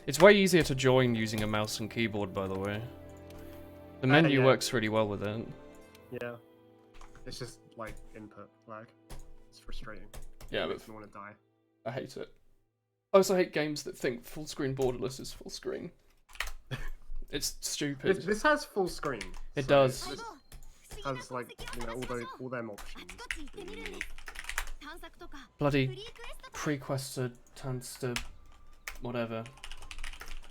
It's way easier to join using a mouse and keyboard, by the way. The menu yeah. works really well with it. Yeah. It's just like input lag. It's frustrating. Yeah, It but makes me want to die. I hate it. I also hate games that think full screen borderless is full screen. It's stupid. This has full screen. It so does. This has like all them options. Bloody prequester, tanster, whatever.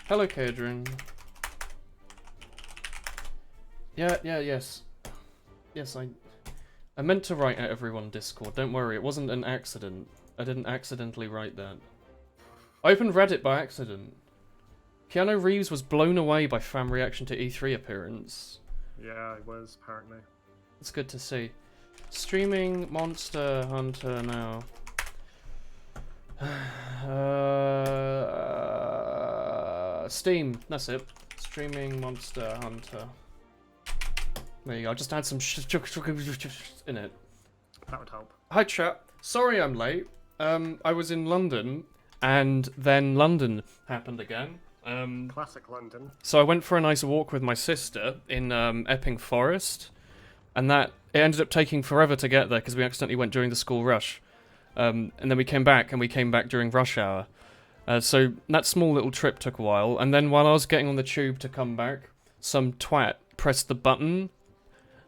Hello, Kadrin. Yes. Yes, I meant to write at everyone Discord. Don't worry, it wasn't an accident. I didn't accidentally write that. I opened Reddit by accident. Keanu Reeves was blown away by fan reaction to E3 appearance. Yeah, it was apparently. It's good to see. Streaming Monster Hunter now. Steam, that's it. Streaming Monster Hunter. There you go, I just add some in it. That would help. Hi chat, sorry I'm late. I was in London, and then London happened again. Classic London. So I went for a nice walk with my sister in Epping Forest, and it ended up taking forever to get there because we accidentally went during the school rush. And then we came back during rush hour. So that small little trip took a while, and then while I was getting on the tube to come back, some twat pressed the button.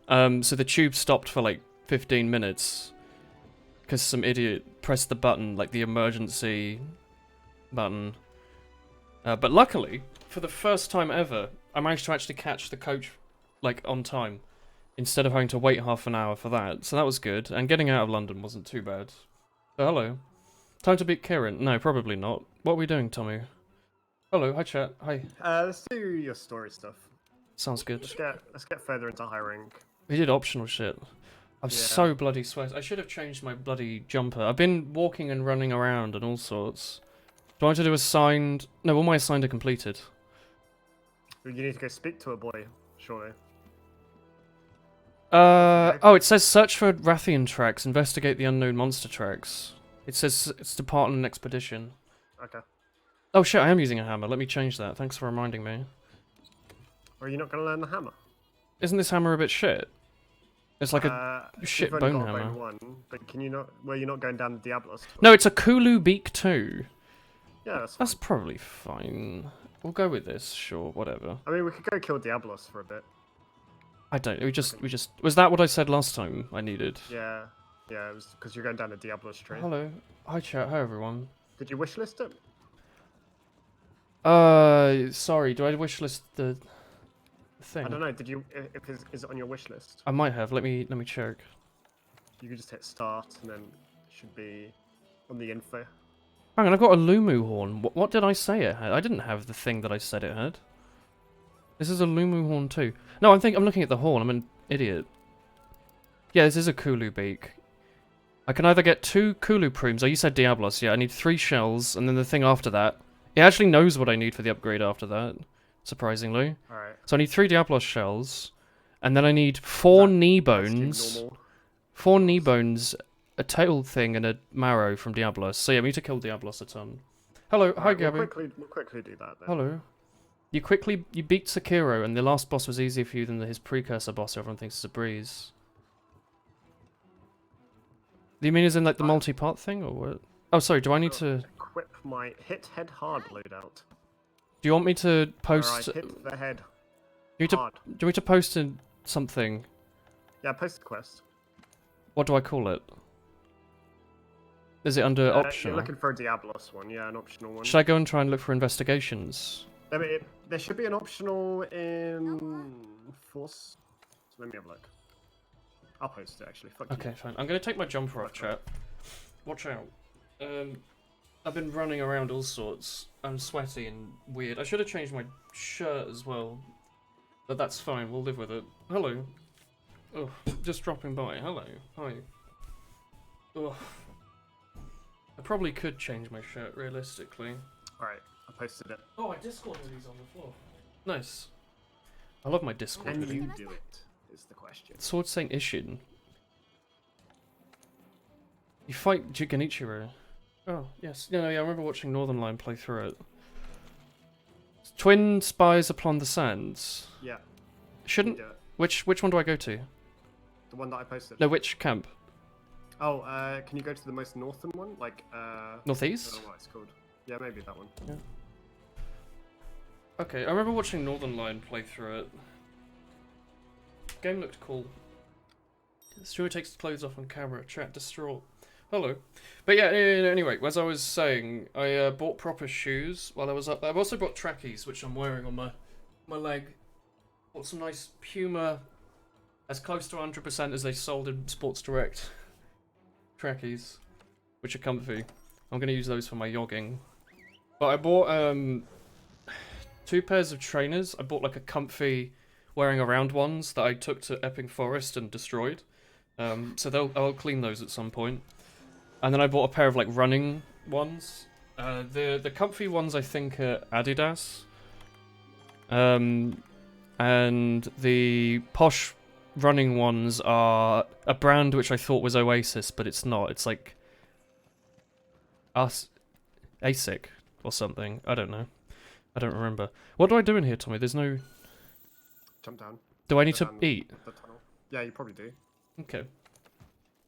So the tube stopped for like 15 minutes because some idiot pressed the button, like the emergency button. But luckily, for the first time ever, I managed to actually catch the coach, like, on time, instead of having to wait half an hour for that. So that was good, and getting out of London wasn't too bad. Oh, hello. Time to beat Kieran? No, probably not. What are we doing, Tommy? Hello, hi chat, hi. Let's do your story stuff. Sounds good. Let's get further into high rank. We did optional shit. I'm so bloody sweat. I should have changed my bloody jumper. I've been walking and running around and all sorts. Do I want to do assigned? No, all my assigned are completed. You need to go speak to a boy, surely. Oh, it says search for Rathian tracks, investigate the unknown monster tracks. It says it's to part on an expedition. Okay. Oh shit, I am using a hammer. Let me change that. Thanks for reminding me. Are you not going to learn the hammer? Isn't this hammer a bit shit? It's like a shit you've only bone got a hammer. bone 1, but can you not? Were you not going down the Diablos? No, it's a Kulu Beak 2. Yeah, that's That's fine. probably fine. We'll go with this, sure, whatever. I mean, we could go kill Diablos for a bit. I don't. We just. Was that what I said last time? I needed. Yeah, it was because you're going down the Diablos tree. Hello. Hi chat. Hi everyone. Did you wishlist it? Sorry. Do I wishlist the thing? I don't know. Did you? Is it on your wish list? I might have. Let me check. You could just hit start and then it should be on the info. Hang on, I've got a Lumu horn. What did I say it had? I didn't have the thing that I said it had. This is a Lumu horn too. No, I'm looking at the horn. I'm an idiot. Yeah, this is a Kulu beak. I can either get 2 Kulu prunes. Oh, you said Diablos. Yeah, I need 3 shells, and then the thing after that. It actually knows what I need for the upgrade after that, surprisingly. Alright. So I need 3 Diablos shells, and then I need 4 knee bones. 4 knee bones, a tail thing, and a marrow from Diablos. So yeah, we need to kill Diablos a ton. Hello, hi Gabby. We'll quickly do that then. Hello. You beat Sekiro, and the last boss was easier for you than his precursor boss, so everyone thinks it's a breeze. Do you mean as in like the multi-part thing, or what? Oh, sorry, do I need to... Equip my hit head hard loadout. Do you want me to post... Alright, hit the head Do hard. you want me to post in something? Yeah, post the quest. What do I call it? Is it under optional? You're looking for a Diablos one, yeah, an optional one. Should I go and try and look for investigations? There should be an optional in Force. So let me have a look. I'll post it actually. Fuck Okay, you. fine. I'm gonna take my jumper off, chat. Watch out. I've been running around all sorts. I'm sweaty and weird. I should have changed my shirt as well. But that's fine, we'll live with it. Hello. Oh, just dropping by. Hello. Hi. Ugh. I probably could change my shirt, realistically. Alright, I posted it. Oh, I Discord hoodies on the floor. Nice. I love my Discord Can hoodie. you do it? Is the question. Sword Saint Ishin. You fight Genichiro. Oh, yes. Yeah, I remember watching Northern Line play through it. Twin Spies Upon the Sands. Yeah. Shouldn't... Do it. Which one do I go to? The one that I posted. No, which camp? Oh, can you go to the most northern one? Like, I Northeast? don't know what it's called. Yeah, maybe that one. Yeah. Okay, I remember watching Northern Lion play through it. Game looked cool. Stuart takes his clothes off on camera. Chat distraught. Hello. But yeah, anyway, as I was saying, I bought proper shoes while I was up there. I've also bought trackies, which I'm wearing on my leg. Bought some nice Puma, as close to 100% as they sold in Sports Direct. Trackies, which are comfy. I'm going to use those for my jogging. But I bought 2 pairs of trainers. I bought like a comfy wearing around ones that I took to Epping Forest and destroyed. So I'll clean those at some point. And then I bought a pair of like running ones. The comfy ones I think are Adidas. And the posh running ones are a brand which I thought was Oasis, but it's not. It's like ASIC or something. I don't know. I don't remember. What do I do in here, Tommy? There's no... Jump down. Do I need Go to down eat? The tunnel. Yeah, you probably do. Okay.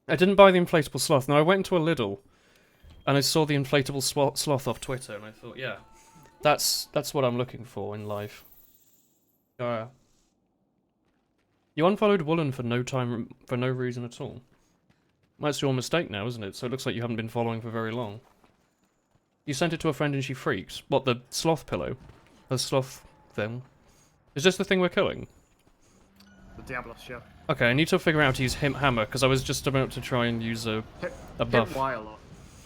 I didn't buy the inflatable sloth. No, I went into a Lidl, and I saw the inflatable sloth off Twitter, and I thought, yeah, that's what I'm looking for in life. You unfollowed Woolen for no reason at all. That's your mistake now, isn't it? So it looks like you haven't been following for very long. You sent it to a friend and she freaked. What, the sloth pillow? The sloth thing? Is this the thing we're killing? The Diablos, yeah. Okay, I need to figure out how to use hammer, because I was just about to try and use a buff. Hit Y a lot.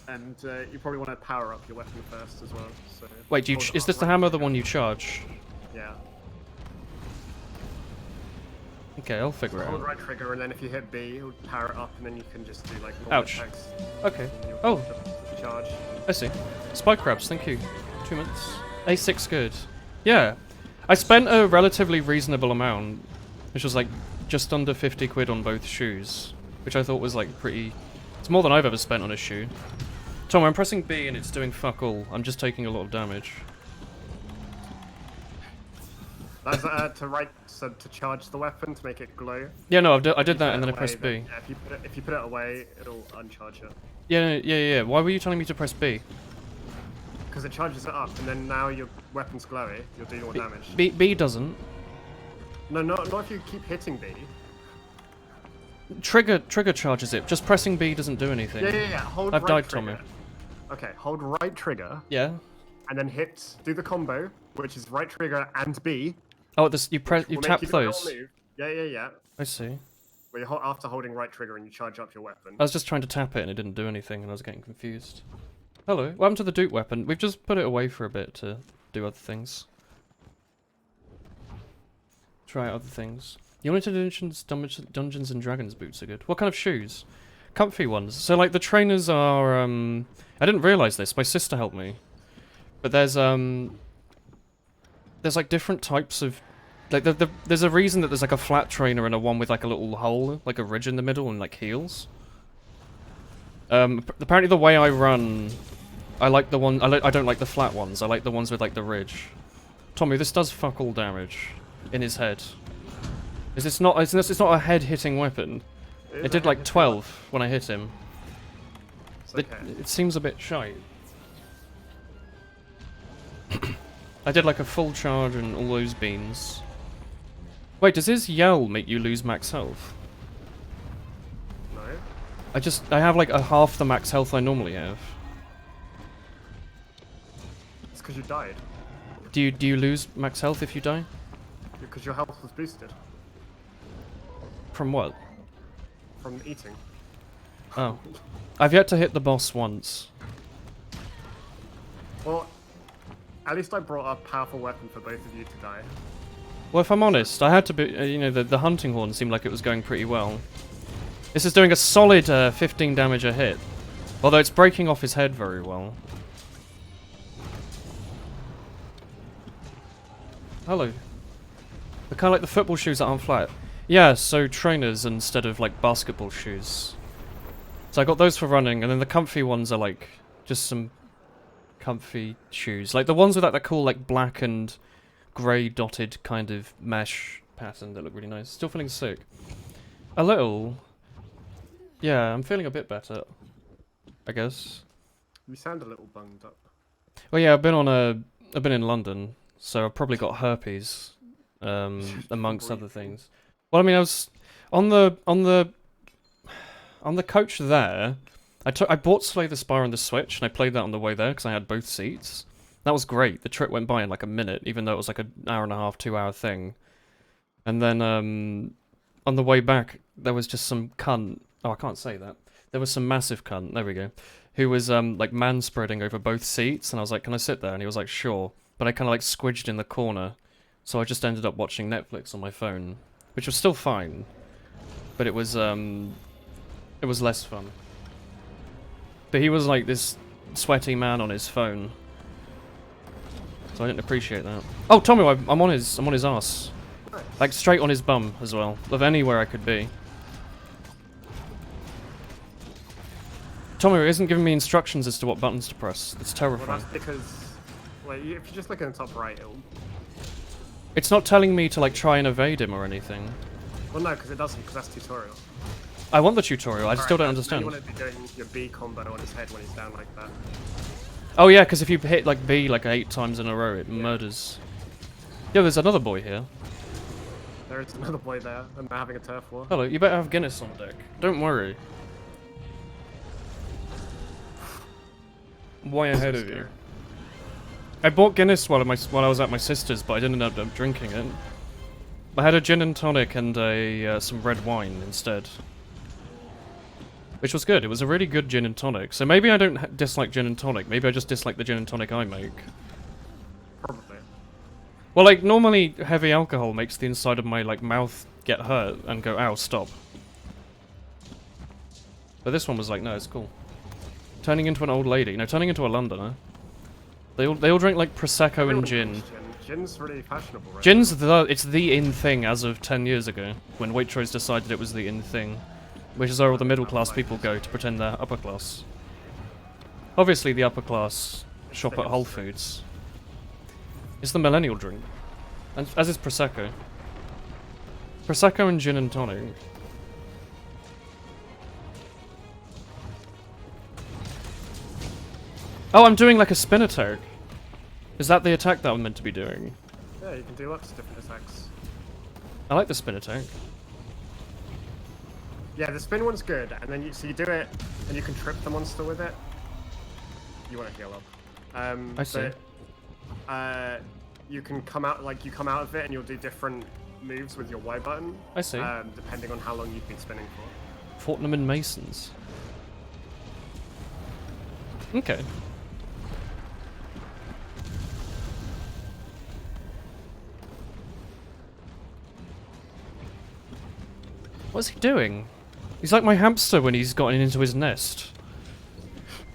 And you probably want to power up your weapon first as well. So Wait, is this the hammer the one you charge? Yeah. Okay, I'll figure it Hold out. right trigger, and then if you hit B, it'll power it up, and then you can just do like normal Ouch. attacks. Okay. And you'll Oh. charge. I see. Spike crabs, thank you. 2 minutes. A6 good. Yeah. I spent a relatively reasonable amount, which was like just under 50 quid on both shoes, which I thought was like pretty... It's more than I've ever spent on a shoe. Tom, I'm pressing B and it's doing fuck all. I'm just taking a lot of damage. That's to charge the weapon to make it glow. Yeah, no, I did Put that it and then I away, pressed B. Yeah, if you put it away, it'll uncharge it. Yeah. Why were you telling me to press B? Because it charges it up, and then now your weapon's glowy, you'll do more damage. B doesn't. No, not if you keep hitting B. Trigger charges it. Just pressing B doesn't do anything. Yeah. Hold I've right died, trigger. Tommy. Okay, hold right trigger, Yeah. and then do the combo, which is right trigger and B. Oh, this you will tap make you do a little those. move. Yeah. I see. Where you after holding right trigger and you charge up your weapon. I was just trying to tap it and it didn't do anything and I was getting confused. Hello. What happened to the Duke weapon? We've just put it away for a bit to do other things. Try other things. United Edition's Dungeons and Dragons boots are good. What kind of shoes? Comfy ones. So like the trainers are I didn't realise this, my sister helped me. But there's like different types of like there's a reason that there's like a flat trainer and a one with like a little hole, like a ridge in the middle and like heels. Apparently the way I run, I like the one I don't like the flat ones. I like the ones with like the ridge. Tommy, this does fuck all damage in his head. Is this not? It's not a head hitting weapon. It did like 12 when I hit him. It's okay. It seems a bit shite. I did like a full charge and all those beans. Wait, does his yell make you lose max health? No. I have like a half the max health I normally have. It's because you died. Do you lose max health if you die? Because your health was boosted From what? from eating. Oh. I've yet to hit the boss once. Well, at least I brought a powerful weapon for both of you to die. Well, if I'm honest, I had to be, you know, the hunting horn seemed like it was going pretty well. This is doing a solid 15 damage a hit. Although it's breaking off his head very well. Hello. They're kind of like the football shoes that aren't flat. Yeah, so trainers instead of like basketball shoes. So I got those for running, and then the comfy ones are like just some comfy shoes. Like the ones with like the cool like black and grey dotted kind of mesh pattern that looked really nice. Still feeling sick. A little. Yeah, I'm feeling a bit better. I guess. You sound a little bunged up. Well, yeah, I've been in London, so I've probably got herpes, amongst other things. Well, I mean, I was on the coach there. I bought Slay the Spire on the Switch, and I played that on the way there because I had both seats. That was great. The trip went by in like a minute, even though it was like an hour and a half, 2 hour thing. And then on the way back, there was just some cunt. Oh, I can't say that. There was some massive cunt. There we go. Who was like man-spreading over both seats, and I was like, "Can I sit there?" And he was like, "Sure." But I kind of like squidged in the corner, so I just ended up watching Netflix on my phone, which was still fine, but it was less fun. But he was like this sweaty man on his phone, so I didn't appreciate that. Oh, Tommy, I'm on his ass, like straight on his bum as well, of anywhere I could be. Tommy isn't giving me instructions as to what buttons to press. It's Well, terrifying. that's because, like, if you just look in the top right, it'll... It's not telling me to like try and evade him or anything. Well, no, because it doesn't, because that's tutorial. I want the tutorial, I still don't Alright, understand. You want to be doing your B combo on his head when he's down like that. Oh yeah, because if you hit like B like 8 times in a row, it murders. Yo, there's another boy here. There is another boy there, and they're having a turf war. Hello, you better have Guinness on deck. Don't worry. Way ahead of you. I bought Guinness while I was at my sister's, but I didn't end up drinking it. I had a gin and tonic and some red wine instead. Which was good. It was a really good gin and tonic. So maybe I don't dislike gin and tonic. Maybe I just dislike the gin and tonic I make. Probably. Well, like, normally heavy alcohol makes the inside of my, like, mouth get hurt and go, ow, stop. But this one was like, no, it's cool. Turning into an old lady. No, turning into a Londoner. They all drink, like, Prosecco and gin. Gin's really fashionable, right? Gin's it's the in thing as of 10 years ago, when Waitrose decided it was the in thing. Which is where all the middle class people go to pretend they're upper class. Obviously the upper class shop at Whole Foods. It's the millennial drink. And as is Prosecco. Prosecco and gin and tonic. Oh, I'm doing like a spin attack. Is that the attack that I'm meant to be doing? Yeah, you can do lots of different attacks. I like the spin attack. Yeah, the spin one's good, and then you do it, and you can trip the monster with it. You want to heal up. I see. But, you can come out of it, and you'll do different moves with your Y button. I see. Depending on how long you've been spinning for. Fortnum and Masons. Okay. What's he doing? He's like my hamster when he's gotten into his nest.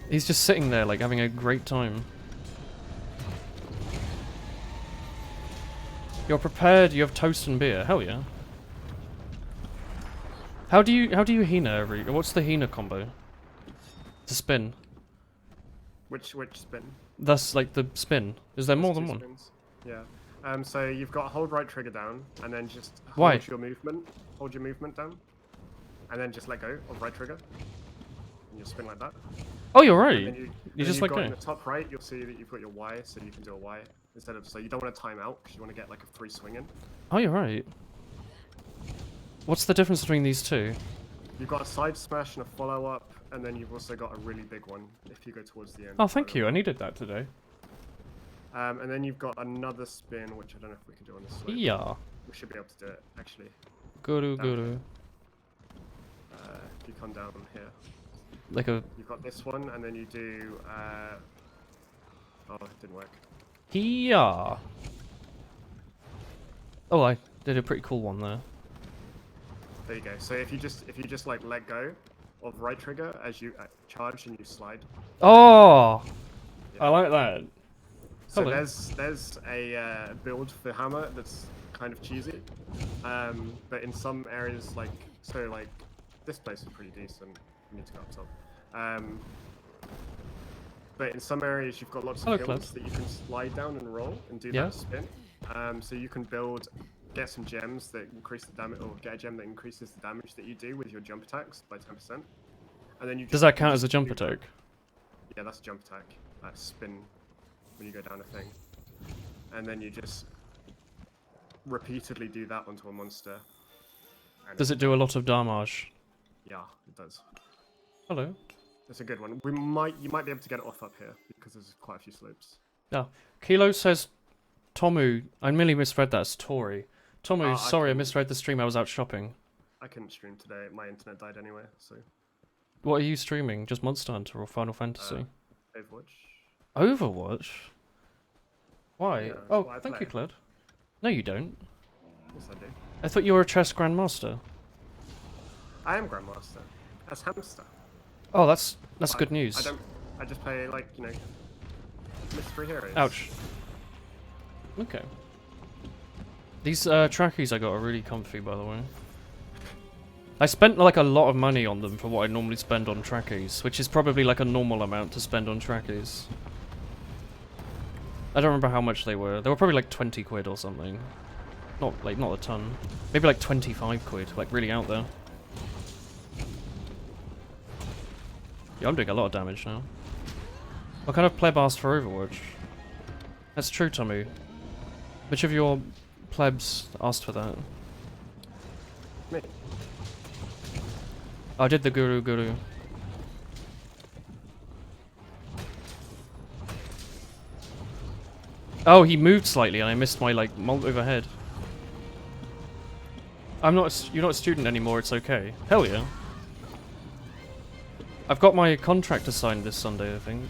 He's just sitting there, like, having a great time. You're prepared, you have toast and beer. Hell yeah. How do you Hina what's the Hina combo? To spin. Which spin? That's like the spin. Is there more There's than two one? spins. Yeah. So you've got hold right trigger down, and then just Why? hold your movement down, and then just let go of right trigger, and you'll spin like that. Oh, you're And right. then You just let got go. in the top right, you'll see that you've got your Y, so you can do a Y instead of. So you don't want to time out because you want to get like a free swing in. Oh, you're right. What's the difference between these two? You've got a side smash and a follow up, and then you've also got a really big one if you go towards the end. Oh, thank you. I needed that today. And then you've got another spin, which I don't know if we can do on this slide. Yeah. We should be able to do it actually. Guru Down. guru. If you come down here. Like a You've got this one, and then you do. Oh, it didn't work. yeah. Oh, I did a pretty cool one there. There you go. So if you just like let go of right trigger as you charge and you slide. Oh, Yeah. I like that. So Hello. there's a build for hammer that's kind of cheesy, but in some areas like this place is pretty decent. We need to go up top. But in some areas you've got lots of Hello, hills Clem. that you can slide down and roll and do Yeah. that spin. So you can get some gems that increase the damage, or get a gem that increases the damage that you do with your jump attacks by 10%. And then you Does that count as a jump attack? Yeah, that's a jump attack. That spin when you go down a thing. And then you just repeatedly do that onto a monster. And Does it do a lot of damage? Yeah, it does. Hello. It's a good one. You might be able to get it off up here because there's quite a few slopes. Yeah. Kilo says, Tomu. I merely misread that as Tori. Tomu, sorry, I misread the stream. I was out shopping. I couldn't stream today. My internet died anyway, so. What are you streaming? Just Monster Hunter or Final Fantasy? Overwatch. Overwatch? Why? Yeah, oh, thank you, Claude. No, you don't. Yes, I do. I thought you were a chess grandmaster. I am grandmaster. As hamster. Oh, that's good news. I just play like mystery heroes. Ouch. Okay. These trackies I got are really comfy, by the way. I spent like a lot of money on them for what I normally spend on trackies, which is probably like a normal amount to spend on trackies. I don't remember how much they were. They were probably like 20 quid or something. Not a ton. Maybe like 25 quid, like really out there. Yeah, I'm doing a lot of damage now. What kind of pleb asked for Overwatch? That's true, Tommy. Which of your plebs asked for that? Me. I did the Guru. Oh, he moved slightly and I missed my like mult overhead. You're not a student anymore, it's okay. Hell yeah. I've got my contract assigned this Sunday, I think.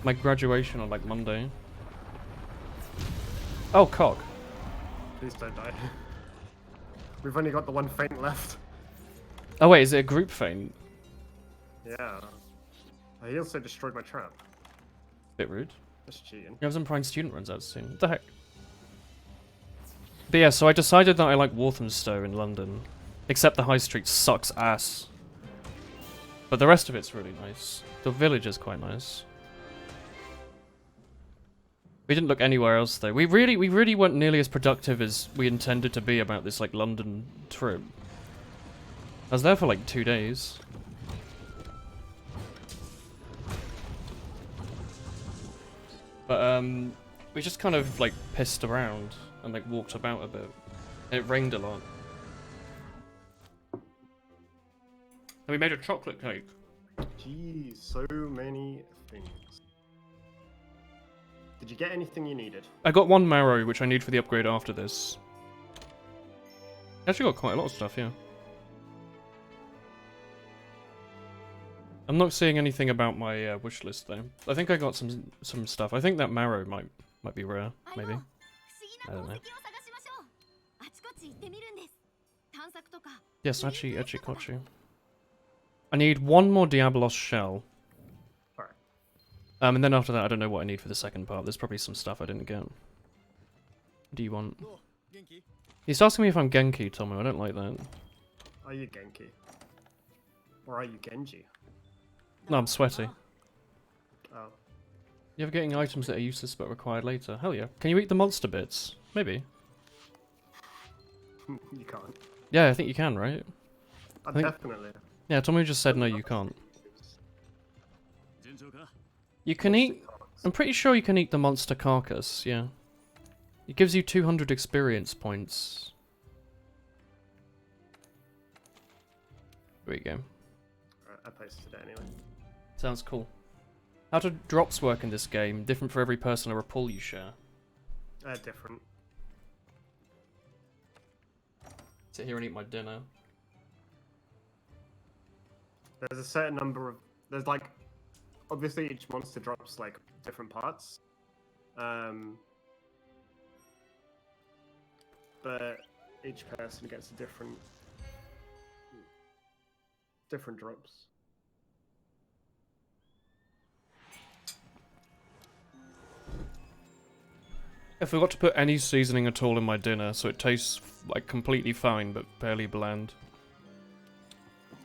My graduation on like Monday. Oh, cock. Please don't die. We've only got the one feint left. Oh wait, is it a group feint? Yeah. He also destroyed my trap. Bit rude. That's cheating. Amazon Prime student runs out soon. What the heck? But yeah, so I decided that I like Walthamstow in London. Except the high street sucks ass. But the rest of it's really nice. The village is quite nice. We didn't look anywhere else though. We really weren't nearly as productive as we intended to be about this like London trip. I was there for like 2 days. But we just kind of like pissed around and like walked about a bit. And it rained a lot. And we made a chocolate cake. Jeez, so many things. Did you get anything you needed? I got 1 marrow, which I need for the upgrade after this. Actually got quite a lot of stuff, yeah. I'm not seeing anything about my wish list though. I think I got some stuff. I think that marrow might be rare, maybe. I don't know. Yes, Achi Kochi. I need 1 more Diabolos shell. Alright. And then after that, I don't know what I need for the second part. There's probably some stuff I didn't get. What do you want? He's asking me if I'm Genki, Tomo. I don't like that. Are you Genki? Or are you Genji? No, I'm sweaty. Oh. You ever getting items that are useless but required later? Hell yeah. Can you eat the monster bits? Maybe. You can't. Yeah, I think you can, right? think- Definitely. Yeah, Tommy just said no, you can't. You can eat... I'm pretty sure you can eat the monster carcass, yeah. It gives you 200 experience points. There we go. Alright, I posted it anyway. Sounds cool. How do drops work in this game? Different for every person or a pool you share? Different. Sit here and eat my dinner. There's a certain number of... There's like... Obviously each monster drops like different parts. But each person gets a different drops. I forgot to put any seasoning at all in my dinner, so it tastes like completely fine but barely bland.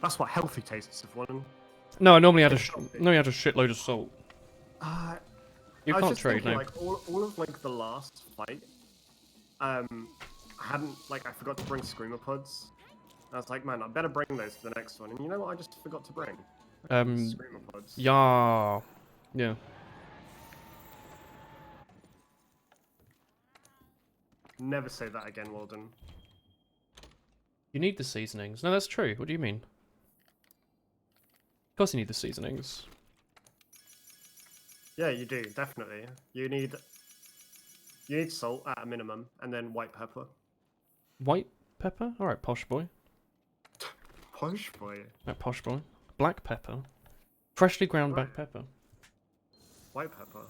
That's what healthy tastes of one. No, I normally add a shitload of salt. You I was can't just trade thinking, now. like all of like the last fight I forgot to bring screamer pods. I was like, man, I better bring those to the next one. And you know what? I just forgot to bring screamer pods. Yeah. Yeah. Never say that again, Walden. You need the seasonings. No, that's true. What do you mean? Of course you need the seasonings. Yeah, you do, definitely. You need salt at a minimum, and then white pepper. White pepper? Alright, posh boy. Posh boy. Alright, posh boy. Black pepper. Freshly ground black pepper. White pepper.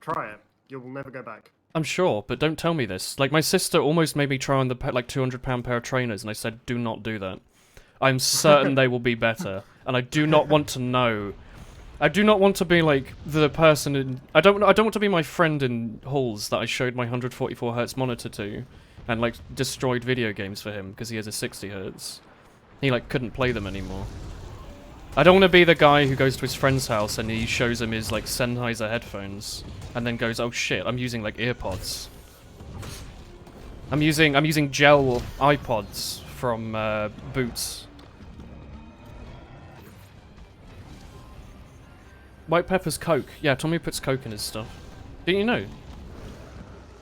Try it. You'll never go back. I'm sure, but don't tell me this. Like, my sister almost made me try on the like £200 pair of trainers, and I said, do not do that. I'm certain they will be better, and I do not want to know. I do not want to be like the person in. I don't want to be my friend in halls that I showed my 144Hz monitor to, and like destroyed video games for him because he has a 60Hz. He like couldn't play them anymore. I don't want to be the guy who goes to his friend's house and he shows him his like Sennheiser headphones, and then goes, "Oh shit, I'm using like earpods. I'm using gel iPods from Boots." White pepper's Coke. Yeah, Tommy puts Coke in his stuff. Didn't you know?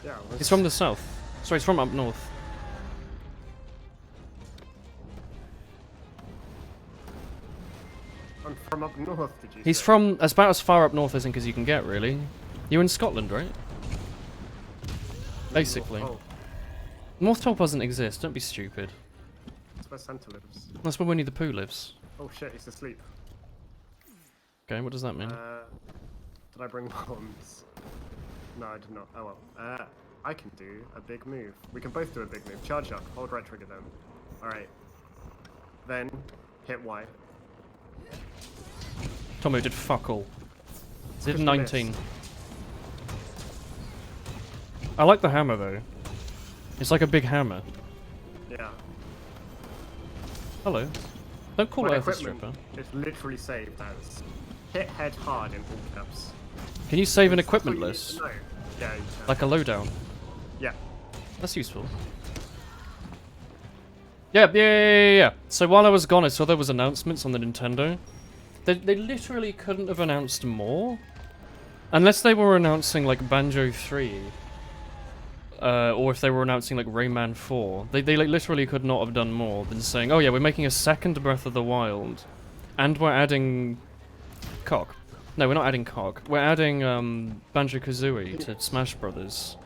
Yeah. He's from the south. Sorry, he's from up north. I'm from up north, did you He's say? from about as far up north, I think, as you can get, really. You're in Scotland, right? Basically. Oh, North Top doesn't exist, don't be stupid. that's where Santa lives. That's where Winnie the Pooh lives. Oh shit, he's asleep. Okay, what does that mean? Did I bring bombs? No, I did not. Oh well. I can do a big move. We can both do a big move. Charge up. Hold right trigger then. Alright. Then, hit Y. Tomo did fuck all. Did Just 19. missed. I like the hammer, though. It's like a big hammer. Yeah. Hello. Don't call My Earth a equipment stripper. is literally saved as hit head hard in all caps. Can you save an That's all equipment you need list? to know. Yeah, you can. Like a lowdown? Yeah. That's useful. Yeah. So while I was gone, I saw there was announcements on the Nintendo. They literally couldn't have announced more. Unless they were announcing, like, Banjo 3. Or if they were announcing, like, Rayman 4. They like, literally could not have done more than saying, oh yeah, we're making a second Breath of the Wild. And we're adding... Cock. No, we're not adding Cock. We're adding, Banjo-Kazooie to Smash Brothers.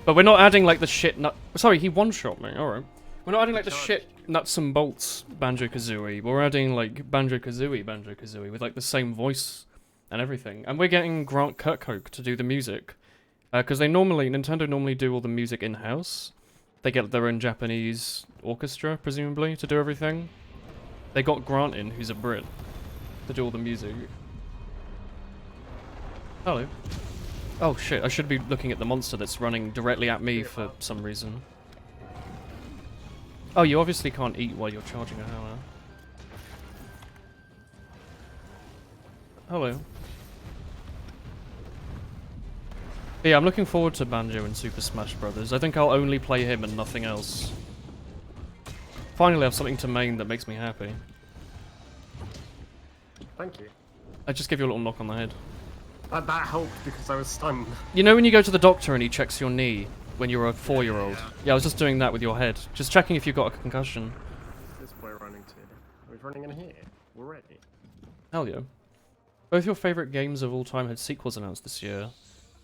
But we're not adding, like, the shit nut... Sorry, he one-shot me, alright. We're not adding, like, the shit nuts and bolts Banjo-Kazooie. We're adding, like, Banjo-Kazooie with, like, the same voice and everything. And we're getting Grant Kirkhope to do the music. Because Nintendo normally do all the music in-house. They get their own Japanese orchestra, presumably, to do everything. They got Grant in, who's a Brit, to do all the music. Hello. Oh shit, I should be looking at the monster that's running directly at me for some reason. Oh, you obviously can't eat while you're charging a hammer. Hello. But yeah, I'm looking forward to Banjo and Super Smash Brothers. I think I'll only play him and nothing else. Finally I have something to main that makes me happy. Thank you. I just give you a little knock on the head. That helped because I was stunned. You know when you go to the doctor and he checks your knee when you're a 4-year-old? Yeah, I was just doing that with your head. Just checking if you've got a concussion. This boy running to. He's running in here already. Hell yeah. Both your favourite games of all time had sequels announced this year.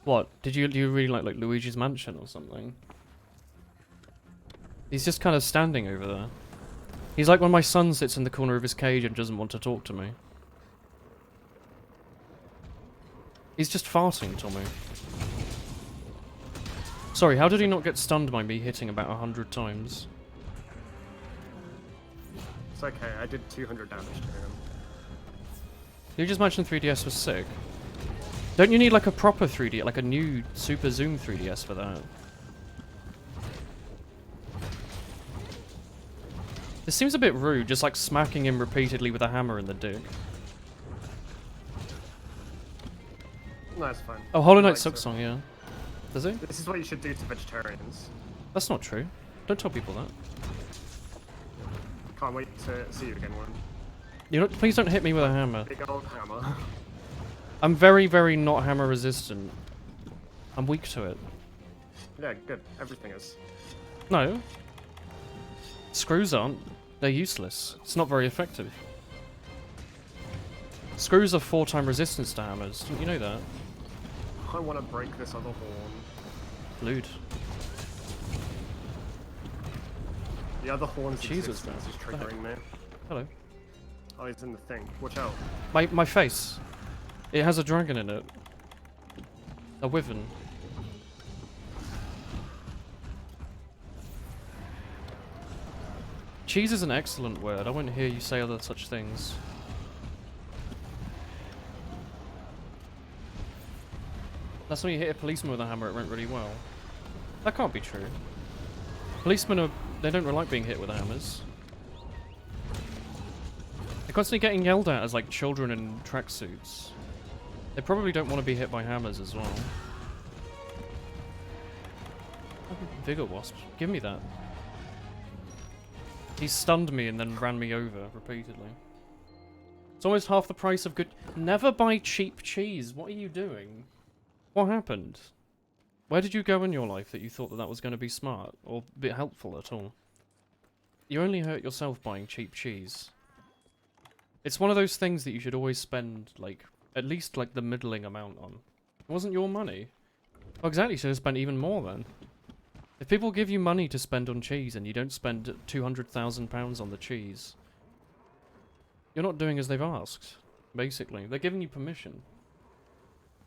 What? Do you really like Luigi's Mansion or something? He's just kind of standing over there. He's like when my son sits in the corner of his cage and doesn't want to talk to me. He's just farting, Tommy. Sorry, how did he not get stunned by me hitting about 100 times? It's okay, I did 200 damage to him. Luigi's Mansion 3DS was sick. Don't you need like a proper 3D, like a new Super Zoom 3DS for that? This seems a bit rude, just like smacking him repeatedly with a hammer in the dick. No, it's fine. Oh, Hollow Knight Like Silk Song, yeah. Does he? This is what you should do to vegetarians. That's not true. Don't tell people that. Can't wait to see you again, Warren. You know, please don't hit me with a hammer. Big old hammer. I'm very, very not hammer resistant. I'm weak to it. Yeah, good. Everything is. No. Screws aren't. They're useless. It's not very effective. Screws are 4-time resistance to hammers. Didn't you know that? I want to break this other horn. Lewd. The other horn's Jesus, existence is man. triggering me. Hello. Oh, he's in the thing. Watch out. My face. It has a dragon in it. A wyvern. Cheese is an excellent word. I won't hear you say other such things. That's when you hit a policeman with a hammer, it went really well. That can't be true. Policemen are... they don't like being hit with hammers. They're constantly getting yelled at as like children in tracksuits. They probably don't want to be hit by hammers as well. Vigor Wasp, give me that. He stunned me and then ran me over repeatedly. It's almost half the price of good... Never buy cheap cheese, what are you doing? What happened? Where did you go in your life that you thought that that was going to be smart or be helpful at all? You only hurt yourself buying cheap cheese. It's one of those things that you should always spend, like, at least, like, the middling amount on. It wasn't your money. Well, exactly, you should have spent even more then. If people give you money to spend on cheese and you don't spend £200,000 on the cheese, you're not doing as they've asked, basically. They're giving you permission.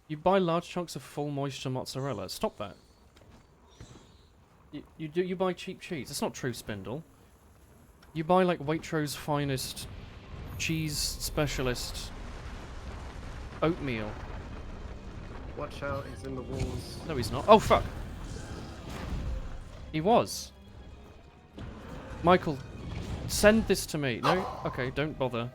You buy large chunks of full moisture mozzarella. Stop that. You buy cheap cheese. That's not true, Spindle. You buy like Waitrose finest cheese specialist oatmeal. Watch out, he's in the walls. No, he's not. Oh fuck. He was. Michael, send this to me. No? Okay, don't bother.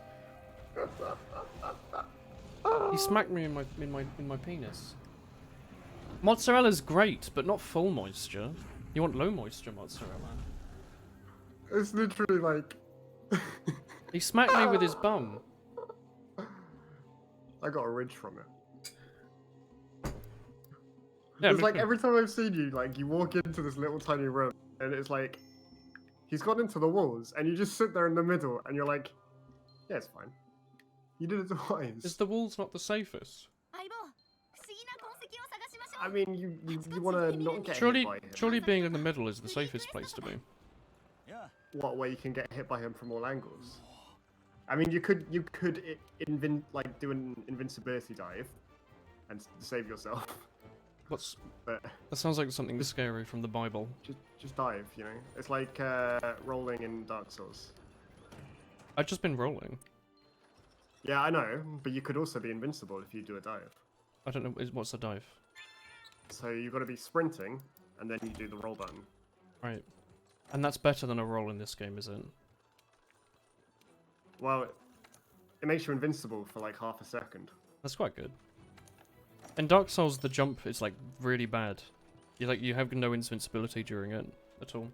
He smacked me in my penis. Mozzarella's great, but not full moisture. You want low moisture mozzarella. It's literally like... He smacked me with his bum. I got a ridge from it. Yeah, It's like every time I've seen you, like you walk into this little tiny room and it's like he's got into the walls and you just sit there in the middle and you're like, yeah, it's fine. You did it twice. Is the walls not the safest? I mean, you want to not get Surely, hit by him. surely being in the middle is the safest place to be. What way you can get hit by him from all angles? I mean, you could do an invincibility dive and save yourself. What's But that? Sounds like something scary from the Bible. just dive, you know. It's like rolling in Dark Souls. I've just been rolling. Yeah, I know, but you could also be invincible if you do a dive. I don't know. What's a dive? So you've got to be sprinting, and then you do the roll button. Right. And that's better than a roll in this game, is it? Well, it makes you invincible for like half a second. That's quite good. In Dark Souls, the jump is like really bad. You have no invincibility during it at all.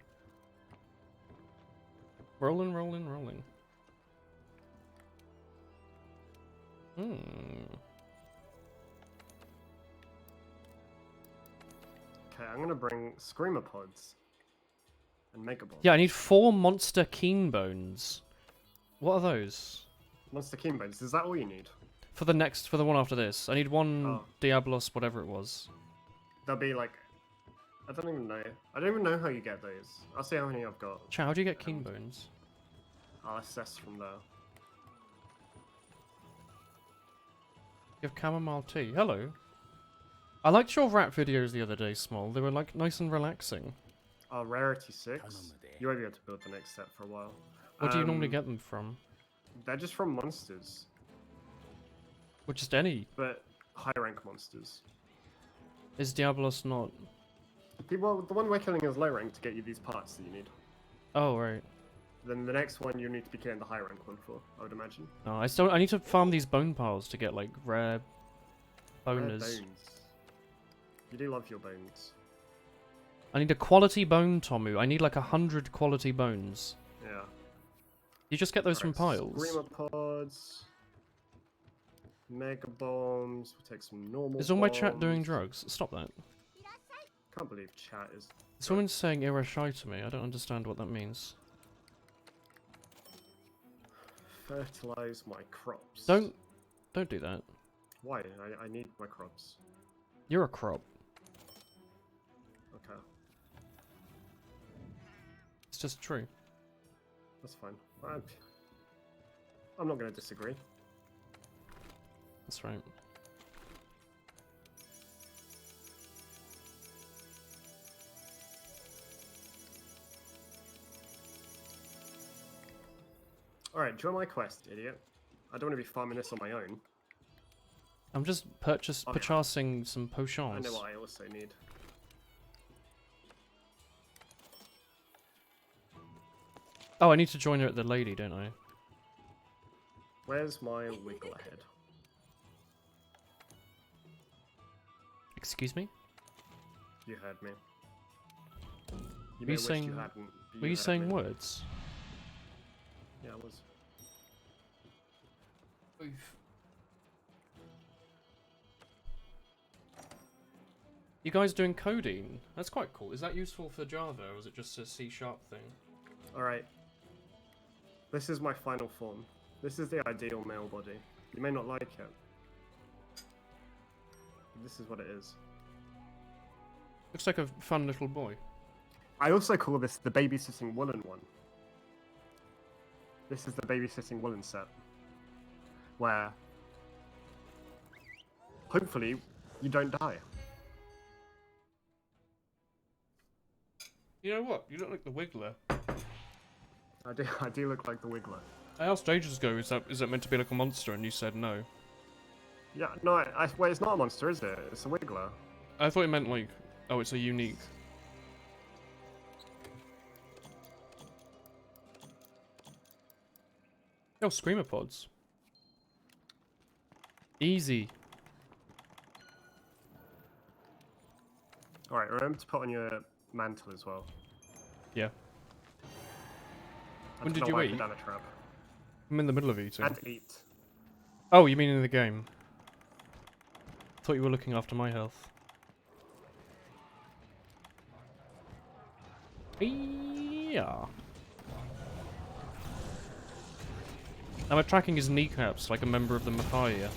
Rolling, rolling, rolling. Okay, I'm gonna bring Screamer Pods and Mega Bombs. Yeah, I need 4 monster keen bones. What are those? Monster Keen Bones, is that all you need? For the one after this. I need 1 Oh. Diablos, whatever it was. There'll be like... I don't even know. I don't even know how you get those. I'll see how many I've got. Chow, how do you get keen bones? I'll assess from there. You have chamomile tea. Hello. I liked your rap videos the other day, Small. They were like nice and relaxing. Oh, Rarity 6? You won't be able to build the next set for a while. Where do you normally get them from? They're just from monsters, Or just any? but high rank monsters. Is Diablos not? Well, the one we're killing is low rank to get you these parts that you need. Oh, right. Then the next one you need to be killing the high rank one for, I would imagine. No, I need to farm these bone piles to get like rare Rare boners. bones. You do love your bones. I need a quality bone, Tomu. I need like 100 quality bones. Yeah. You just get those from piles. Screamer pods. Mega bombs. We'll take some normal Is all my chat bombs. doing drugs? Stop that. Can't believe chat is... This woman's saying irashai to me. I don't understand what that means. Fertilize my crops. Don't do that. Why? I need my crops. You're a crop. Okay. It's just true. That's fine. I'm not going to disagree. That's right. Alright, join my quest, idiot. I don't want to be farming this on my own. I'm just purchasing some potions. I know what I also need. Oh, I need to join her at the lady, don't I? Where's my wiggle head? Excuse me? You heard me. Were may you wish saying, you hadn't, but were you heard saying me. words? Yeah, I was. You guys doing codeine? That's quite cool. Is that useful for Java, or is it just a C# thing? Alright. This is my final form. This is the ideal male body. You may not like it. But this is what it is. Looks like a fun little boy. I also call this the babysitting woolen one. This is the babysitting woolen set. Where, hopefully, you don't die. You know what? You look like the Wiggler. I do look like the Wiggler. I asked ages ago, is that meant to be like a monster? And you said no. Yeah, no, wait, it's not a monster, is it? It's a Wiggler. I thought it meant like, oh, it's a unique. Oh, screamer pods. Easy. Alright, remember to put on your mantle as well. Yeah. I When don't did know you why I eat? put down a trap. I'm in the middle of eating. And eat. Oh, you mean in the game? Thought you were looking after my health. Yeah. I'm attacking his kneecaps like a member of the Mafia.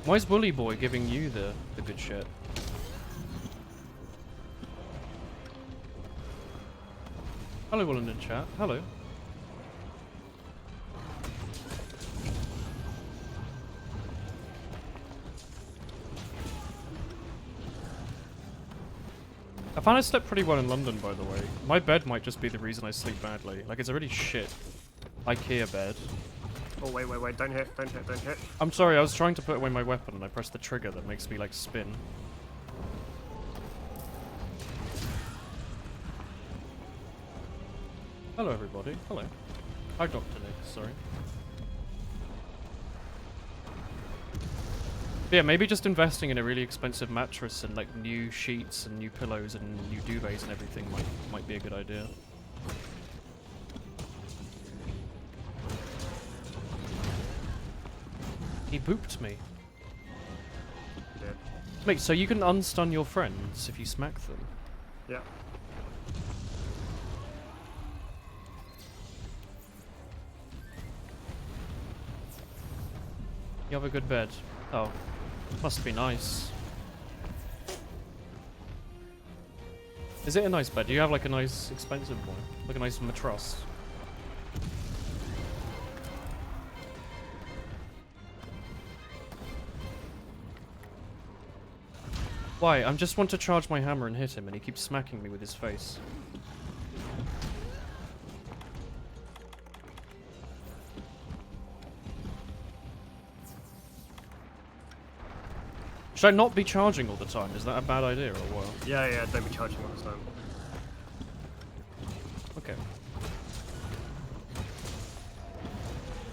Why is Bully Boy giving you the good shit? Hello, Willen in chat. Hello. I find I slept pretty well in London, by the way. My bed might just be the reason I sleep badly. Like, it's a really shit IKEA bed. Oh, wait, don't hit. I'm sorry, I was trying to put away my weapon and I pressed the trigger that makes me, like, spin. Hello, everybody. Hello. Hi, Dr. Nick. Sorry. But yeah, maybe just investing in a really expensive mattress and, like, new sheets and new pillows and new duvets and everything might be a good idea. He booped me. Yeah. Mate, so you can unstun your friends if you smack them? Yeah. You have a good bed. Oh. Must be nice. Is it a nice bed? Do you have like a nice expensive one? Like a nice mattress? Why? I just want to charge my hammer and hit him and he keeps smacking me with his face. Should I not be charging all the time? Is that a bad idea or what? Yeah, don't be charging all the time. Okay.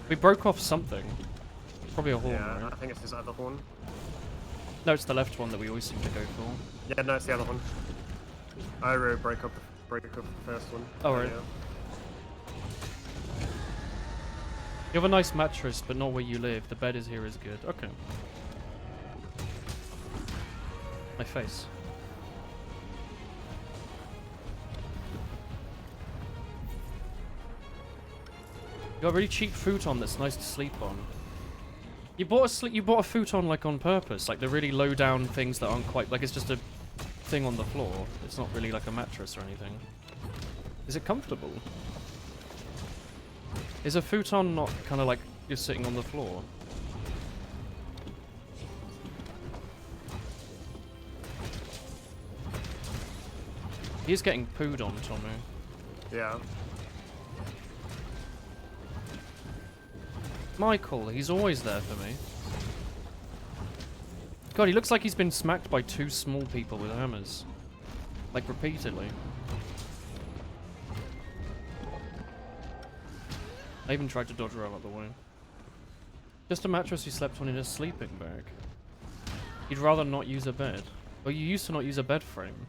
We broke off something. Probably a horn, Yeah, right? I think it's this other horn. No, it's the left one that we always seem to go for. Yeah, no, it's the other one. I really break up the first one. Oh, right. Yeah. You have a nice mattress, but not where you live. The bed is here is good. Okay. My face. You got a really cheap futon that's nice to sleep on. You bought a futon like on purpose, like the really low down things that aren't quite like it's just a thing on the floor. It's not really like a mattress or anything. Is it comfortable? Is a futon not kind of like you're sitting on the floor? He's getting pooed on, Tommy. Yeah. Michael, he's always there for me. God, he looks like he's been smacked by two small people with hammers. Like, repeatedly. I even tried to dodge her out of the way. Just a mattress you slept on in a sleeping bag. You'd rather not use a bed. Well, you used to not use a bed frame.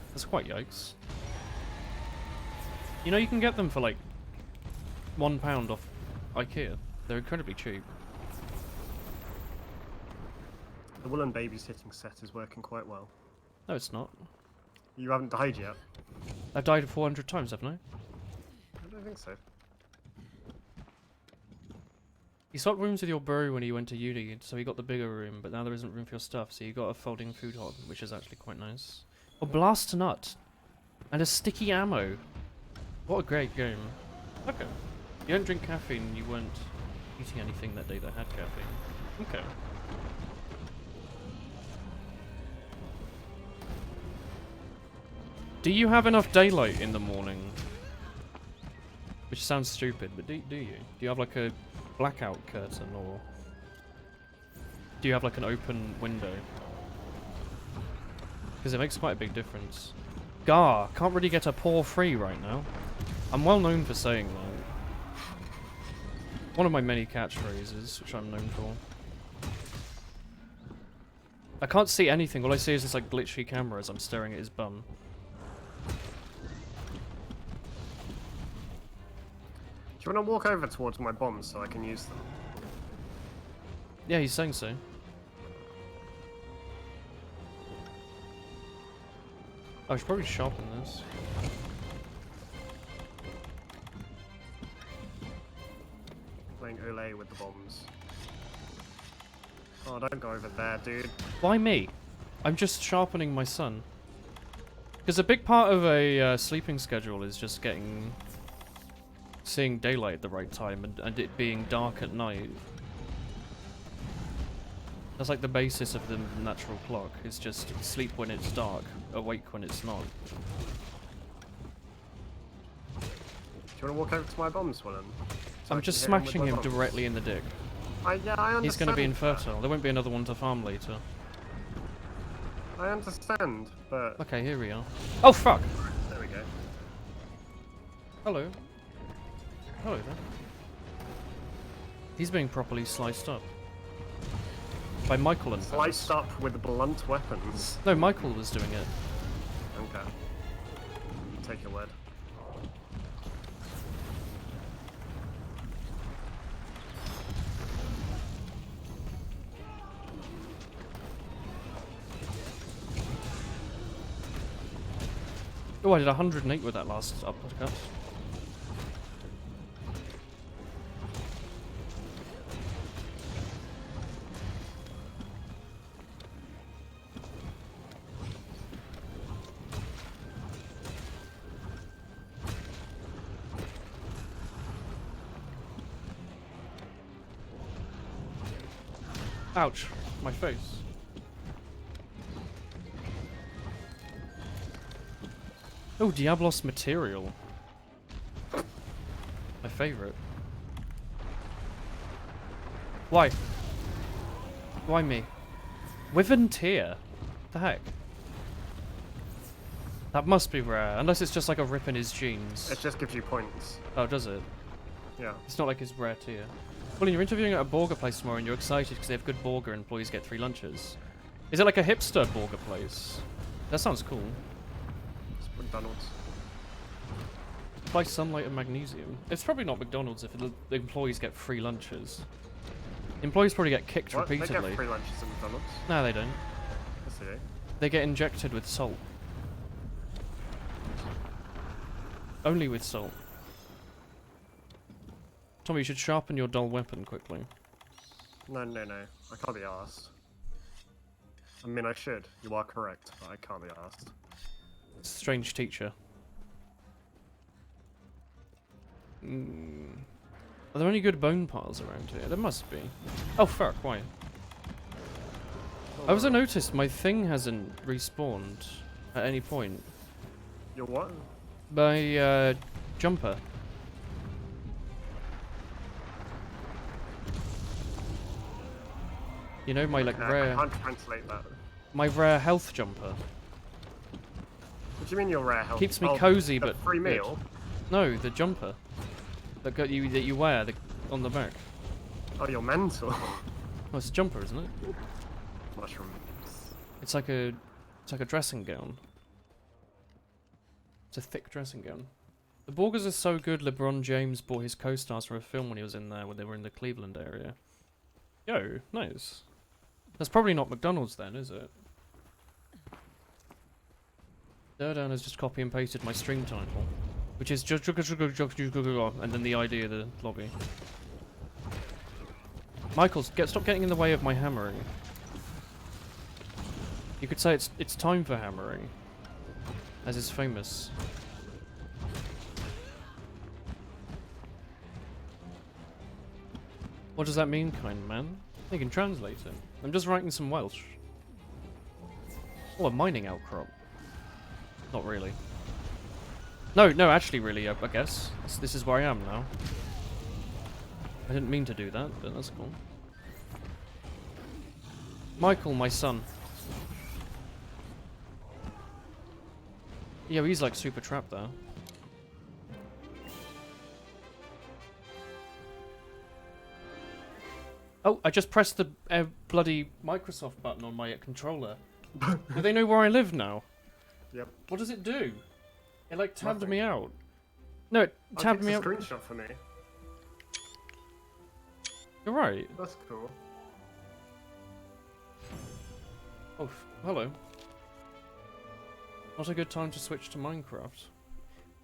That's quite yikes. You know, you can get them for like £1 off IKEA. They're incredibly cheap. The woolen babysitting set is working quite well. No, it's not. You haven't died yet. I've died 400 times, haven't I? I don't think so. You swapped rooms with your bro when you went to uni, so you got the bigger room, but now there isn't room for your stuff, so you got a folding futon, which is actually quite nice. A blast nut! And a sticky ammo! What a great game. Okay. You don't drink caffeine, you weren't eating anything that day that had caffeine. Okay. Do you have enough daylight in the morning? Which sounds stupid, but do you? Do you have like a blackout curtain, or do you have like an open window? Because it makes quite a big difference. Gar, can't really get a pour free right now. I'm well known for saying that. One of my many catchphrases, which I'm known for. I can't see anything, all I see is this like glitchy camera as I'm staring at his bum. Do you want to walk over towards my bombs so I can use them? Yeah, he's saying so. I should probably sharpen this. Playing Olay with the bombs. Oh, don't go over there, dude. Why me? I'm just sharpening my sun. Because a big part of a sleeping schedule is just seeing daylight at the right time and it being dark at night. That's like the basis of the natural clock. It's just sleep when it's dark, awake when it's not. Do you want to walk over to my bombs, Willen? I'm just smashing him directly in the dick. Yeah, I understand. He's going to be that. infertile. There won't be another one to farm later. I understand, but... Okay, here we are. Oh, fuck! There we go. Hello. Hello there. He's being properly sliced up. By Michael and Sliced up with blunt weapons. No, Michael was doing it. Okay. Take your word. Oh, I did 108 with that last uppercut. Ouch, my face. Oh, Diablos material. My favorite. Why? Why me? Wyvern Tear? The heck? That must be rare, unless it's just like a rip in his jeans. It just gives you points. Oh, does it? Yeah. It's not like his rare tier. Well, you're interviewing at a burger place tomorrow and you're excited because they have good burger and employees get free lunches. Is it like a hipster burger place? That sounds cool. It's McDonald's. By sunlight and magnesium. It's probably not McDonald's if the employees get free lunches. The employees probably get kicked What? They repeatedly. get free lunches at McDonald's? No, they don't. Yes, they do. They get injected with salt. Only with salt. Tommy, you should sharpen your dull weapon quickly. No. I can't be asked. I mean, I should. You are correct, but I can't be asked. Strange teacher. Are there any good bone piles around here? There must be. Oh fuck, why? I also noticed my thing hasn't respawned at any point. Your what? My jumper. You know, my like I rare, can't translate that. my rare health jumper. What do you mean your rare health? Keeps me Oh, cozy, the but free good. meal? No, the jumper that you wear on the back. Oh, you're mental. Well, it's a jumper, isn't it? Mushrooms. It's like a dressing gown. It's a thick dressing gown. The burgers are so good. LeBron James bought his co-stars for a film when he was in there, when they were in the Cleveland area. Yo, nice. That's probably not McDonald's then, is it? Durdan has just copy and pasted my stream title, which is just and then the ID of the lobby. Michael, stop getting in the way of my hammering. You could say it's time for hammering, as is famous. What does that mean, kind man? You can translate it. I'm just writing some Welsh. Oh, a mining outcrop. Not really. No, actually really, I guess. This is where I am now. I didn't mean to do that, but that's cool. Michael, my son. Yeah, he's like super trapped there. Oh, I just pressed the bloody Microsoft button on my controller. Do they know where I live now? Yep. What does it do? It like tabbed Nothing. me out. No, it tabbed me a out. screenshot for me. You're right. That's cool. Oh, hello. Not a good time to switch to Minecraft.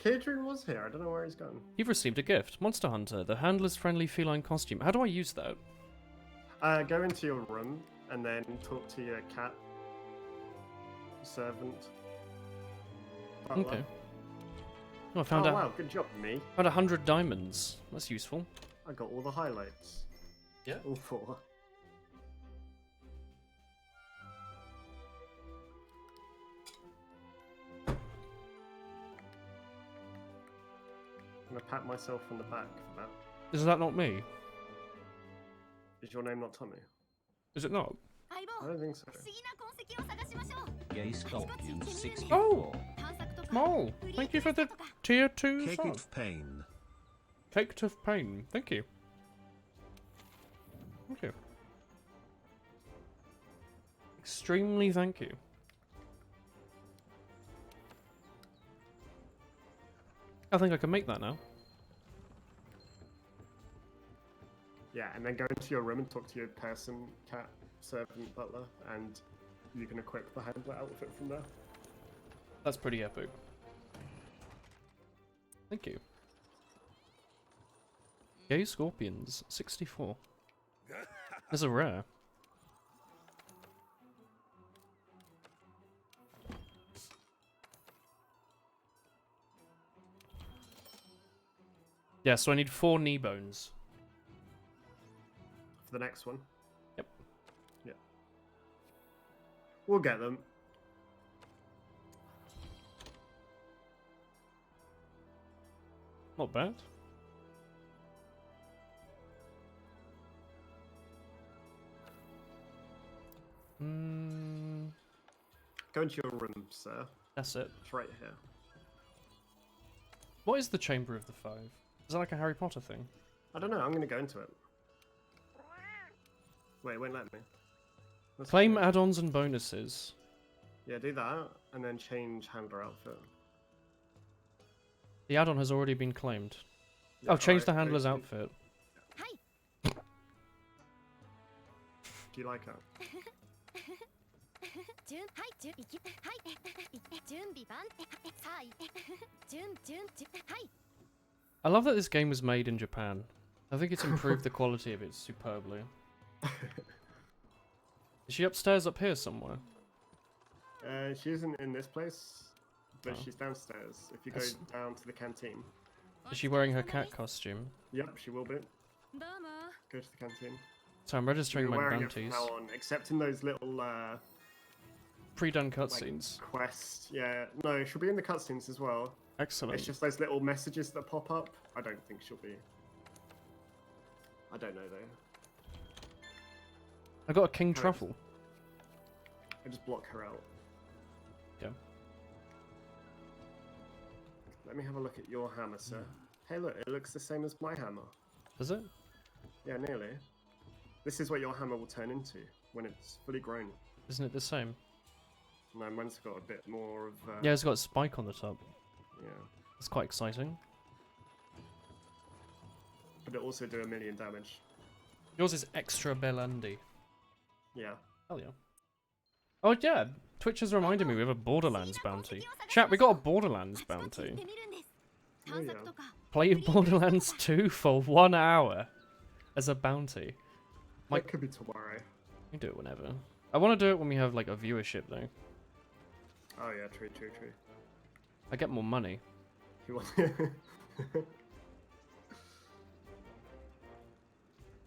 Kadrian was here. I don't know where he's gone. You've received a gift. Monster Hunter, the handler's friendly feline costume. How do I use that? Go into your room and then talk to your cat servant. Butler. Okay. Oh, I found out. Wow, good job, me. Found 100 diamonds. That's useful. I got all the highlights. Yeah. All 4. I'm gonna pat myself on the back for that. Is that not me? Is your name not Tommy? Is it not? I don't think so. Gay Scorpion 64. Oh! Small! Thank you for the tier 2 Cake song. of Pain. Caked of pain. Thank you. Thank you. Extremely thank you. I think I can make that now. Yeah, and then go into your room and talk to your person, cat, servant, butler, and you can equip the handler outfit from there. That's pretty epic. Thank you. Gay Scorpions, 64. There's a rare. Yeah, so I need 4 knee bones. For the next one. Yep. Yeah. We'll get them. Not bad. Go into your room, sir. That's it. It's right here. What is the Chamber of the Five? Is that like a Harry Potter thing? I don't know, I'm gonna go into it. Wait, it won't let me. Let's Claim check. add-ons and bonuses. Yeah, do that, and then change handler outfit. The add-on has already been claimed. Yeah, Oh, change alright, the handler's go to- outfit. Do you like it? I love that this game was made in Japan. I think it's improved the quality of it superbly. Is she upstairs up here somewhere? She isn't in this place, but Oh. she's downstairs. If you go That's- down to the canteen. Is she wearing her cat costume? Yep, she will be. Go to the canteen. So I'm registering You're my wearing bounties. it from now on, except in those little Pre-done like, cutscenes. quests. Yeah, no, she'll be in the cutscenes as well. Excellent. It's just those little messages that pop up. I don't think she'll be. I don't know though. I got a king How- truffle. I just block her out. Yeah. Let me have a look at your hammer, sir. Hey, look, it looks the same as my hammer. Does it? Yeah, nearly. This is what your hammer will turn into when it's fully grown. Isn't it the same? No, mine's got a bit more of. Yeah, it's got a spike on the top. Yeah. It's quite exciting. But it also do 1,000,000 damage. Yours is extra bellandi. Yeah. Hell yeah. Oh yeah, Twitch has reminded me we have a Borderlands bounty. Chat, we got a Borderlands bounty. Oh, yeah. Play Borderlands 2 for 1 hour as a bounty. It could be tomorrow. We can do it whenever. I want to do it when we have like a viewership though. Oh yeah, true. I get more money. You want?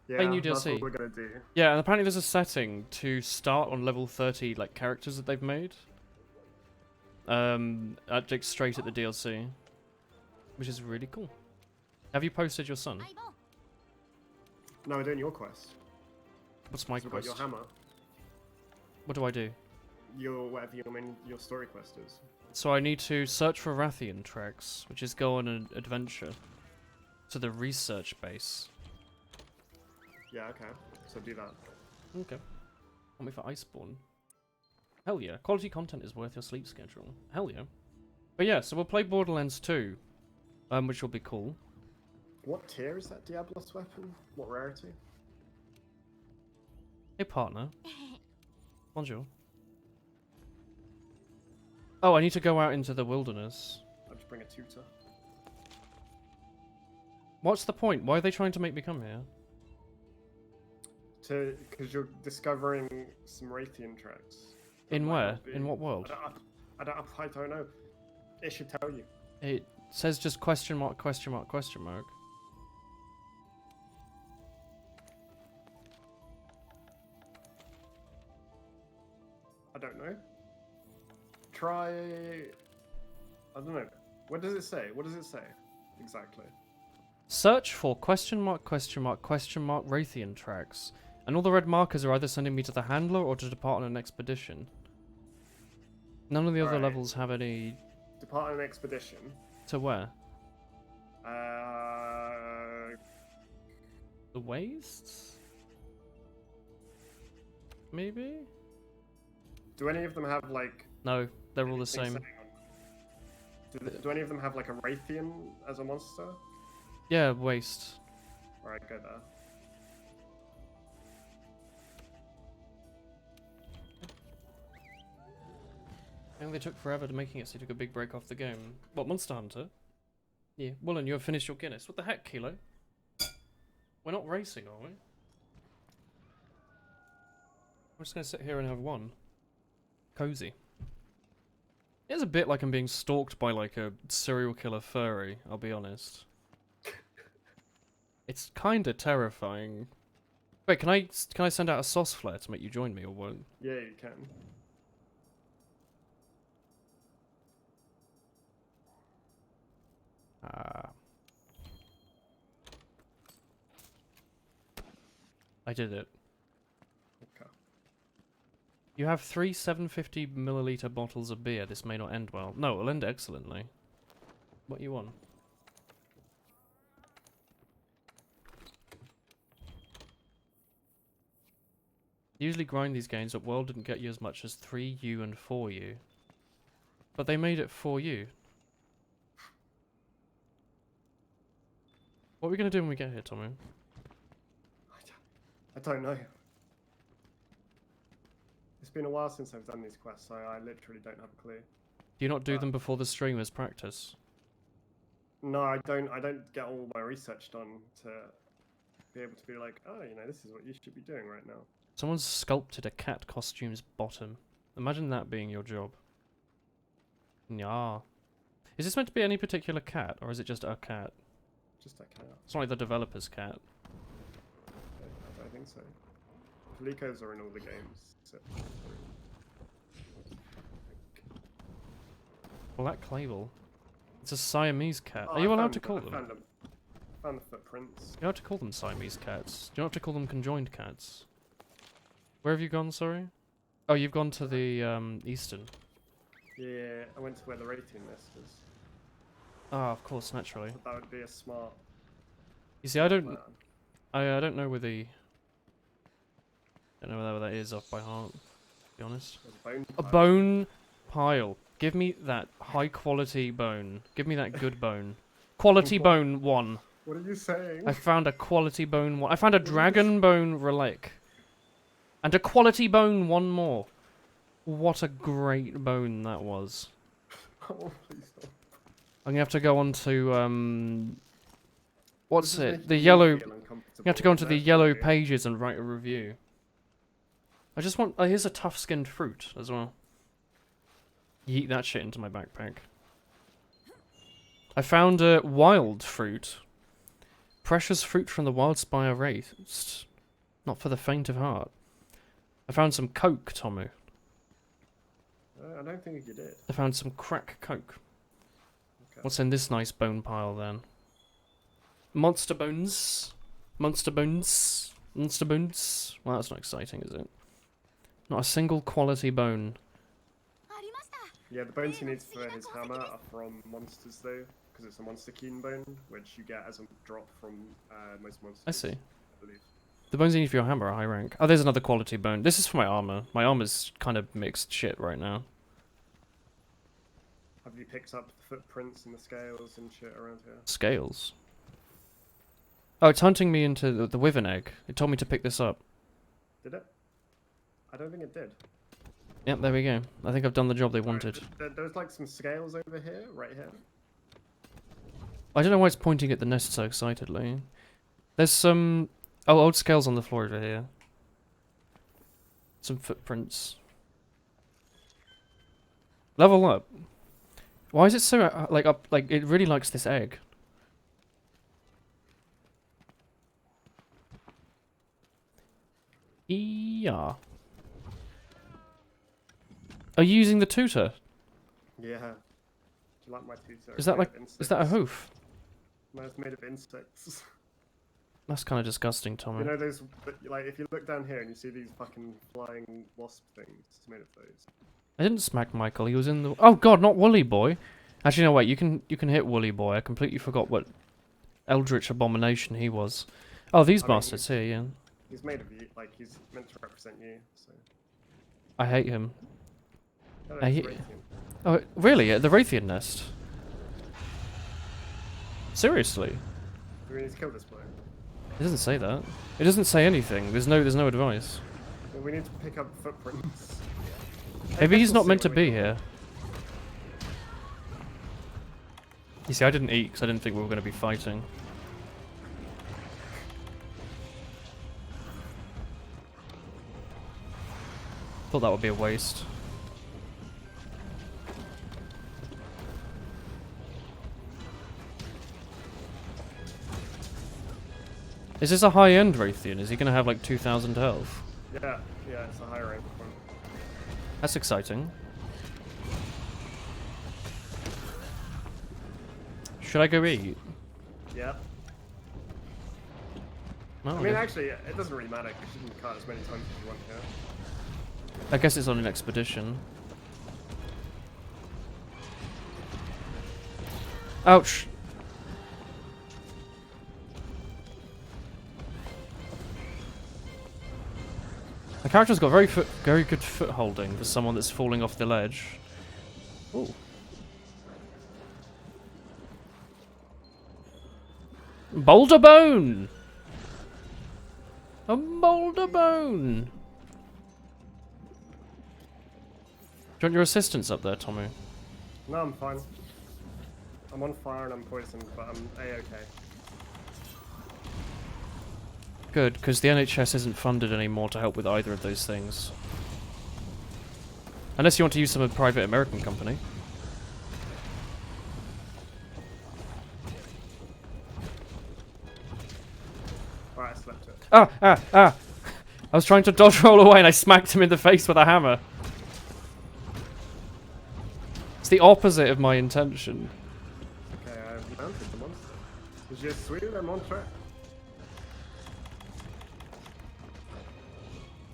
Yeah, Play new that's DLC. what we're gonna do. Yeah, and apparently there's a setting to start on level 30 like characters that they've made. Like straight at the DLC, which is really cool. Have you posted your son? No, we're doing your quest. What's my So we've got quest? your hammer. What do I do? Your whatever your story quest is. So I need to search for Rathian tracks, which is go on an adventure to the research base. Yeah, okay. So do that. Okay. Want me for Iceborne? Hell yeah. Quality content is worth your sleep schedule. Hell yeah. But yeah, so we'll play Borderlands 2, which will be cool. What tier is that Diablos weapon? What rarity? Hey partner. Bonjour. Oh, I need to go out into the wilderness. I'll just bring a tutor. What's the point? Why are they trying to make me come here? Because you're discovering some Raytheon tracks. That In might where? not be- In what world? I don't know. It should tell you. It says just question mark, question mark, question mark. I don't know. Try. I don't know. What does it say? What does it say exactly? Search for question mark, question mark, question mark Raytheon tracks. And all the red markers are either sending me to the handler or to depart on an expedition. None of the other Alright. levels have any... Depart on an expedition. To where? Uh, The wastes? Maybe? do any of them have like? No, they're all the anything same. saying on- Do any of them have like a Raytheon as a monster? Yeah, waste. Alright, go there. I think they took forever to making it, so they took a big break off the game. What, Monster Hunter? Yeah. Woolen, you have finished your Guinness. What the heck, Kilo? We're not racing, are we? We're just gonna sit here and have one. Cozy. It is a bit like I'm being stalked by like a serial killer furry, I'll be honest. It's kinda terrifying. Wait, can I send out a sauce flare to make you join me or what? Yeah, you can. I did it. Okay. You have 3 750ml bottles of beer. This may not end well. No, it'll end excellently. What you want? Usually grind these games, but World didn't get you as much as 3U and 4U. But they made it 4U. What are we going to do when we get here, Tommy? I don't know. It's been a while since I've done these quests, so I literally don't have a clue. Do you not do them before the streamers practice? No, I don't get all my research done to be able to be like, oh, you know, this is what you should be doing right now. Someone's sculpted a cat costume's bottom. Imagine that being your job. Yeah. Is this meant to be any particular cat, or is it just a cat? Just a cat. It's not like the developer's cat. I don't think so. Pelicos are in all the games. Except Black Clavel. It's a Siamese cat. Oh, Are you I allowed found- to call I them? found them. Found the footprints. You're allowed to call them Siamese cats. Do you have to call them conjoined cats? Where have you gone, sorry? Oh, you've gone to the eastern. Yeah, I went to where the Raytheon nest is. Ah, of course, naturally. But that would be a smart You see, I don't plan. I don't know where the... don't know where that is off by heart, to be honest. There's a bone A pile. bone pile. Give me that high quality bone. Give me that good bone. Quality bone 1. What are you saying? I found a quality bone 1. I found a What is dragon bone relic. And a quality bone 1 more. What a great bone that was. Oh, please don't. I'm gonna have to go on to what's This is it? making The me yellow. feel You uncomfortable. have to go onto the That's yellow weird. pages and write a review. I just want. Oh, here's a tough-skinned fruit as well. Yeet that shit into my backpack. I found a wild fruit. Precious fruit from the wild spire race. Not for the faint of heart. I found some coke, Tomu. I don't think you did. I found some crack coke. Okay. What's in this nice bone pile then? Monster bones. Monster bones. Monster bones. Well, that's not exciting, is it? Not a single quality bone. Yeah, the bones he needs for his hammer are from monsters though, because it's a monster keen bone, which you get as a drop from most monsters. I see. I believe. The bones you need for your hammer are high rank. Oh, there's another quality bone. This is for my armor. My armor's kind of mixed shit right now. Have you picked up the footprints and the scales and shit around here? Scales. Oh, it's hunting me into the wyvern egg. It told me to pick this up. Did it? I don't think it did. Yep, there we go. I think I've done the job they wanted. There's like some scales over here, right here. I don't know why it's pointing at the nest so excitedly. There's some... oh, old scales on the floor over here. Some footprints. Level up. Why is it so, like, up... like, it really likes this egg. Yeah. Are you using the tutor? Yeah. Do you like my tutor? Is that like... is that a hoof? No, it's made of insects. That's kind of disgusting, Tommy. You know those, like, if you look down here and you see these fucking flying wasp things, it's made of those. I didn't smack Michael. He was in the... oh god, not Woolly Boy. Actually, no, wait. You can hit Woolly Boy. I completely forgot what eldritch abomination he was. Oh, these I mean, bastards here, yeah. He's made of you, like, he's meant to represent you, so. I hate him. Hello, I it's hate- Raytheon. Oh, really? At the Raytheon nest? Seriously? Do we need to kill this bloke? It doesn't say that. It doesn't say anything. There's no advice. Well, we need to pick up footprints. Maybe he's We'll not see meant to when we be get here. You see, I didn't eat because I didn't think we were going to be fighting. Thought that would be a waste. Is this a high-end Raytheon? Is he going to have like 2,000 health? Yeah, yeah, it's a high rank one. That's exciting. Should I go eat? Yeah. No, I mean, actually, it doesn't really matter because you can cut as many times as you want here. I guess it's on an expedition. Ouch! The character's got very good foot holding for someone that's falling off the ledge. Ooh. Boulder bone! A boulder bone! Do you want your assistance up there, Tommy? No, I'm fine. I'm on fire and I'm poisoned, but I'm A-okay. Good, because the NHS isn't funded anymore to help with either of those things. Unless you want to use some private American company. Alright, I slept it. Ah! I was trying to dodge roll away and I smacked him in the face with a hammer. It's the opposite of my intention. Okay, I've mounted the monster. Je suis le monstre.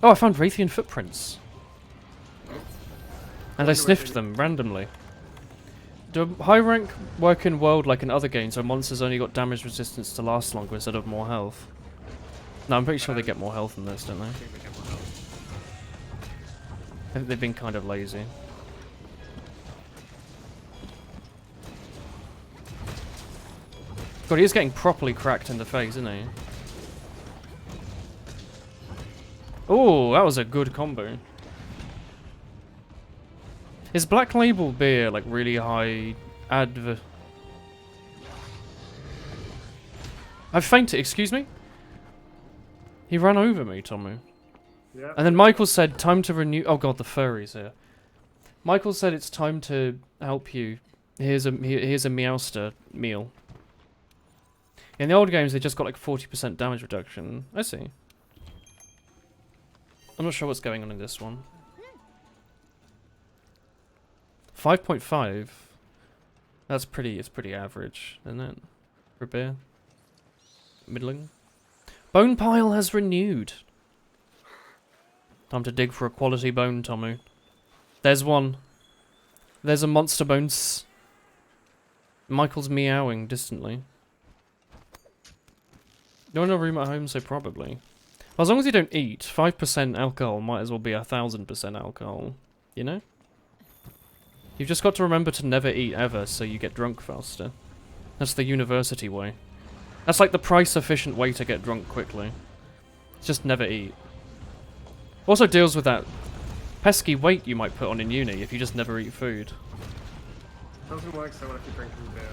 Oh, I found Raytheon footprints. And I sniffed them randomly. Do high rank work in world like in other games where monsters only got damage resistance to last longer instead of more health? No, I'm pretty sure they get more health in this, don't they? I think they get more health. I think they've been kind of lazy. God, he is getting properly cracked in the face, isn't he? Oh, that was a good combo. Is Black Label beer like really high I've fainted, excuse me? He ran over me, Tommy. Yeah. And then Michael said, time to renew. Oh god, the furry's here. Michael said it's time to help you. Here's a Meowster meal. In the old games, they just got like 40% damage reduction. I see. I'm not sure what's going on in this one. 5.5. That's it's pretty average, isn't it? For beer. Middling. Bone pile has renewed. Time to dig for a quality bone, Tommy. There's one. There's a monster bones. Michael's meowing distantly. No one in a room at home, so probably. Well, as long as you don't eat, 5% alcohol might as well be 1,000% alcohol. You know? You've just got to remember to never eat ever, so you get drunk faster. That's the university way. That's like the price-efficient way to get drunk quickly. Just never eat. Also deals with that pesky weight you might put on in uni if you just never eat food. Doesn't work so well if you're drinking beer.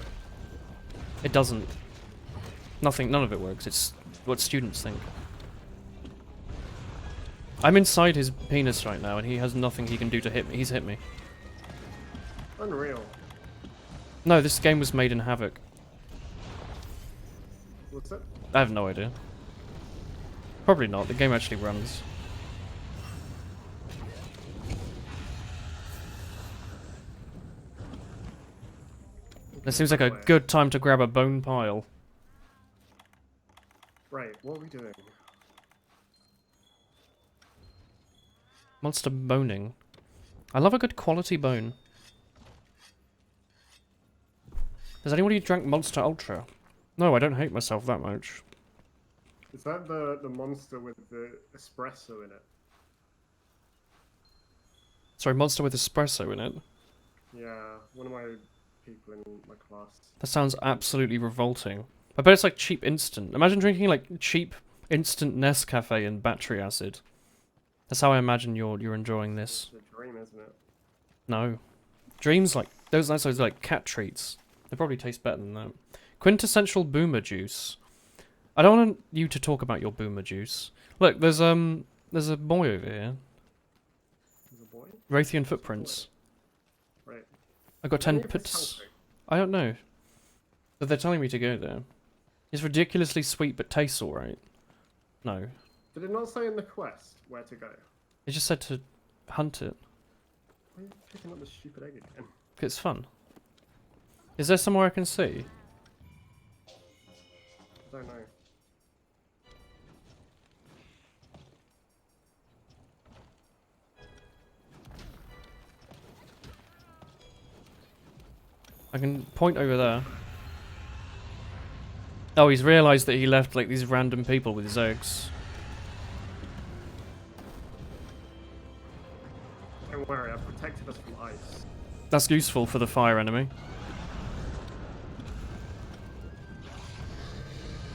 It doesn't. None of it works. It's what students think. I'm inside his penis right now, and he has nothing he can do to hit me. He's hit me. Unreal. No, this game was made in Havoc. What's it? I have no idea. Probably not. The game actually runs. It seems like a good time to grab a bone pile. Right, what are we doing? Monster boning. I love a good quality bone. Has anybody drank Monster Ultra? No, I don't hate myself that much. Is that the monster with the espresso in it? Sorry, Monster with espresso in it? Yeah, one of my people in my class. That sounds absolutely revolting. I bet it's like cheap instant. Imagine drinking like cheap instant Nescafe and battery acid. That's how I imagine you're enjoying this. It's a dream, isn't it? No. Dreams like those like cat treats. They probably taste better than that. Quintessential boomer juice. I don't want you to talk about your boomer juice. Look, there's a boy over here. There's a boy? Raytheon footprints. Right. I got 10 pits. I don't know. But they're telling me to go there. It's ridiculously sweet but tastes alright. No. Did it not say in the quest where to go? It just said to hunt it. Why are you picking up the stupid egg again? 'Cause it's fun. Is there somewhere I can see? I don't know. I can point over there. Oh, he's realised that he left like these random people with his eggs. protected us from ice. That's useful for the fire enemy.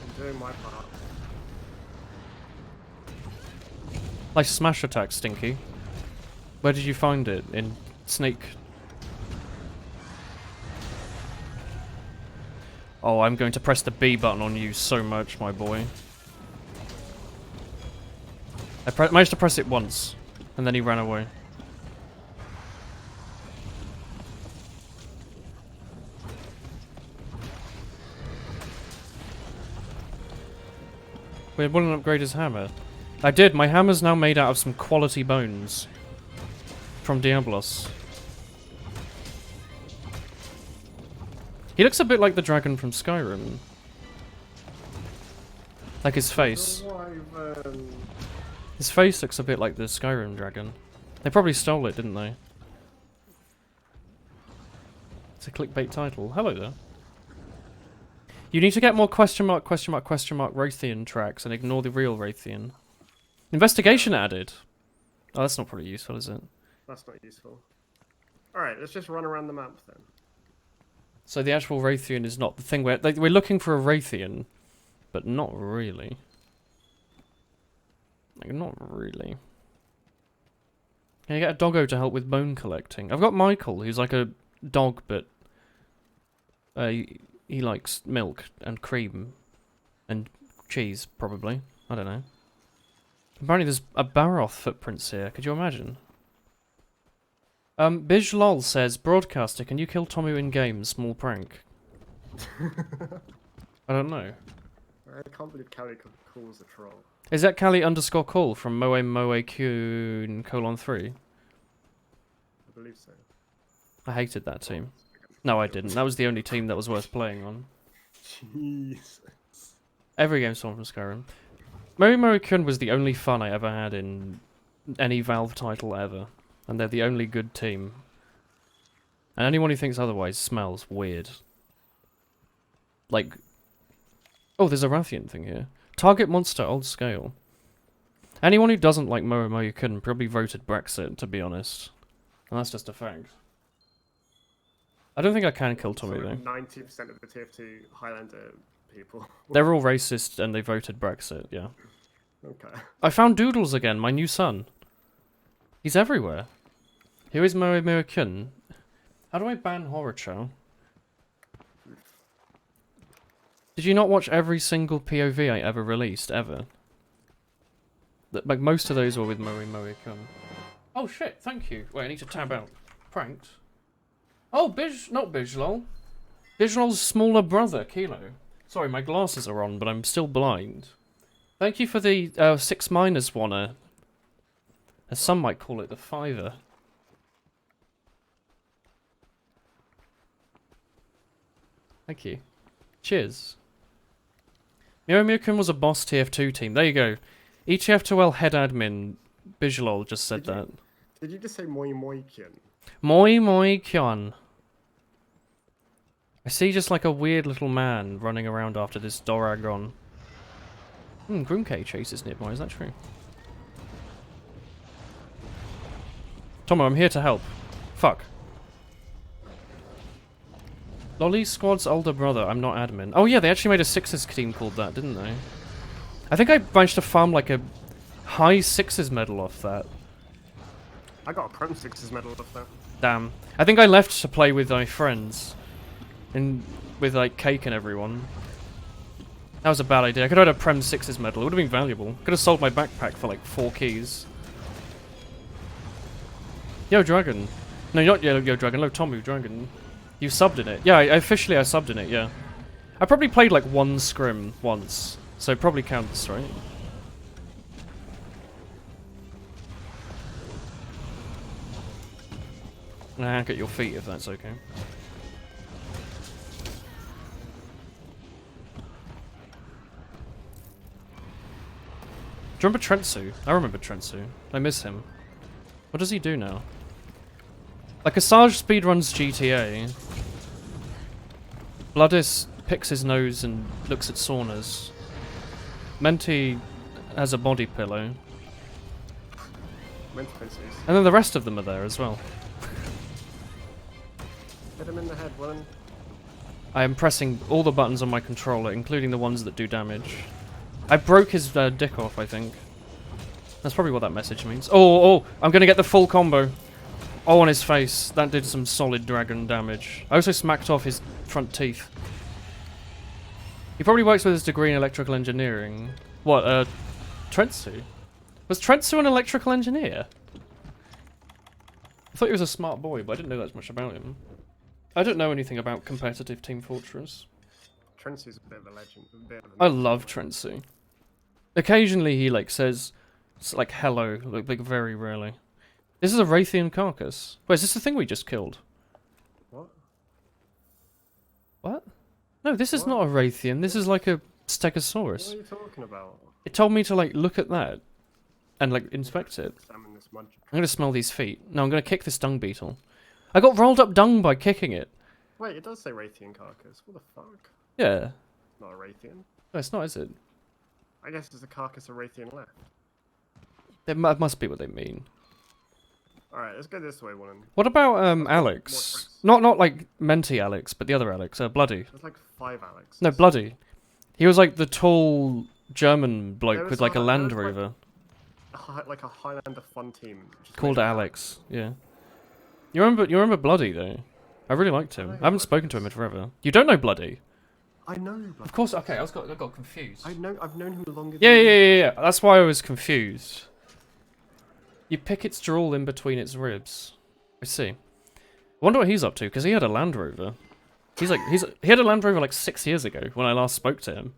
I'm doing my part. Nice smash attack, Stinky. Where did you find it? In Snake? Oh, I'm going to press the B button on you so much, my boy. I managed to press it once, and then he ran away. We wouldn't upgrade his hammer. I did. My hammer's now made out of some quality bones from Diablos. He looks a bit like the dragon from Skyrim. Like his face. His face looks a bit like the Skyrim dragon. They probably stole it, didn't they? It's a clickbait title. Hello there. You need to get more question mark Raytheon tracks and ignore the real Raytheon. Investigation added. Oh, that's not pretty useful, is it? That's not useful. Alright, let's just run around the map then. So the actual Raytheon is not the thing where... Like, we're looking for a Raytheon, but not really. Like, not really. Can you get a doggo to help with bone collecting? I've got Michael, who's like a dog, but... he likes milk and cream. And cheese, probably. I don't know. Apparently there's a Baroth footprints here. Could you imagine? BizLol says, Broadcaster, can you kill Tomu in game? Small prank. I don't know. I can't believe Callie calls a troll. Is that Callie_call from Moe_Q:3? I believe so. I hated that team. No, I didn't. That was the only team that was worth playing on. Jesus. Every game's someone from Skyrim. Moe_Q was the only fun I ever had in any Valve title ever. And they're the only good team. And anyone who thinks otherwise smells weird. Like... Oh, there's a Rathian thing here. Target monster, old scale. Anyone who doesn't like Moe_Q probably voted Brexit, to be honest. And that's just a fact. I don't think I can kill Tommy, though. 90% of the TF2 Highlander people. They're all racist and they voted Brexit, yeah. Okay. I found Doodles again, my new son. He's everywhere. Who is Moe_Q? How do I ban Horrorchow? Did you not watch every single POV I ever released, ever? Like, most of those were with Moe_Q. Oh shit, thank you. Wait, I need to tab out. Pranked. Oh, not BizLol. BizLol's smaller brother, Kilo. Sorry, my glasses are on, but I'm still blind. Thank you for the 6 minus one. As some might call it, the fiver. Thank you. Cheers. Moe_Q was a boss TF2 team. There you go. ETF2L head admin, BizLol just said that. Did you just say Moe_Q? Moe_Q. I see just like a weird little man running around after this Doragon. Groomcake chases nearby, is that true? Tomo, I'm here to help. Fuck. Lolly Squad's older brother, I'm not admin. Oh yeah, they actually made a Sixes team called that, didn't they? I think I managed to farm like a high Sixes medal off that. I got a Prem Sixes medal off that. Damn. I think I left to play with my friends. With like Cake and everyone. That was a bad idea. I could have had a Prem Sixes medal, it would have been valuable. Could have sold my backpack for like 4 keys. Yo Dragon. No, not Yo Dragon, no Tomu Dragon. You subbed in it. Yeah, officially I subbed in it, yeah. I probably played like 1 scrim once, so it probably counts, right? Nah, get your feet if that's okay. Do you remember Trentsu? I remember Trentsu. I miss him. What does he do now? Like Asajj speedruns GTA. Bloodis picks his nose and looks at saunas. Menti has a body pillow. Menti pincers. And then the rest of them are there as well. Hit him in the head, woman. I am pressing all the buttons on my controller, including the ones that do damage. I broke his dick off, I think. That's probably what that message means. Oh, I'm gonna get the full combo. Oh, on his face. That did some solid dragon damage. I also smacked off his front teeth. He probably works with his degree in electrical engineering. What, Trentsu? Was Trentsu an electrical engineer? I thought he was a smart boy, but I didn't know that much about him. I don't know anything about competitive Team Fortress. Trentsu's a bit of a legend. I love Trentsu. Occasionally he, like, says, like, hello, like very rarely. This is a Raytheon carcass. Wait, is this the thing we just killed? What? What? No, this is What? not a Raytheon. This is like a What Stegosaurus. are you talking about? It told me to, like, look at that and, like, inspect it. Examine this mud. I'm gonna smell these feet. No, I'm gonna kick this dung beetle. I got rolled up dung by kicking it. Wait, it does say Raytheon carcass. What the fuck? Yeah. Not a Raytheon. No, it's not, is it? I guess there's a carcass of Raytheon left. It must be what they mean. Alright, let's go this way, woman. What about, More Alex? tricks. Not like Menti Alex, but the other Alex, Bloody. There's like 5 Alex. No, Bloody. He was like the tall German bloke There was with like a some- Land there was, like, Rover. Like a Highlander fun team. just Called made it Alex, yeah. You remember Bloody though? I really liked him. know I haven't who spoken to him Bloody in forever. You don't know Bloody? I know, but Of course. Okay, I got confused. I've known him longer. Yeah, than yeah, you. yeah, yeah. That's why I was confused. You pick its drool in between its ribs. I see. I wonder what he's up to because he had a Land Rover. He had a Land Rover like 6 years ago when I last spoke to him.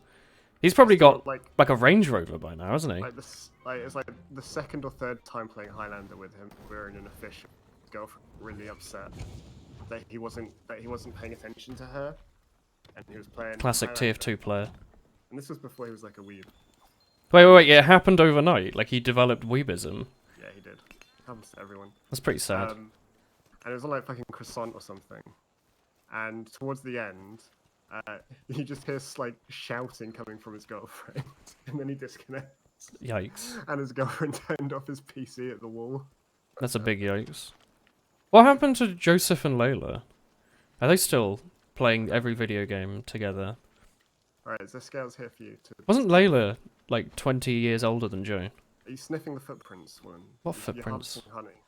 He's probably got like a Range Rover by now, hasn't he? It's like the second or third time playing Highlander with him. We're in an official. His girlfriend really upset that he wasn't paying attention to her, and he was playing Classic Highlander. TF2 player. And this was before he was like a weeb. Wait, yeah, it happened overnight. Like he developed weebism. Yeah, he did. Happens to everyone. That's pretty sad. And it was on like fucking croissant or something. And towards the end, he just hears like shouting coming from his girlfriend, and then he disconnects. Yikes. And his girlfriend turned off his PC at the wall. That's a big yikes. What happened to Joseph and Layla? Are they still playing every video game together? Alright, so scales here for you. Wasn't Layla like 20 years older than Joe? Are you sniffing the footprints, one? What You're footprints? harvesting honey.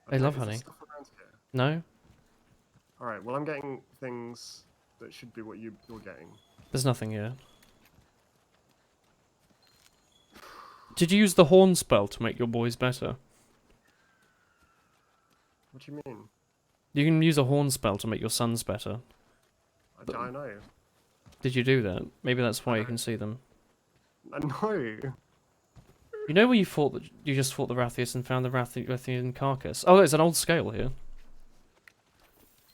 I love is there honey. stuff around here? No? Alright, well I'm getting things that should be what you're getting. There's nothing here. Did you use the horn spell to make your boys better? What do you mean? You can use a horn spell to make your sons better. I know. Did you do that? Maybe that's why you can see them. I know. You know where you just fought the Rathius and found the Rathian carcass? Oh, there's an old scale here.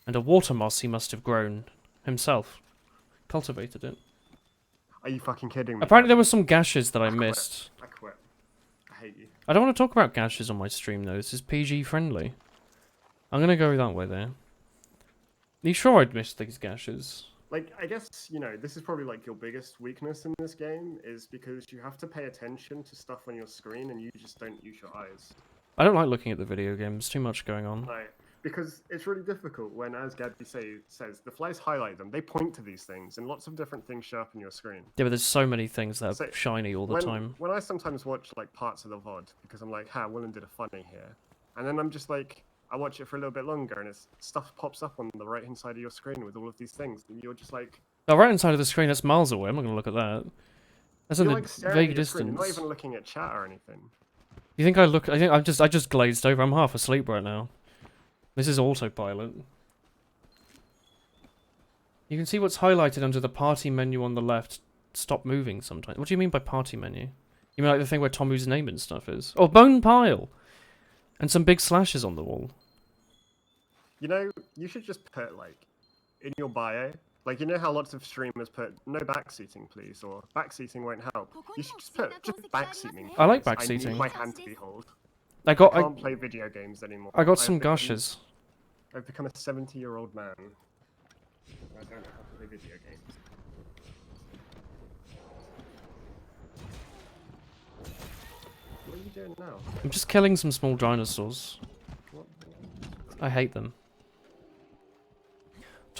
And a water moss he must have grown himself. Cultivated it. Are you fucking kidding me? Apparently there were some gashes that I quit. missed. I quit. I hate you. I don't want to talk about gashes on my stream though. This is PG friendly. I'm gonna go that way there. Are you sure I'd missed these gashes? Like, I guess, you know, this is probably like your biggest weakness in this game, is because you have to pay attention to stuff on your screen and you just don't use your eyes. I don't like looking at the video games. Too much going on. Like, because it's really difficult when, as Gabby says, the flies highlight them. They point to these things, and lots of different things show up on your screen. Yeah, but there's so many things that are So, shiny all the time. When I sometimes watch like parts of the VOD, because I'm like, Willen did a funny here, and then I'm just like, I watch it for a little bit longer, and stuff pops up on the right hand side of your screen with all of these things, and you're just like, Oh, right inside of the screen, that's miles away. I'm not gonna look at that. That's in you're the like staring vague at your screen. distance. You're not even looking at chat or anything. You think I look? I think I just glazed over. I'm half asleep right now. This is autopilot. You can see what's highlighted under the party menu on the left. Stop moving sometimes. What do you mean by party menu? You mean like the thing where Tomu's name and stuff is? Oh, bone pile! And some big slashes on the wall. You know, you should just put like, in your bio, like, you know how lots of streamers put, no backseating please, or backseating won't help. You should just put, backseat me. I like please. I backseating. need my hand to be held. I I got can't play video games anymore. I got some I've become- gushes. I've become a 70-year-old man. I don't know how to play video games. What are you doing now? I'm just killing some small dinosaurs. What? I hate them.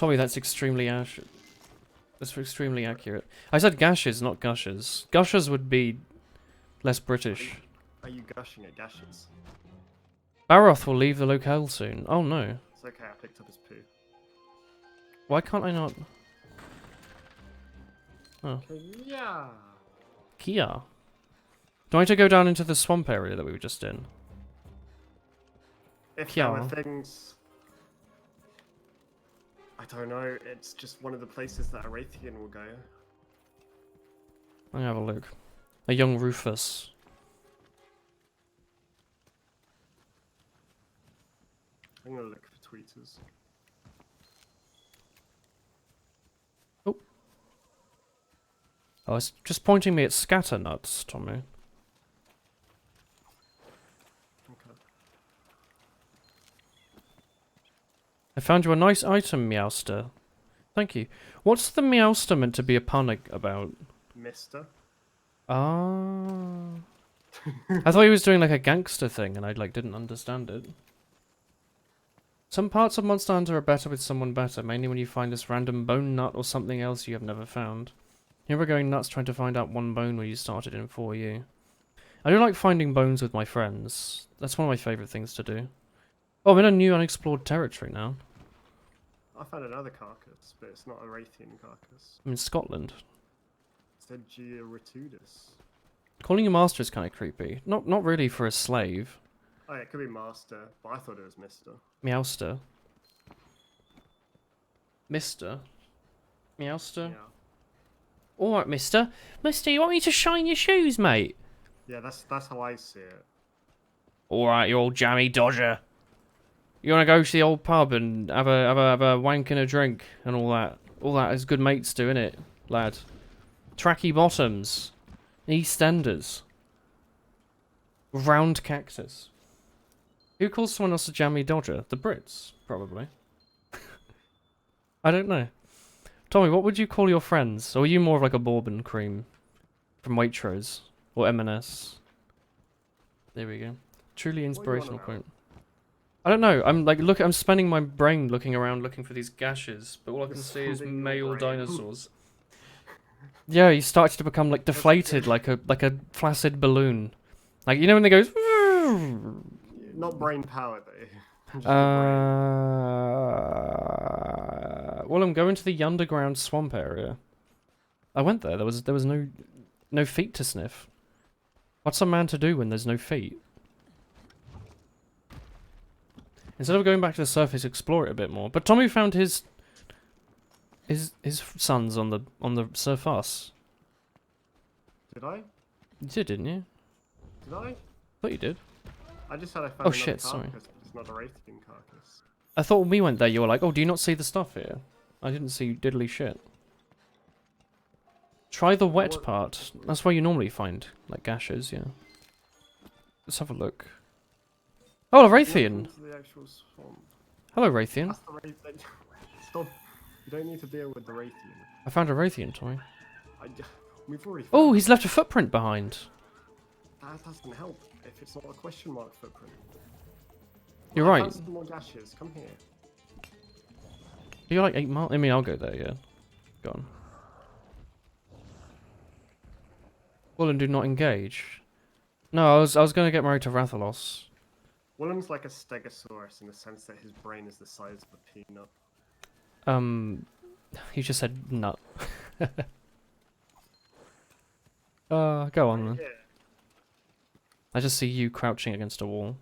Tommy, that's extremely That's extremely accurate. I said gashes, not gushers. Gushers would be less British. Are you gushing at gashes? Baroth will leave the locale soon. Oh no. It's okay, I picked up his poo. Why can't I not? Oh. Yeah. Kia. Do I need to go down into the swamp area that we were just in? If there were Kia. things... I don't know, it's just one of the places that a Raytheon will go. Let me have a look. A young Rufus. I'm gonna look for tweeters. Oh, it's just pointing me at scatter nuts, Tommy. Okay. I found you a nice item, Meowster. Thank you. What's the Meowster meant to be a pun about? Mister? Ah. I thought he was doing like a gangster thing and I like didn't understand it. Some parts of Monster Hunter are better with someone better, mainly when you find this random bone nut or something else you have never found. You were going nuts trying to find out one bone when you started in 4U. I do like finding bones with my friends. That's one of my favourite things to do. Oh, I'm in a new unexplored territory now. I found another carcass, but it's not a Raytheon carcass. I'm in Scotland. It's a Georitudus. Calling you master is kind of creepy. Not really for a slave. Oh, yeah, it could be master, but I thought it was mister. Meowster. Mister. Meowster. Yeah. Alright, mister. Mister, you want me to shine your shoes, mate? Yeah, that's how I see it. Alright, you old jammy dodger. You wanna go to the old pub and have a wank and a drink and all that? All that as good mates do, innit, lad? Tracky bottoms. EastEnders. Round cactus. Who calls someone else a jammy dodger? The Brits, probably. I don't know. Tommy, what would you call your friends? Or are you more of like a bourbon cream from Waitrose or M&S? There we go. Truly inspirational quote. I don't know. I'm like I'm spending my brain looking around looking for these gashes, but all I can see is spending your male brain. dinosaurs. Yeah, you started to become like deflated, like a flaccid balloon. Like you know when they go. Not brain power though. Just your Well, I'm going to the underground swamp area. I went there. There was no feet to sniff. What's a man to do when there's no feet? Instead of going back to the surface, explore it a bit more. But Tommy found his sons on the surface. Did I? You did, didn't you? Did I? Thought you did. I just had I found Oh another shit! carcass, Sorry. but it's not a Raytheon carcass. I thought when we went there, you were like, "Oh, do you not see the stuff here?" I didn't see diddly shit. Try the wet What? part. That's where you normally find like gashes. Yeah. Let's have a look. Oh, a Raytheon. Welcome to the actual swamp. Hello, Raytheon. That's the Raytheon. Stop. You don't need to deal with the Raytheon. I found a Raytheon, Tommy. We've already. Oh, found he's left a footprint behind. That doesn't help if it's not a question mark footprint. You're I right. found some more gashes. Come here. You're like 8 miles. I mean, I'll go there. Yeah. Go on. Well, and do not engage. No, I was going to get married to Rathalos. Willem's like a stegosaurus in the sense that his brain is the size of a peanut. You just said nut. Go on then. Yeah. I just see you crouching against a wall.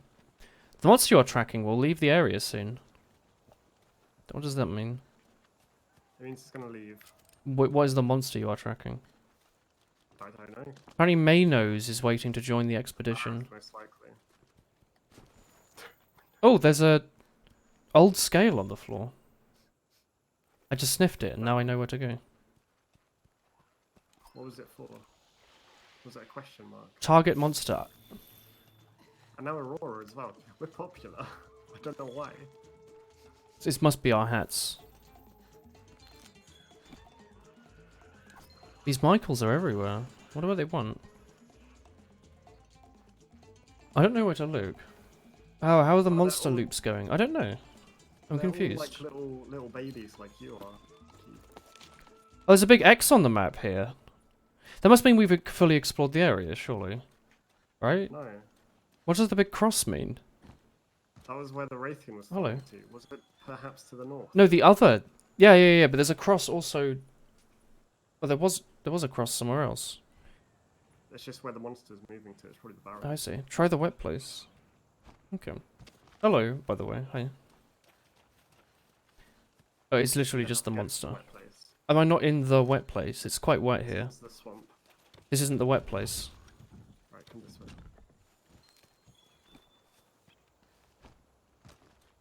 The monster you are tracking will leave the area soon. What does that mean? It means it's gonna leave. What is the monster you are tracking? I don't know. Apparently Maynose is waiting to join the expedition. Most likely. Oh, there's a old scale on the floor. I just sniffed it and now I know where to go. What was it for? Was that a question mark? Target monster. And now Aurora as well. We're popular. I don't know why. This must be our hats. These Michaels are everywhere. What do they want? I don't know where to look. Oh, how are the Oh, they're monster all- loops going? I don't know. I'm They're all confused. like little babies like you are. Oh, there's a big X on the map here. That must mean we've fully explored the area, surely. Right? No, What does the big cross mean? that was where the Raytheon was Hello. flying to. Was it perhaps to the north? No, the other. Yeah, but there's a cross also. Well, there was a cross somewhere else. It's just where the monster's moving to. It's probably the barrel. I see. Try the wet place. Okay. Hello, by the way. Hi. Oh, it's literally just the monster. Am I not in the wet place? It's quite wet here. It's the swamp. This isn't the wet place. Right, come this way.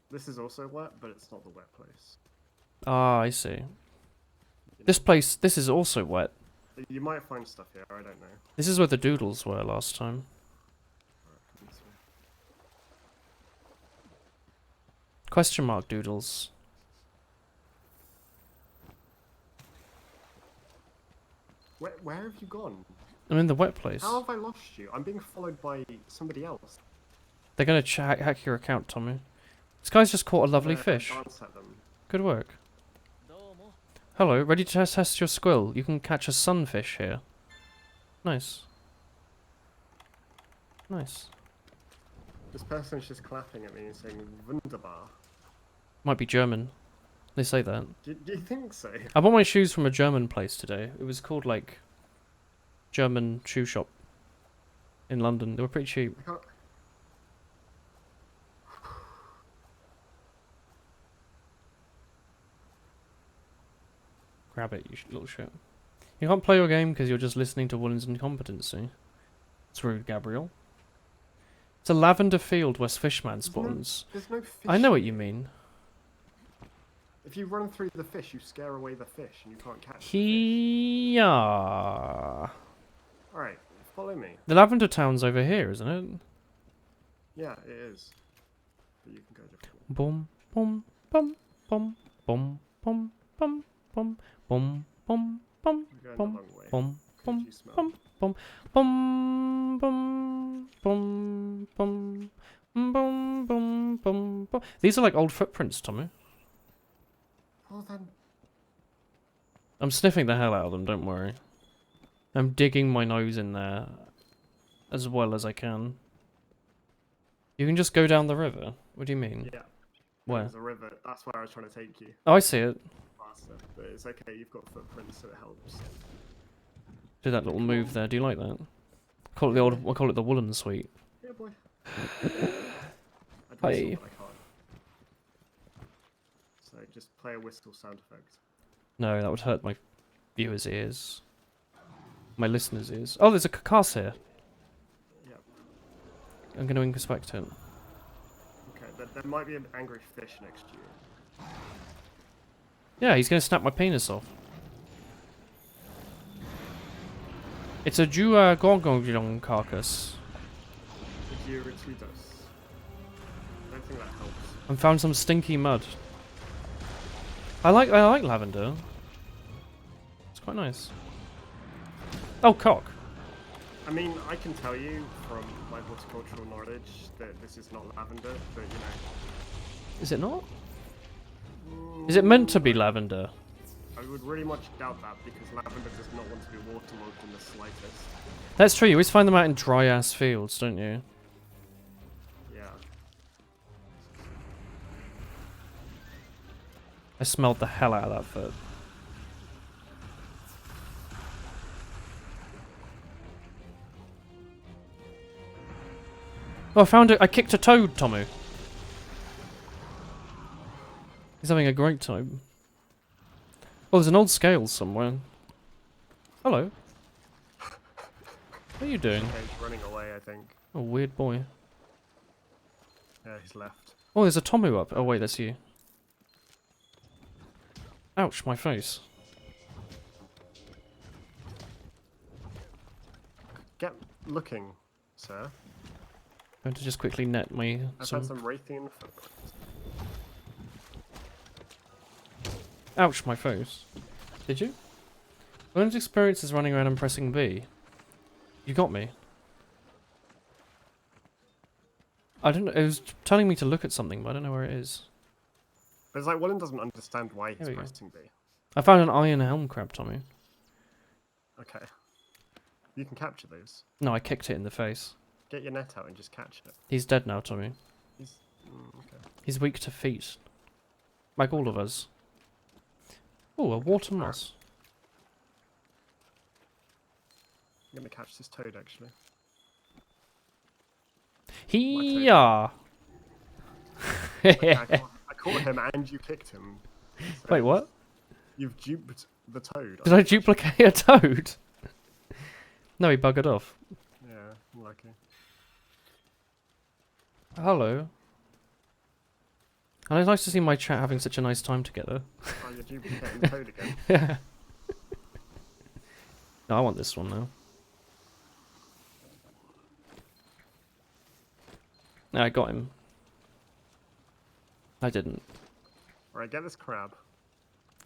This is also wet, but it's not the wet place. Ah, I see. You This know? place, this is also wet. You might find stuff here. I don't know. This is where the doodles were last time. Alright, come this way. Question mark doodles. Where have you gone? I'm in the wet place. How have I lost you? I'm being followed by somebody else. They're gonna hack your account, Tommy. This guy's just caught a lovely Don't fish. Dance at them. Good work. Hello, ready to test your squill? You can catch a sunfish here. Nice. Nice. This person's just clapping at me and saying "Wunderbar." Might be German. They say that. Do you think so? I bought my shoes from a German place today. It was called like German shoe shop in London. They were pretty cheap. I can't. Grab it, you little shit. You can't play your game because you're just listening to Woolen's incompetency. It's rude, Gabriel. It's a lavender field where Fishman spawns. There's no fish. I know what you mean. If you run through the fish, you scare away the fish, and you can't catch. Here. All right, follow me. The lavender town's over here, isn't it? Yeah, it is. But you can go differently. Boom, boom, boom, boom, boom, boom, boom, boom, boom, boom, boom, You're going boom, the wrong way. boom, Could boom, you smell? boom, boom, boom, boom, boom, boom, boom, boom, boom, boom. These are like old footprints, Tommy. Well then, I'm sniffing the hell out of them, don't worry. I'm digging my nose in there as well as I can. You can just go down the river. What do you mean? yeah. Where? There's a river. That's where I was trying to take you. Oh, I see it. Faster, but it's okay. You've got footprints, so it helps. Do that little move there. Do you like that? Call it the old. I call it the Woolen suite. Yeah, boy. I'd Hi. whistle, but I can't. So just play a whistle sound effect. No, that would hurt my viewers' ears. My listeners' ears. Oh, there's a carcass here. Yep. I'm going to inspect it. Okay, there might be an angry fish next to you. Yeah, he's going to snap my penis off. It's a Jua Gorgonglong carcass. Would you retreat us? I don't think that helps. And found some stinky mud. I like lavender. It's quite nice. Oh, cock. I mean, I can tell you from my horticultural knowledge that this is not lavender, but you know. Is it not? Is it meant to be lavender? I would really much doubt that because lavender does not want to be waterlogged in the slightest. That's true. You always find them out in dry ass fields, don't you? Yeah. I smelled the hell out of that foot. Oh, I found it. I kicked a toad, Tomu. He's having a great time. Oh, there's an old scale somewhere. Hello. What are you doing? Okay, he's running away, I think. Oh, weird boy. Yeah, he's left. Oh, there's a Tomu up. Oh, wait, that's you. Ouch, my face. Get looking, sir. I'm going to just quickly net my... I've had some Raytheon footprints. Ouch, my face. Did you? Learned experiences running around and pressing B. You got me. I don't know, it was telling me to look at something, but I don't know where it is. But it's like Wallen doesn't understand why he's Here we go. pressing B. I found an iron helm crab, Tommy. Okay. You can capture those. No, I kicked it in the face. Get your net out and just catch it. He's dead now, Tommy. He's okay. He's weak to feet. Like all of us. Oh, a water moss. I'm gonna catch this toad actually. He-ya! Okay, I caught him and you kicked him. So Wait, what? You've duped the toad. Did I duplicate a toad? No, he buggered off. Yeah, I'm lucky. Hello. And it's nice to see my chat having such a nice time together. Oh, you're duplicating the toad again. Yeah. No, I want this one now. No, I got him. I didn't. Alright, get this crab.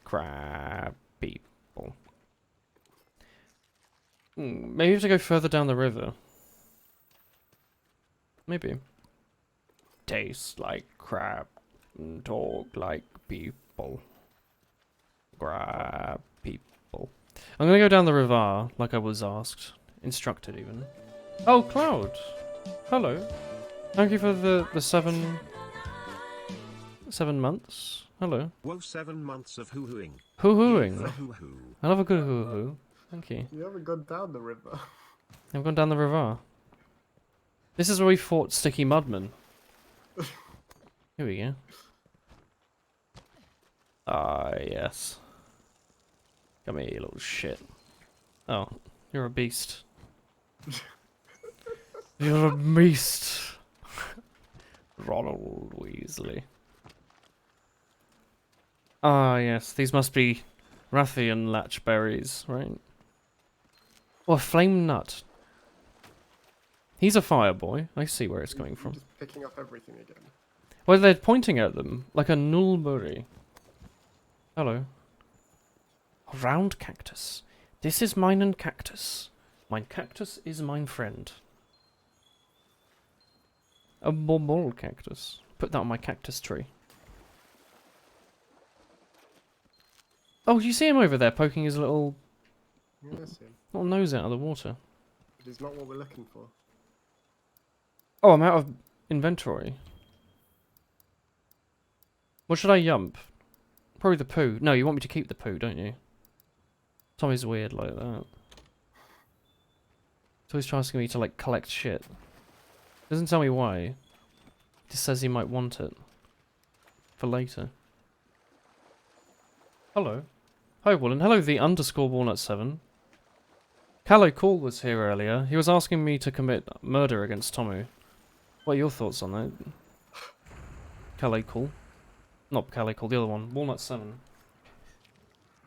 Crab people. Maybe we have to go further down the river. Maybe. Taste like crab. Talk like people. Crab people. I'm gonna go down the river, like I was asked. Instructed, even. Oh, Cloud! Hello. Thank you for the 7 months. Hello. Whoa, 7 months of hoo-hooing. Hoo-hooing. Hoo-hoo. I love a good hoo-hoo. Thank you. You haven't gone down the river. I've gone down the river. This is where we fought Sticky Mudman. Here we go. Ah, yes. Come here, you little shit. Oh, you're a beast. You're a beast. Ronald Weasley. Ah, yes. These must be Rathian latch berries, right? Oh, a flame nut. He's a fire boy. I see where it's coming from. Just picking up everything again. Well, they're pointing at them like a nullberry. Hello. A round cactus. This is mine and cactus. Mine cactus is mine friend. A bobble cactus. Put that on my cactus tree. Oh, you see him over there poking his little Yes, yeah. nose out of the water. It is not what we're looking for. Oh, I'm out of inventory. What should I yump? Probably the poo. No, you want me to keep the poo, don't you? Tommy's weird like that. He's always asking me to, like, collect shit. Doesn't tell me why. Just says he might want it. For later. Hello. Hi, Wallen. Hello, the underscore Walnut7. Callow Cool was here earlier. He was asking me to commit murder against Tommy. What are your thoughts on that? Callow Cool. Not Callow Cool, the other one. Walnut7.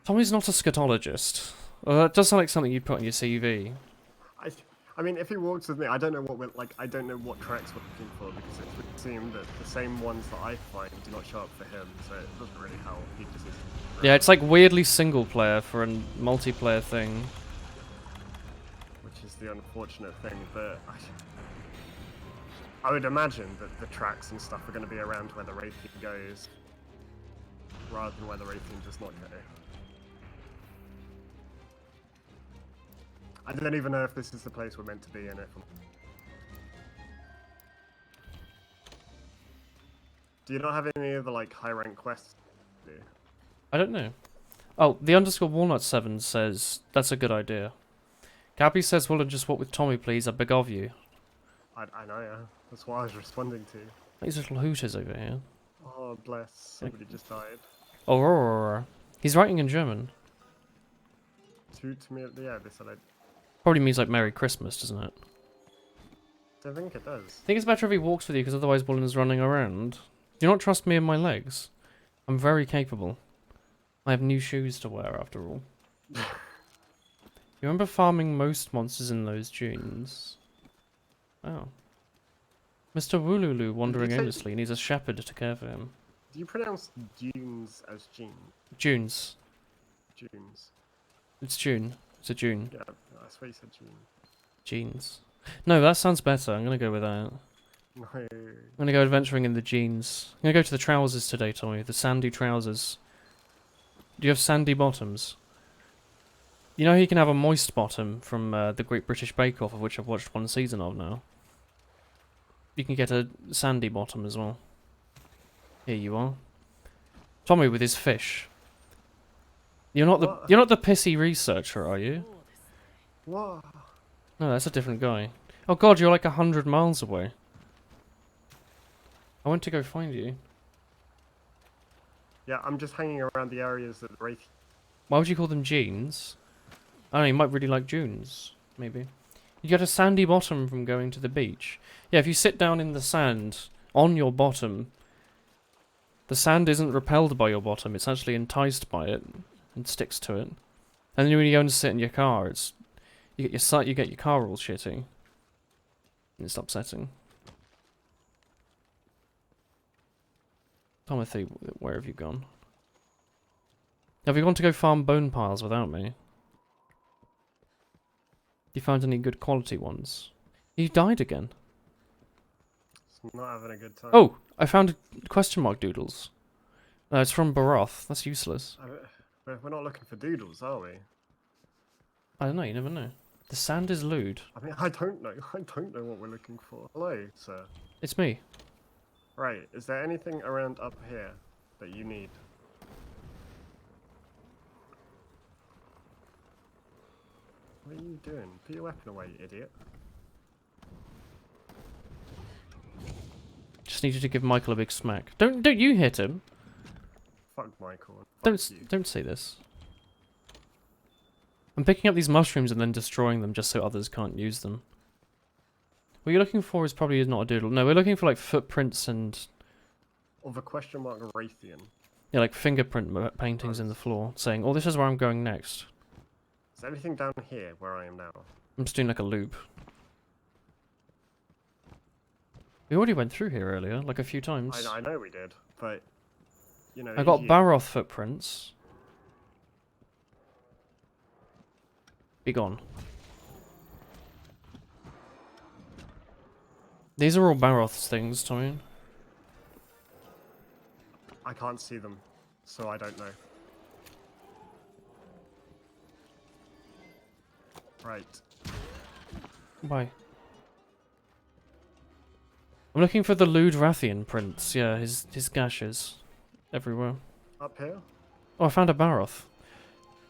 Tommy's not a scatologist. That does sound like something you'd put on your CV. I mean, if he walks with me, I don't know what we're like. I don't know what tracks we're looking for because it would seem that the same ones that I find do not show up for him. So it doesn't really help. He just isn't. Yeah, it's like weirdly single player for a multiplayer thing. Which is the unfortunate thing, but I would imagine that the tracks and stuff are going to be around where the raid team goes, rather than where the raid team does not go. I don't even know if this is the place we're meant to be in it. Do you not have any other like high rank quests to do? I don't know. Oh, the underscore Walnut7 says, that's a good idea. Gabby says, well, just walk with Tommy, please. I beg of you. I know, yeah. That's what I was responding to. These little hooters over here. Oh, bless. Somebody just died. Oh, he's writing in German. To me, yeah, they said I Probably means like Merry Christmas, doesn't it? don't think it does. I think it's better if he walks with you, because otherwise Wallen's running around. Do you not trust me and my legs? I'm very capable. I have new shoes to wear, after all. You remember farming most monsters in those dunes? Oh. Mr. Woolulu wandering say- aimlessly needs a shepherd to care for him. Do you pronounce dunes as June? Dunes. Dunes. It's June. It's a June. Yeah, I swear you said June. Jeans. No, that sounds better. I'm gonna go with that. No. I'm gonna go adventuring in the jeans. I'm gonna go to the trousers today, Tommy. The sandy trousers. Do you have sandy bottoms? You know you can have a moist bottom from the Great British Bake Off, of which I've watched one season of now. You can get a sandy bottom as well. Here you are. Tommy with his fish. You're not What? the pissy researcher, are you? What? No, that's a different guy. Oh god, you're like 100 miles away. I went to go find you. Yeah, I'm just hanging around the areas that the Wraith. Why would you call them jeans? I don't know, you might really like dunes, maybe. You get a sandy bottom from going to the beach. Yeah, if you sit down in the sand on your bottom, the sand isn't repelled by your bottom, it's actually enticed by it and sticks to it. And then when you go and sit in your car, you get your car all shitty. And it's upsetting. Timothy, where have you gone? Have you gone to go farm bone piles without me? You found any good quality ones? You died again. It's not having a good time. Oh, I found question mark doodles. It's from Baroth. That's useless. We're not looking for doodles, are we? I don't know. You never know. The sand is lewd. I mean, I don't know. I don't know what we're looking for. Hello, sir. It's me. Right, is there anything around up here that you need? What are you doing? Put your weapon away, you idiot. Just need you to give Michael a big smack. Don't you hit him. Fuck Michael. And fuck you. Don't say this. I'm picking up these mushrooms and then destroying them just so others can't use them. What you're looking for is probably not a doodle. No, we're looking for like footprints and Of a question mark Wraithian. yeah, like fingerprint paintings in the floor saying, "Oh, this is where I'm going next." Is there anything down here where I am now? I'm just doing like a loop. We already went through here earlier, like a few times. I know we did, but you know. I got you- Baroth footprints. Be gone. These are all Baroth's things, Tommy. I can't see them, so I don't know. Right. Why? I'm looking for the Lewd Rathian prints. Yeah, his gashes everywhere. Up here? Oh, I found a Baroth.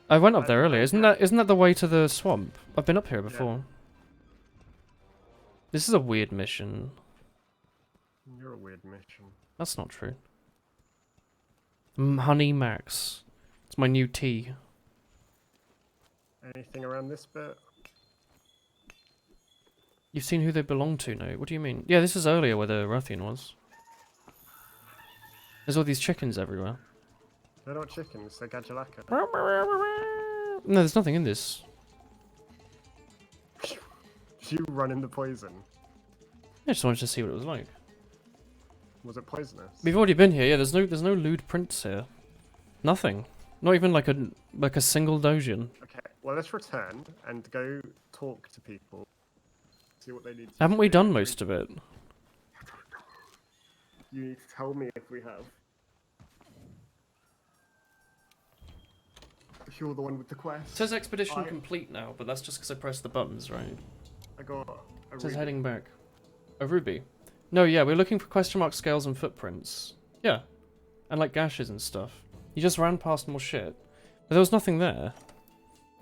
I went up there earlier. Isn't okay. that the way to the swamp? I've been up here before. This is a weird mission. You're a weird mission. That's not true. Honey Max. It's my new tea. Anything around this bit? You've seen who they belong to now. What do you mean? Yeah, this is earlier where the Rathian was. There's all these chickens everywhere. They're not chickens, they're Gajalaka. No, there's nothing in this. Did you run into poison? I just wanted to see what it was like. Was it poisonous? We've already been here. Yeah, there's no lewd prints here. Nothing. Not even like a single Dojian. Okay, well let's return and go talk to people. See what they need to Haven't we do. done most of it? You need to tell me if we have. If you're the one with the quest. It says expedition complete now, but that's just because I pressed the buttons, right? I got a It says ruby. heading back. A ruby. No, yeah, we're looking for question mark scales and footprints. Yeah. And like gashes and stuff. You just ran past more shit. But there was nothing there.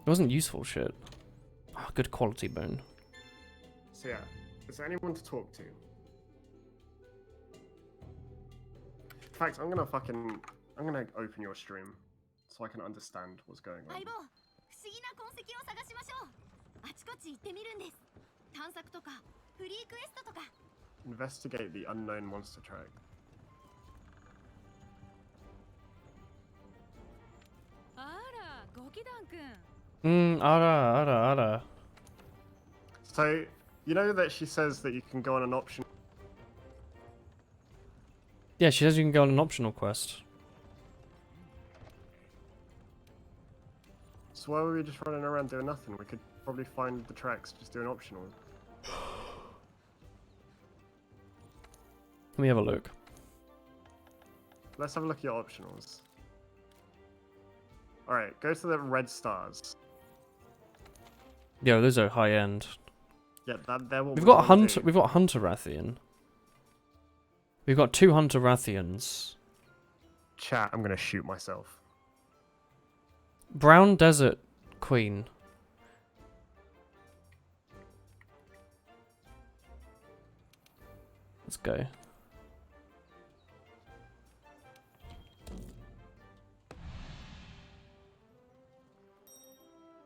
It wasn't useful shit. Oh, good quality bone. So yeah, is there anyone to talk to? In fact, I'm gonna open your stream so I can understand what's going on. 相棒、不思議な痕跡を探しましょう。あちこち行ってみるんです。探索とか、フリークエストとか。Investigate the unknown monster track. あら、ゴキダンくん。Ara. So, you know that she says that you can go on an option. Yeah, she says you can go on an optional quest. So why were we just running around doing nothing? We could probably find the tracks just doing optional. Let me have a look. Let's have a look at your optionals. Alright, go to the red stars. Yeah, those are high end. Yeah, they're what We've we got wanna Hunter. do. We've got Hunter Rathian. We've got 2 Hunter Rathians. Chat, I'm gonna shoot myself. Brown Desert Queen. Let's go.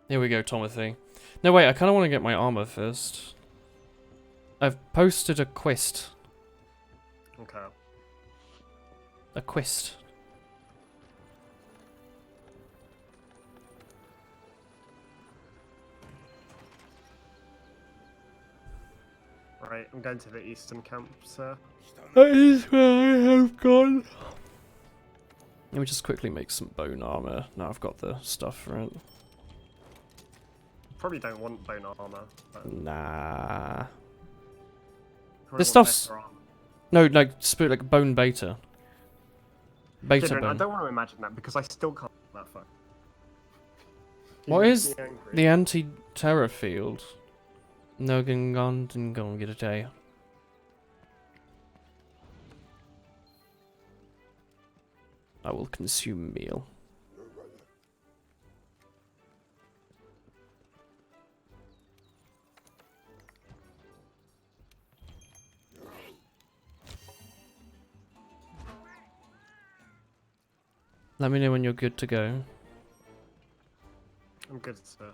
Here we go, Timothy. No, wait, I kind of want to get my armor first. I've posted a quest. Okay. A quest. Alright, I'm going to the eastern camp, sir. That is where I have gone. Let me just quickly make some bone armor. Now I've got the stuff for it. Probably don't want bone armor. But Nah. probably This want stuff's- better armor. No, like spirit, like bone beta. Beta Kidron, I bone. don't want to imagine that because I still can't that far. What is the the anti-terror field? No, didn't go and get a day. I will consume meal. Let me know when you're good to go. I'm good, sir.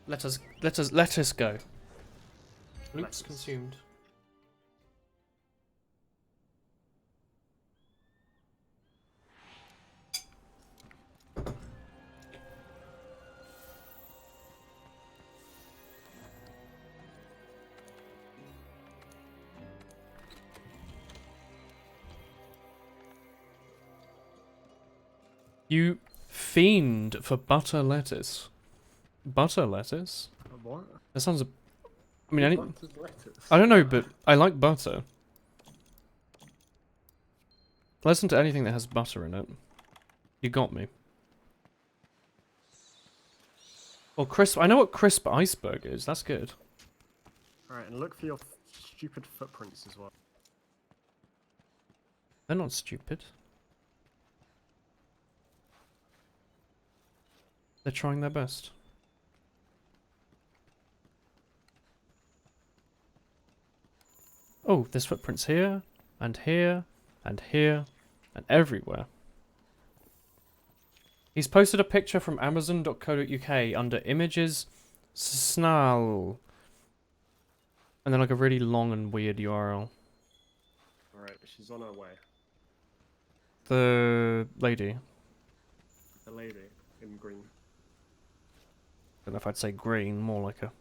Let us go. Luke's us. consumed. You fiend for butter lettuce. Butter lettuce? What? That sounds. I mean, Buttered lettuce. I don't know, but I like butter. Listen to anything that has butter in it. You got me. Well, crisp. I know what crisp iceberg is. That's good. Alright, and look for your stupid footprints as well. They're not stupid. They're trying their best. Oh, there's footprints here, and here, and here, and everywhere. He's posted a picture from Amazon.co.uk under images, snarl, and then like a really long and weird URL. Alright, she's on her way. The lady. The lady in green. Don't know if I'd say green, more like a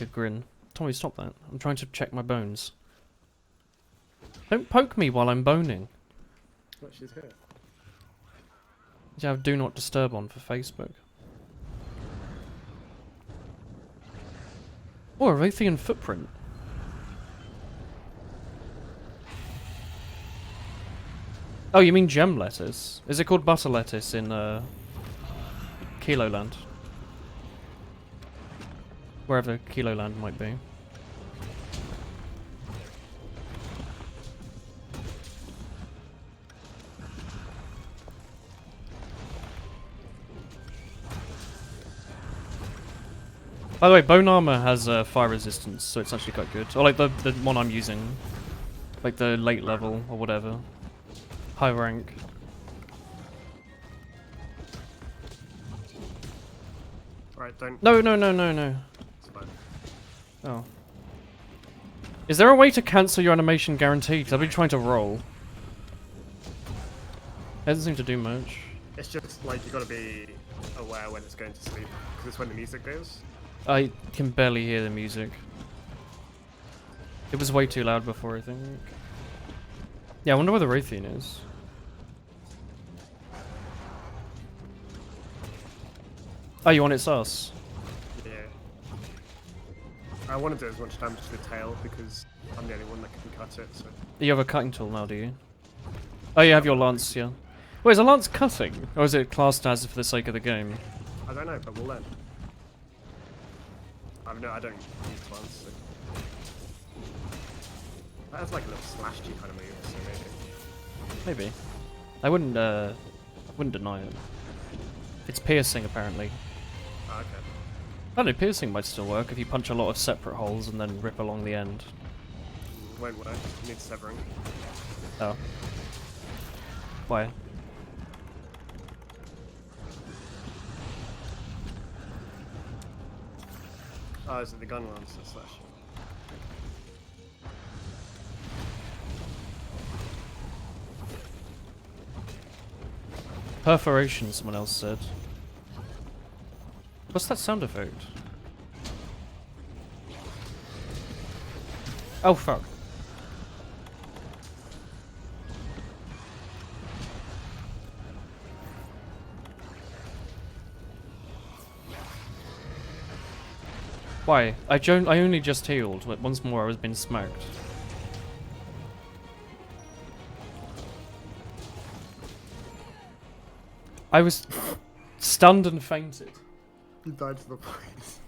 grin. Tommy, stop that. I'm trying to check my bones. Don't poke me while I'm boning. Look, she's here. You have do not disturb on for Facebook. Oh, a Rathian footprint. Oh, you mean gem lettuce? Is it called butter lettuce in Kilo Land? Wherever Kilo Land might be. By the way, bone armor has fire resistance, so it's actually quite good. Or like the one I'm using, like the late level or whatever, high rank. Alright, don't. No, no, no, no, no. It's fine. Oh. Is there a way to cancel your animation guarantee? Because I've been trying to roll. It doesn't seem to do much. It's just like you gotta be aware when it's going to sleep, because it's when the music goes. I can barely hear the music. It was way too loud before, I think. Yeah, I wonder where the Rathian is. Oh, you want its us? Yeah. I want to do as much damage to the tail because I'm the only one that can cut it. So You have a cutting tool now, do you? Oh, you have your lance, yeah. Wait, is a lance cutting? Or is it classed as for the sake of the game? I don't know, but we'll learn. I don't use plants. So. That's like a little slashy kind of move, so maybe. Maybe. I wouldn't deny it. It's piercing, apparently. Oh, okay. I don't know, piercing might still work if you punch a lot of separate holes and then rip along the end. Won't work. Need severing. Oh. Why? Oh, is it the gun lancer slash? Perforation, someone else said. What's that sound effect? Oh, fuck. Why? I only just healed. Once more, I was being smoked. I was stunned and fainted. You died to the place.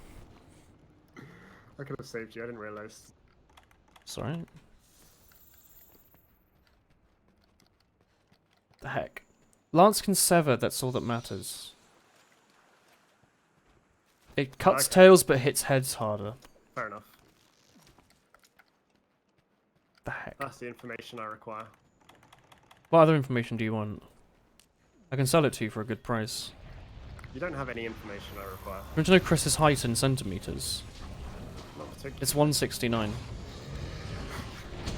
I could have saved you. I didn't realize. Sorry. The heck. Lance can sever. That's all that matters. It cuts Okay. tails but hits heads harder. Fair enough. The heck. That's the information I require. What other information do you want? I can sell it to you for a good price. You don't have any information I require. You want to know Chris's height in centimeters? Not particularly. It's 169.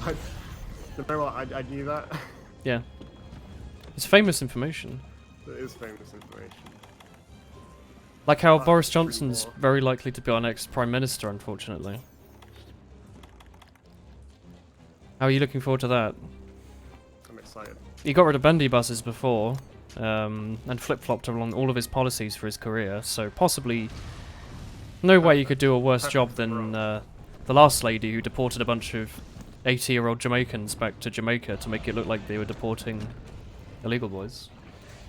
You know what? I knew that. Yeah. It's famous information. It is famous information. Like how Ah, Boris 3 Johnson's more. very likely to be our next Prime Minister, unfortunately. How are you looking forward to that? I'm excited. He got rid of bendy buses before, and flip-flopped along all of his policies for his career, so possibly no way you could do a worse job than the last lady who deported a bunch of 80-year-old Jamaicans back to Jamaica to make it look like they were deporting illegal boys.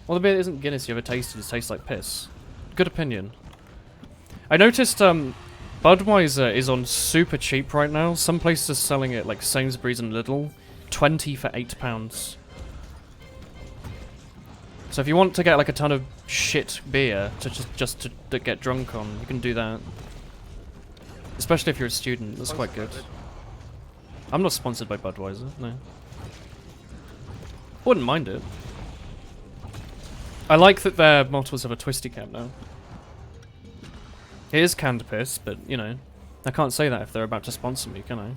Well, the beer isn't Guinness you ever tasted, it tastes like piss. Good opinion. I noticed Budweiser is on super cheap right now. Some places are selling it like Sainsbury's and Lidl, 20 for £8. So if you want to get like a ton of shit beer to just to get drunk on, you can do that. Especially if you're a student, that's quite good. I'm not sponsored by Budweiser, no. Wouldn't mind it. I like that their bottles have a twisty cap now. It is canned piss, but, you know, I can't say that if they're about to sponsor me, can I?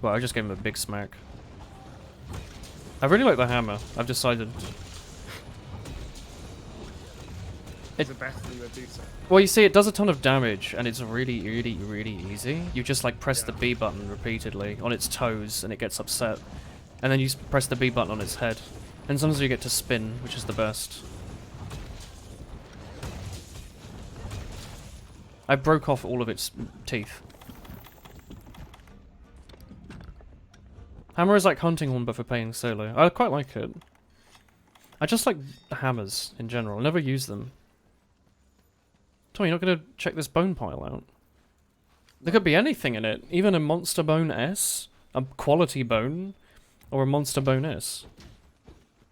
Well, I just gave him a big smack. I really like the hammer. I've decided. Is it better than the Medusa? Well, you see, it does a ton of damage, and it's really, really, really easy. You just, like, press the B button repeatedly on its toes, and it gets upset. And then you press the B button on its head. And sometimes you get to spin, which is the best. I broke off all of its teeth. Hammer is like hunting horn, but for playing solo. I quite like it. I just like hammers in general. I never use them. Tommy, you're not going to check this bone pile out? There could be anything in it. Even a monster bone S, a quality bone, or a monster bone S.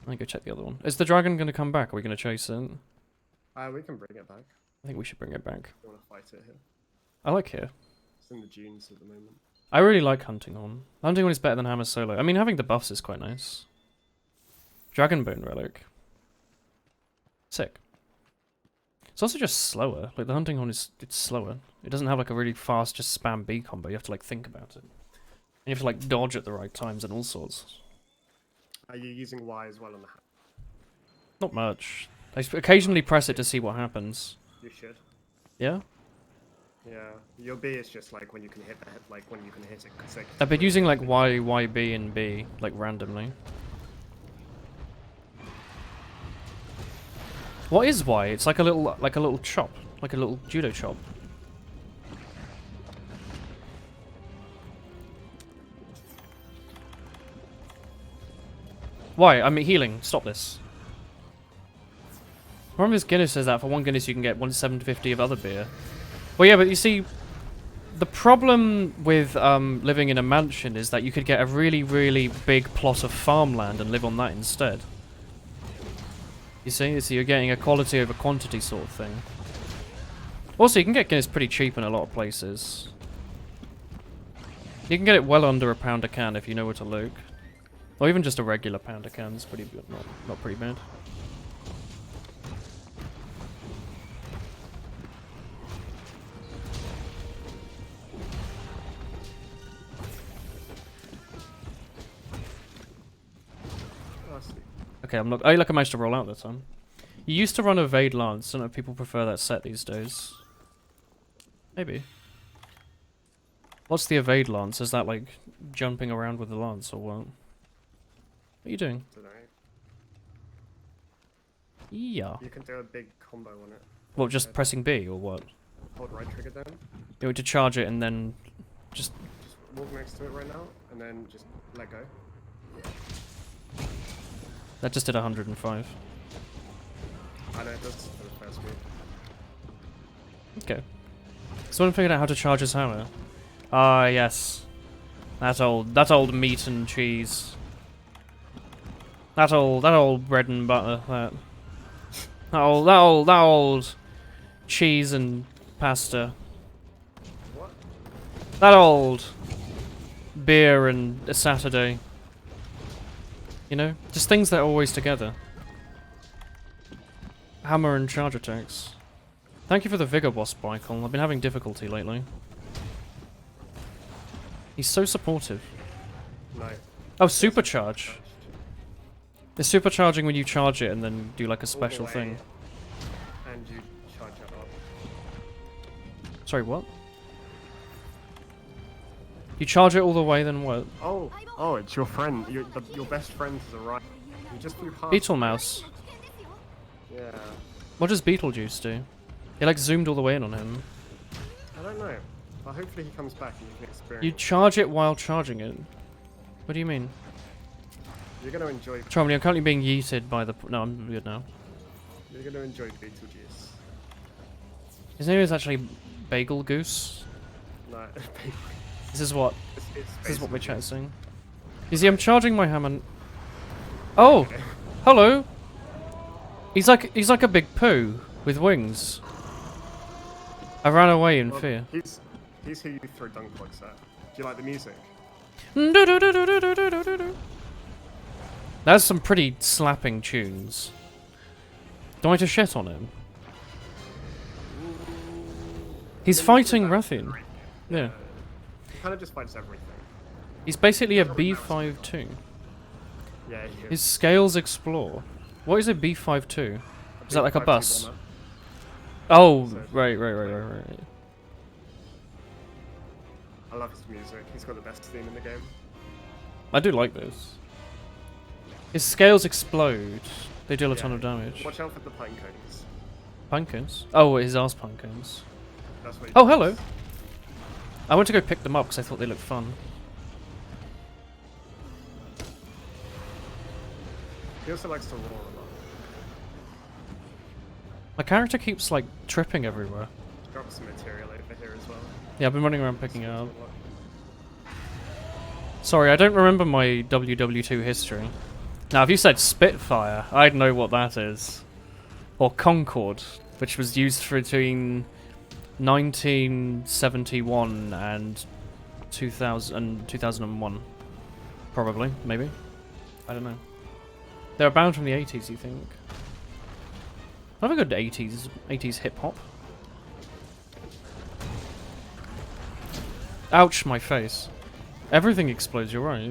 Let me go check the other one. Is the dragon going to come back? Are we going to chase it? We can bring it back. I think we should bring it back. I want to fight it here. I like here. It's in the dunes at the moment. I really like hunting horn. Hunting horn is better than hammer solo. I mean, having the buffs is quite nice. Dragonbone relic. Sick. It's also just slower. Like, the hunting horn it's slower. It doesn't have like a really fast just spam B combo. You have to like think about it. And you have to like dodge at the right times and all sorts. Are you using Y as well on the hat? Not much. I occasionally press it to see what happens. You should. Yeah? Yeah. Your B is just like when you can hit the head, like when you can hit it consecutively. I've been using like Y, YB, and B, like randomly. What is Y? It's like a little chop, like a little judo chop. Why? I'm healing. Stop this. Remember, this Guinness says that for 1 Guinness you can get 1,750 of other beer. Well, yeah, but you see, the problem with living in a mansion is that you could get a really, really big plot of farmland and live on that instead. You see? So you're getting a quality over quantity sort of thing. Also, you can get Guinness pretty cheap in a lot of places. You can get it well under £1 a can if you know where to look. Or even just a regular pound a can is pretty good, not pretty bad. Oh, I see. Okay, I'm not. Oh, look, I managed to roll out that time. You used to run Evade Lance. I don't know if people prefer that set these days. Maybe. What's the Evade Lance? Is that like jumping around with the lance or what? What are you doing? Dunno. Yeah. You can do a big combo on it. What, just pressing B or what? Hold right trigger down. You want to charge it and then just... Just walk next to it right now, and then just let go. That just did 105. I know it does for the first move. Okay. Someone figured out how to charge his hammer. Ah, yes. That old meat and cheese. That old bread and butter. That old cheese and pasta. What? That old beer and a Saturday. You know, just things that are always together. Hammer and charge attacks. Thank you for the Vigor Boss, Michael. I've been having difficulty lately. He's so supportive. No. Oh, supercharge. It's supercharging when you charge it and then do like a special All the way, thing. And you charge it up. Sorry, what? You charge it all the way, then what? Oh, it's your friend. Your best friend to the right. You just flew past. Beetle Mouse. Yeah. What does Beetlejuice do? He like zoomed all the way in on him. I don't know. Well, hopefully he comes back and you can experience. You charge it while charging it. What do you mean? You're gonna enjoy. Charlie, I'm currently being yeeted by the... No, I'm good now. You're gonna enjoy Beetlejuice. His name is actually Bagel Goose. No. This is what... it's This is what my chat is Beetlejuice. saying. You see, I'm charging my hammer... Oh! Hello! He's like a big poo with wings. I ran away in Well, fear. He's who you throw dunk blocks at. Do you like the music? That's some pretty slapping tunes. Do I have to shit on him? He's fighting Rathian. Yeah. He kind of just fights everything. He's basically a B52. Yeah, he His scales explore. What is a B52? Is that like a bus? Oh, right. I love his music. He's got the best theme in the game. I do like this. His scales explode. They deal a ton of damage. Watch out for the pine cones. Pumpkins? Oh, his ass pumpkins. That's what he Oh, does. hello. I went to go pick them up because I thought they looked fun. He also likes to roar a lot. My character keeps like tripping everywhere. Drop some material over here as well. Yeah, I've been running around picking it up. Sorry, I don't remember my WW2 history. Now, if you said Spitfire, I'd know what that is. Or Concorde, which was used for between 1971 and 2001. Probably, maybe. I don't know. They're bound from the 80s, you think? I have a good 80s hip-hop. Ouch, my face. Everything explodes, you're right.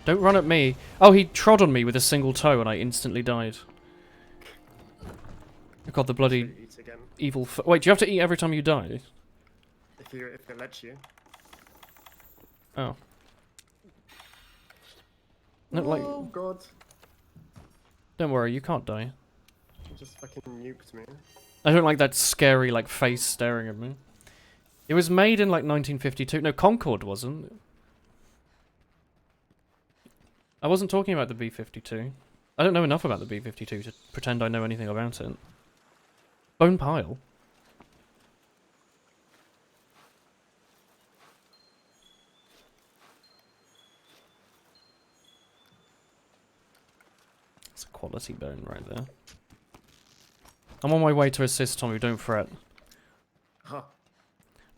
Don't run at me. Oh, he trod on me with a single toe and I instantly died. I got the bloody Eat again. evil wait, do you have to eat every time you die? If it lets you. Oh. No, like... Oh god. Don't worry, you can't die. You just fucking nuked me. I don't like that scary, like, face staring at me. It was made in, like, 1952. No, Concorde wasn't. I wasn't talking about the B-52. I don't know enough about the B-52 to pretend I know anything about it. Bone pile. It's a quality bone right there. I'm on my way to assist Tommy, don't fret. Huh.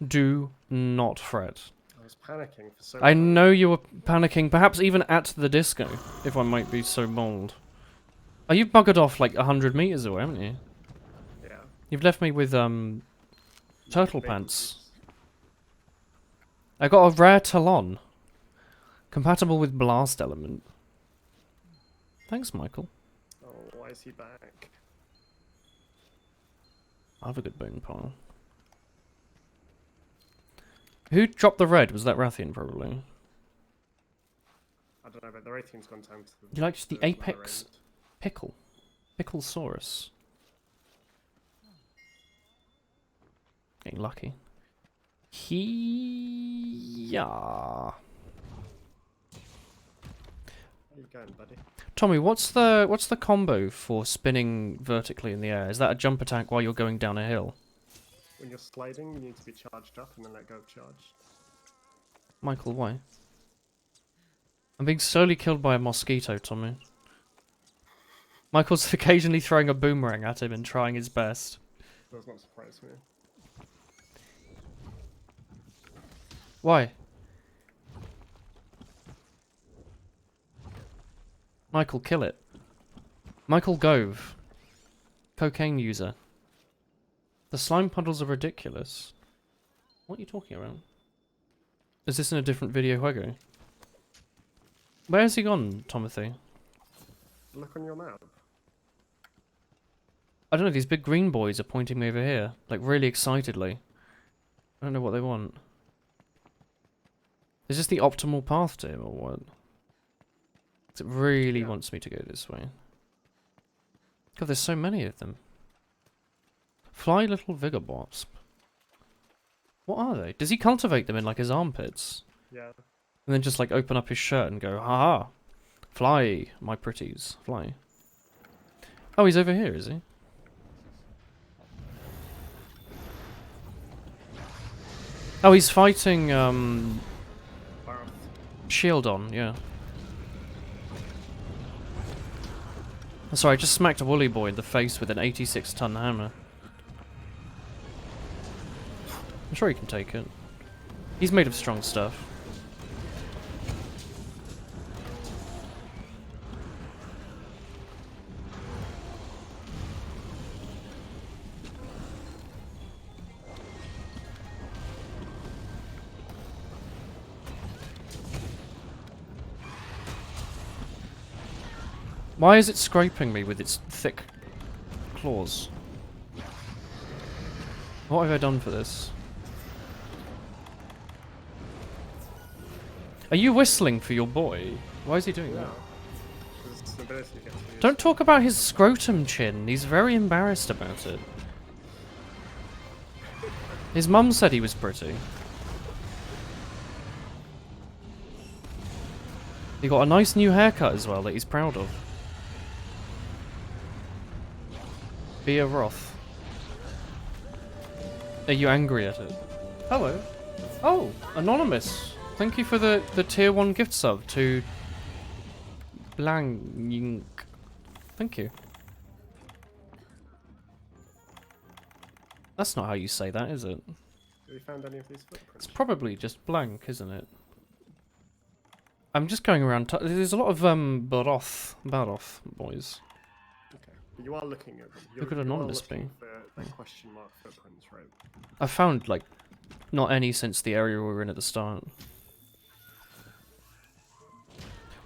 Do not fret. I was panicking for so I long. know you were panicking, perhaps even at the disco, if I might be so bold. Oh, you've buggered off like 100 meters away, haven't you? Yeah. You've left me with, turtle Big pants. boots. I got a rare talon. Compatible with blast element. Thanks, Michael. Oh, why is he back? I have a good bone pile. Who dropped the red? Was that Rathian, probably? I don't know, but the rating's gone down to the... You liked the lower apex end. pickle. Picklesaurus. Getting lucky. Yeah. Where you going, buddy? Tommy, what's the combo for spinning vertically in the air? Is that a jump attack while you're going down a hill? When you're sliding, you need to be charged up and then let go of charge. Michael, why? I'm being slowly killed by a mosquito, Tommy. Michael's occasionally throwing a boomerang at him and trying his best. Does not surprise me. Why? Michael, kill it. Michael Gove. Cocaine user. The slime puddles are ridiculous. What are you talking about? Is this in a different video, Huego? Where has he gone, Timothy? Look on your map. I don't know, these big green boys are pointing me over here. Like, really excitedly. I don't know what they want. Is this the optimal path to him, or what? 'Cause it really wants me to go this way. God, there's so many of them. Fly little vigor wasp. What are they? Does he cultivate them in, like, his armpits? Yeah. And then just, like, open up his shirt and go, haha! Fly, my pretties, fly. Oh, he's over here, is he? Oh, he's fighting, Barth. Shieldon, yeah. Oh, sorry, I just smacked a woolly boy in the face with an 86-ton hammer. I'm sure he can take it. He's made of strong stuff. Why is it scraping me with its thick claws? What have I done for this? Are you whistling for your boy? Why is he doing Yeah. that? There's an ability to get to use. Don't talk about his scrotum chin. He's very embarrassed about it. His mum said he was pretty. He got a nice new haircut as well that he's proud of. Be a Roth. Are you angry at it? Hello. Oh, anonymous. Thank you for the tier 1 gift sub to Blank. Thank you. That's not how you say that, is it? Have you found any of these footprints? It's probably just blank, isn't it? I'm just going around. There's a lot of Baroth boys. Okay. But you are looking at them. Look at you are Anonymous looking being. for the question mark footprints, right? I found like not any since the area we were in at the start.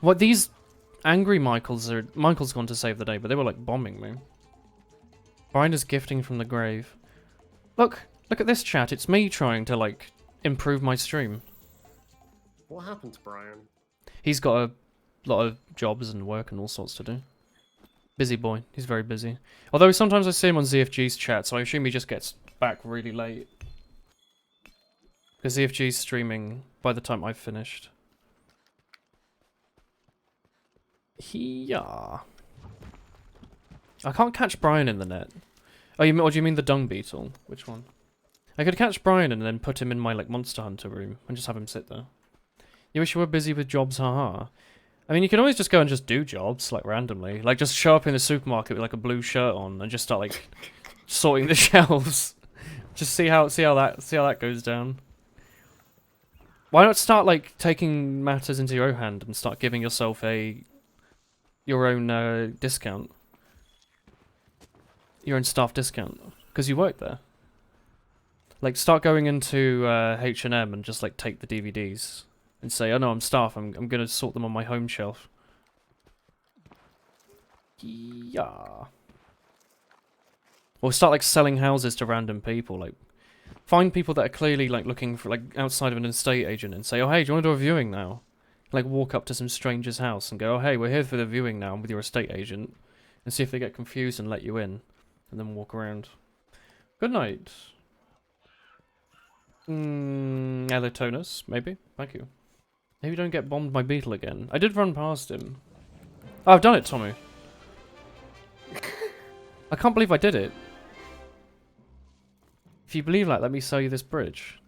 What these angry Michaels are? Michael's gone to save the day, but they were like bombing me. Brian is gifting from the grave. Look at this chat. It's me trying to like improve my stream. What happened to Brian? He's got a lot of jobs and work and all sorts to do. Busy boy. He's very busy. Although sometimes I see him on ZFG's chat, so I assume he just gets back really late. Because ZFG's streaming by the time I've finished. Yeah. I can't catch Brian in the net. Oh, or do you mean the dung beetle? Which one? I could catch Brian and then put him in my like Monster Hunter room and just have him sit there. You wish you were busy with jobs, haha. I mean, you can always just go and just do jobs like randomly, like just show up in the supermarket with like a blue shirt on and just start like sorting the shelves. Just see how that goes down. Why not start like taking matters into your own hand and start giving yourself your own discount, your own staff discount, because you work there. Like start going into H&M and just like take the DVDs and say, "Oh no, I'm staff. I'm gonna sort them on my home shelf." Yeah. Or start like selling houses to random people. Like find people that are clearly like looking for like outside of an estate agent and say, "Oh hey, do you want to do a viewing now?" Like walk up to some stranger's house and go, "Oh hey, we're here for the viewing now. I'm with your estate agent," and see if they get confused and let you in, and then walk around. Good night. Elatonus, maybe. Thank you. Maybe don't get bombed by Beetle again. I did run past him. Oh, I've done it, Tommy. I can't believe I did it. If you believe that, let me sell you this bridge.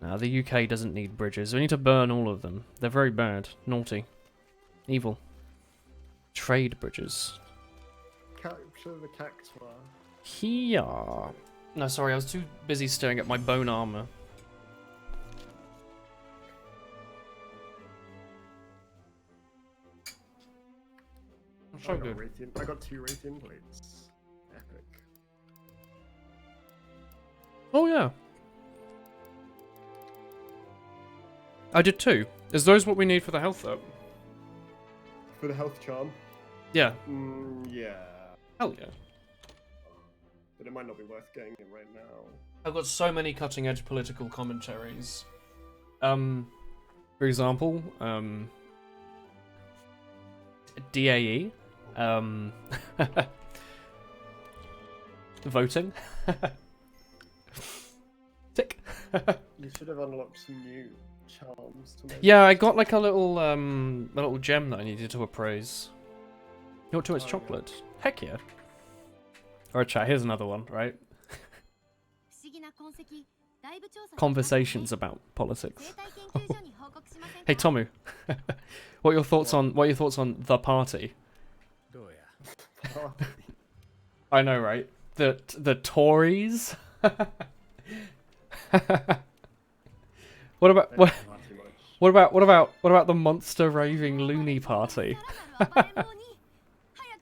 Now, the UK doesn't need bridges. We need to burn all of them. They're very bad. Naughty. Evil. Trade bridges. Capture the cactuar. Here. No, sorry, I was too busy staring at my bone armor. I'm so good. I got 2 Raytheon plates. Epic. Oh, yeah. I did too. Is those what we need for the health up? For the health charm? Yeah. Yeah. Hell yeah. But it might not be worth getting it right now. I've got so many cutting edge political commentaries. For example, DAE. Voting. Tick. You should have unlocked some new charms to make. Yeah, I got like a little gem that I needed to appraise. You want too much chocolate? Yeah. Heck yeah. Alright chat, here's another one, right? Conversations about politics. Hey Tomu, what are your thoughts on the party? I know, right? The Tories. What about the monster raving loony party?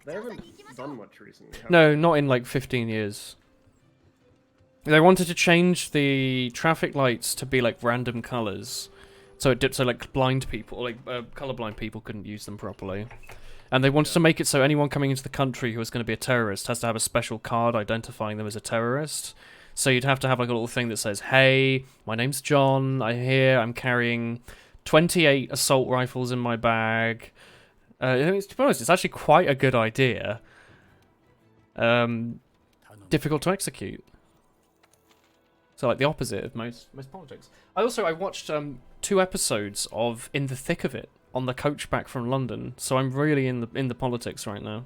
They haven't done much recently. No, not in like 15 years. They wanted to change the traffic lights to be like random colors, so like blind people, like colorblind people, couldn't use them properly. And they wanted to make it so anyone coming into the country who was going to be a terrorist has to have a special card identifying them as a terrorist. So you'd have to have like a little thing that says, "Hey, my name's John. I'm carrying 28 assault rifles in my bag." To be honest, it's actually quite a good idea. Difficult to execute. So like the opposite of most politics. I watched 2 episodes of In the Thick of It on the coach back from London, so I'm really in the politics right now.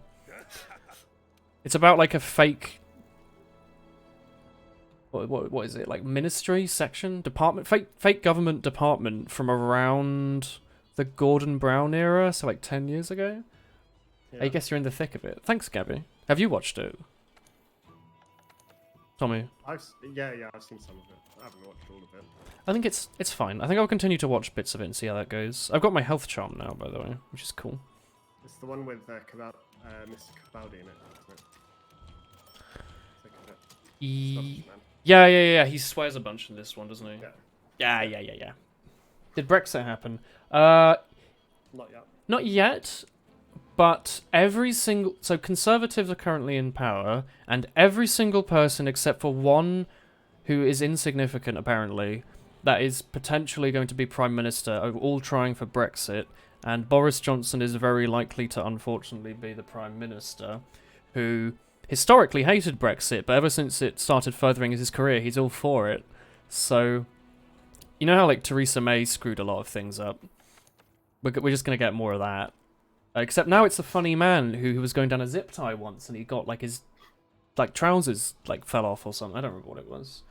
It's about like a fake. What is it, like ministry section department, fake government department from around the Gordon Brown era, so like 10 years ago. Yeah. I guess you're in the thick of it. Thanks, Gabby. Have you watched it, Tommy? I've seen some of it. I haven't watched all of it. I think it's fine. I think I'll continue to watch bits of it and see how that goes. I've got my health charm now, by the way, which is cool. It's the one with Mr. Capaldi in it, isn't it? Yeah. He swears a bunch in this one, doesn't he? Yeah. Did Brexit happen? Not yet. Not yet, but so Conservatives are currently in power, and every single person except for one who is insignificant, apparently, that is potentially going to be Prime Minister, are all trying for Brexit, And Boris Johnson is very likely to unfortunately be the Prime Minister, who historically hated Brexit, but ever since it started furthering his career, he's all for it. So, you know how like Theresa May screwed a lot of things up? We're just going to get more of that. Except now it's a funny man who was going down a zip tie once and he got like his like trousers like fell off or something. I don't remember what it was.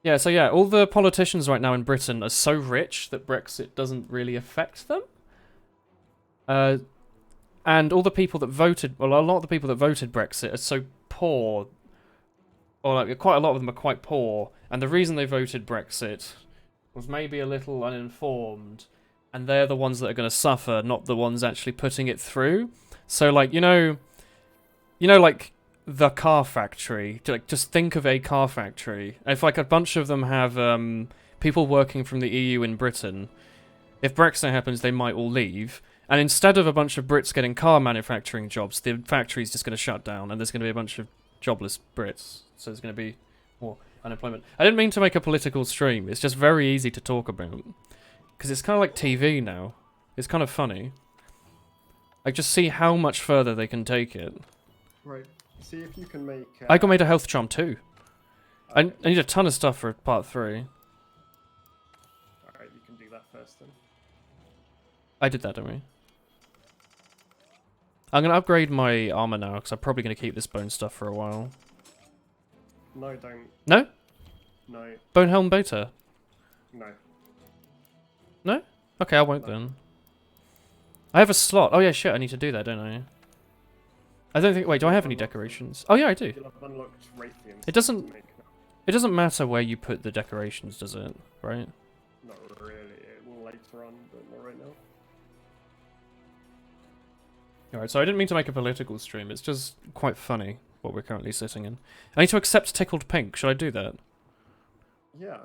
Yeah, so yeah, all the politicians right now in Britain are so rich that Brexit doesn't really affect them. And all the people that voted, well, a lot of the people that voted Brexit are so poor, or like quite a lot of them are quite poor, and the reason they voted Brexit was maybe a little uninformed, and they're the ones that are going to suffer, not the ones actually putting it through. So, like, you know, like the car factory. Like, just think of a car factory. If like a bunch of them have people working from the EU in Britain, if Brexit happens, they might all leave. And instead of a bunch of Brits getting car manufacturing jobs, the factory's just going to shut down, and there's going to be a bunch of jobless Brits. So there's going to be more unemployment. I didn't mean to make a political stream. It's just very easy to talk about. Because it's kind of like TV now. It's kind of funny. Like, just see how much further they can take it. Right. See if you can make... I got made a health charm too. I need a ton of stuff for part 3. Alright, you can do that first then. I did that, don't we? I'm going to upgrade my armor now, because I'm probably going to keep this bone stuff for a while. No, don't. No? No. Bone helm beta? No. No? Okay, I won't then. I have a slot. Oh yeah, shit, I need to do that, don't I? I don't think... Wait, do I have any decorations? Oh yeah, I do. You'll have unlocked Raytheons. It doesn't matter where you put the decorations, does it? Right? Not really. It will later on, but not right now. Alright, so I didn't mean to make a political stream. It's just quite funny what we're currently sitting in. I need to accept Tickled Pink. Should I do that? Yeah.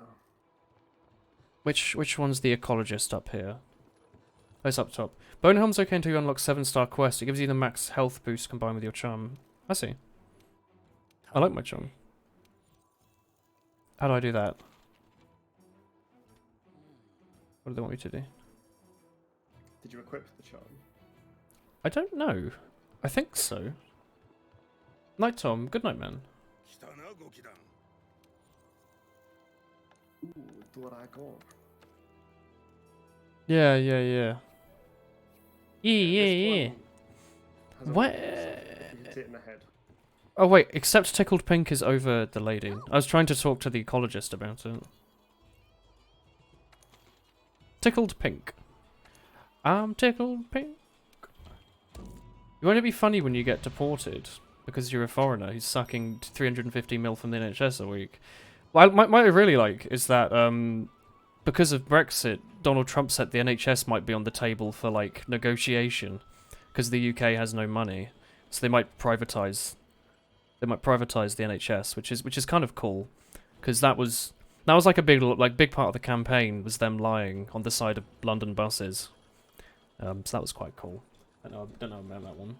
Which one's the ecologist up here? Oh, it's up top. Bonehelm's okay until you unlock 7-star quest. It gives you the max health boost combined with your charm. I see. I like my charm. How do I do that? What do they want me to do? Did you equip the charm? I don't know. I think so. Night, Tom. Good night, man. Ooh, Dragon. Yeah. This one has a What? weakness, if you hit it in the head. Oh wait, except Tickled Pink is over the lady. I was trying to talk to the ecologist about it. Tickled Pink. I'm tickled pink. You won't it be funny when you get deported because you're a foreigner who's sucking 350 mil from the NHS a week? Well, what I really like is that because of Brexit, Donald Trump said the NHS might be on the table for like negotiation because the UK has no money, so they might privatize. They might privatize the NHS, which is kind of cool, because that was like a big part of the campaign was them lying on the side of London buses. So that was quite cool. I don't know about that one.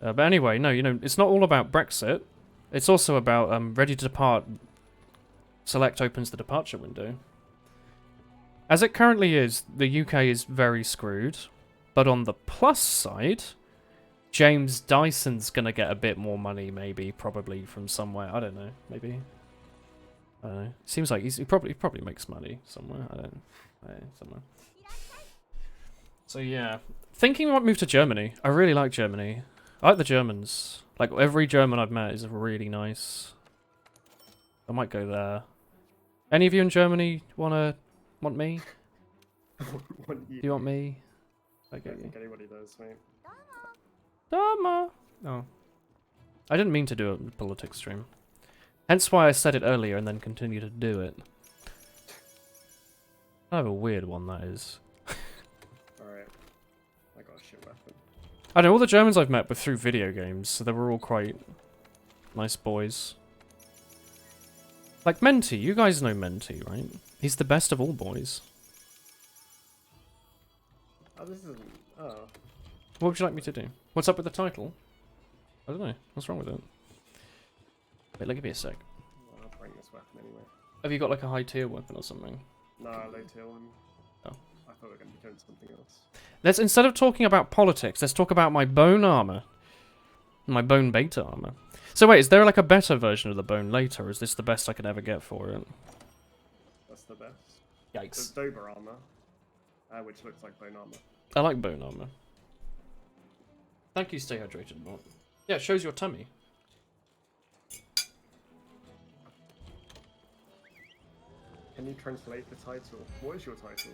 But anyway, no, it's not all about Brexit. It's also about ready to depart. Select opens the departure window. As it currently is, the UK is very screwed. But on the plus side, James Dyson's gonna get a bit more money, maybe, probably from somewhere. I don't know, maybe. I don't know. Seems like he probably makes money somewhere. I don't know, somewhere. So yeah, thinking I might move to Germany. I really like Germany. I like the Germans. Like every German I've met is really nice. I might go there. Any of you in Germany want me? Do you want me? I don't think anybody does, mate. Dama. Oh. I didn't mean to do a politics stream. Hence why I said it earlier and then continue to do it. I have a weird one, that is. Alright. I got a shit weapon. I know, all the Germans I've met were through video games, so they were all quite nice boys. Like Menti, you guys know Menti, right? He's the best of all boys. Oh, this isn't... Oh. What would you like me to do? What's up with the title? I don't know. What's wrong with it? Wait, give me a sec. I'll bring this weapon anyway. Have you got like a high tier weapon or something? No, low tier one. I thought we were going to be doing something else. Let's, instead of talking about politics, let's talk about my bone armor. My bone beta armor. So wait, is there like a better version of the bone later, or is this the best I could ever get for it? That's the best. Yikes. There's Dober armor, which looks like bone armor. I like bone armor. Thank you, stay hydrated, Mort. Yeah, it shows your tummy. Can you translate the title? What is your title?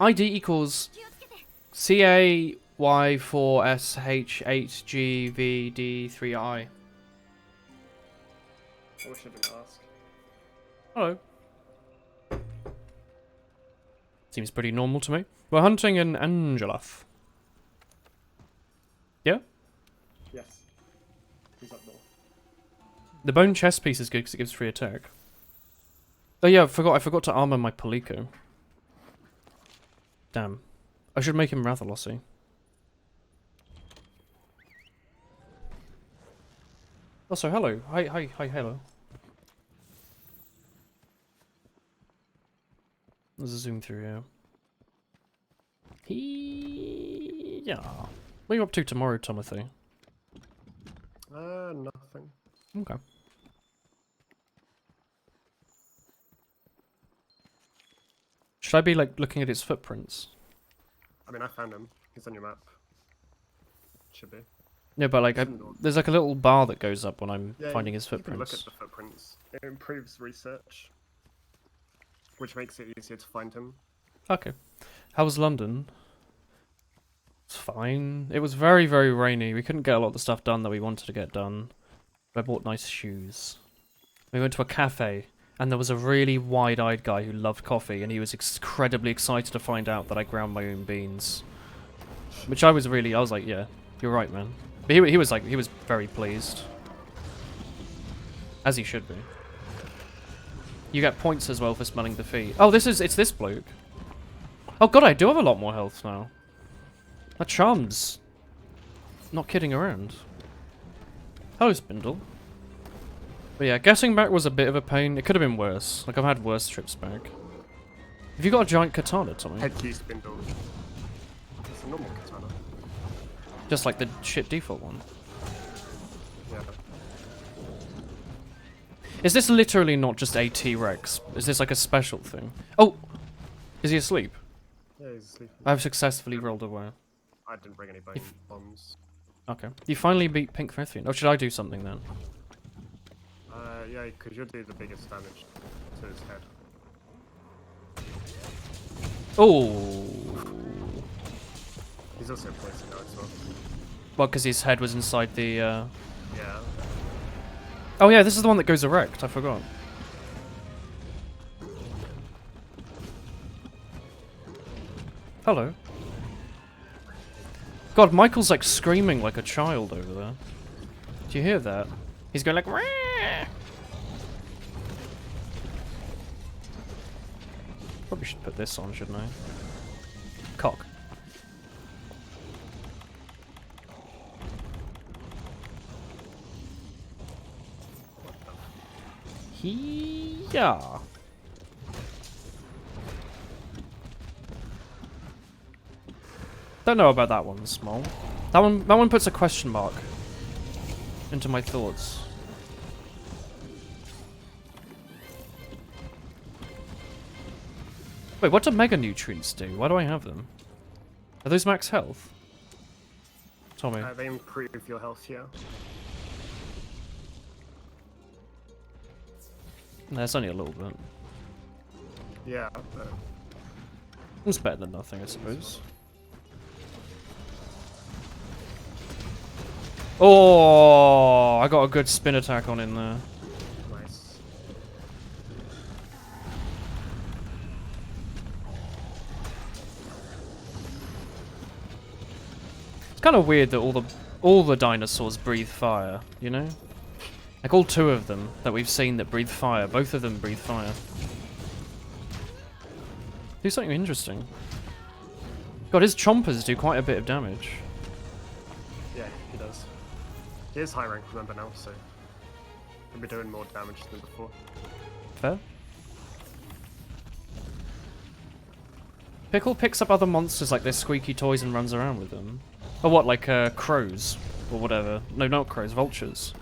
ID equals 気をつけて。 CAY4SH8GVD3I. I wish I didn't ask. Hello. Seems pretty normal to me. We're hunting an Angelaf. Yeah? Yes. He's up north. The bone chest piece is good because it gives free attack. Oh yeah, I forgot to armor my Palico. Damn. I should make him rather lossy. Also, hello. Hi, hello. There's a zoom through here. Yeah. What are you up to tomorrow, Timothy? Nothing. Okay. Should I be like looking at its footprints? I mean, I found him. He's on your map. Should be. No, but like, there's like a little bar that goes up when I'm Yeah, finding his You can look footprints. at the footprints. It improves research, which makes it easier to find him. Okay. How was London? It's fine. It was very, very rainy. We couldn't get a lot of the stuff done that we wanted to get done. But I bought nice shoes. We went to a cafe, and there was a really wide-eyed guy who loved coffee, and he was incredibly excited to find out that I ground my own beans. Which I was like, yeah, you're right, man. But he was very pleased. As he should be. You get points as well for smelling the feet. Oh, it's this bloke. Oh god, I do have a lot more health now. That charm's not kidding around. Hello, Spindle. But yeah, getting back was a bit of a pain. It could have been worse. Like, I've had worse trips back. Have you got a giant katana, Tommy? Head key spindle. It's a normal katana. Just like the shit default one. Yeah. Is this literally not just a T-Rex? Is this like a special thing? Oh! Is he asleep? Yeah, he's asleep. I've successfully rolled away. I didn't bring any bone bombs. Okay. You finally beat Pink Frithian. Oh, should I do something then? Yeah, because you'll do the biggest damage to his head. Oh! He's also poisoned now as well. Well, because his head was inside the, Yeah. Oh yeah, this is the one that goes erect. I forgot. Hello. God, Michael's like screaming like a child over there. Do you hear that? He's going like, "Rah!" Probably should put this on, shouldn't I? Cock. Yeah. Don't know about that one, Small. That one puts a question mark into my thoughts. Wait, what do Mega Nutrients do? Why do I have them? Are those max health? Tommy. They improve your health, yeah. No, it's only a little bit. Yeah, but It's better than nothing, I suppose. Oh, I got a good spin attack on in there. nice. It's kind of weird that all the dinosaurs breathe fire, you know? Like all two of them that we've seen that breathe fire, both of them breathe fire. Do something interesting. God, his chompers do quite a bit of damage. Yeah, he does. He is high rank, remember now, so he'll be doing more damage than before. Fair. Pickle picks up other monsters like their squeaky toys and runs around with them. Or what, like crows? Or whatever. No, not crows, vultures.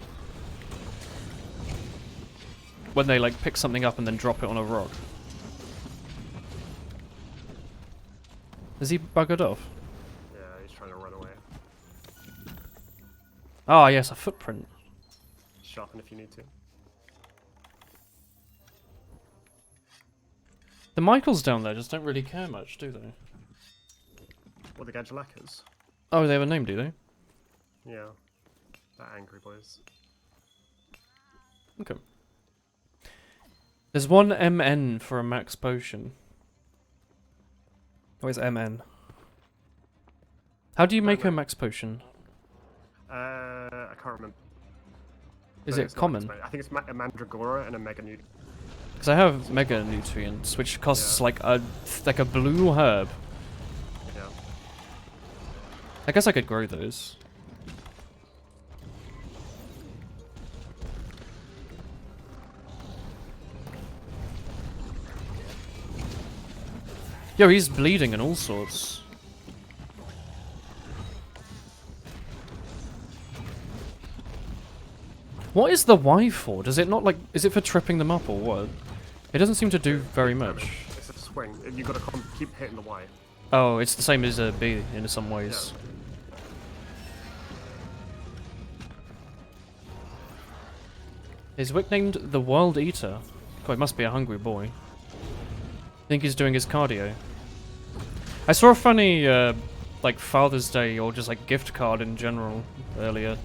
When they like pick something up and then drop it on a rock. Is he buggered off? Yeah, he's trying to run away. Ah, yes, a footprint. Sharpen if you need to. The Michaels down there just don't really care much, do they? Or the Gadulakas. Oh, they have a name, do they? Yeah. They're angry boys. Okay. There's one MN for a max potion. Where's MN? How do you make a max potion? I can't remember. Is No, it it's not common? X-Men. I think it's a Mandragora and a Mega Nude. Because I have Mega Nutrients, which costs Yeah. like a blue herb. Yeah. I guess I could grow those. Yo, he's bleeding and all sorts. What is the Y for? Does it not like... Is it for tripping them up or what? It doesn't seem to do very much. It's a swing. You gotta keep hitting the Y. Oh, it's the same as a B in some ways. Yeah. Is Wick named the World Eater? God, he must be a hungry boy. I think he's doing his cardio. I saw a funny, like Father's Day or just like gift card in general earlier.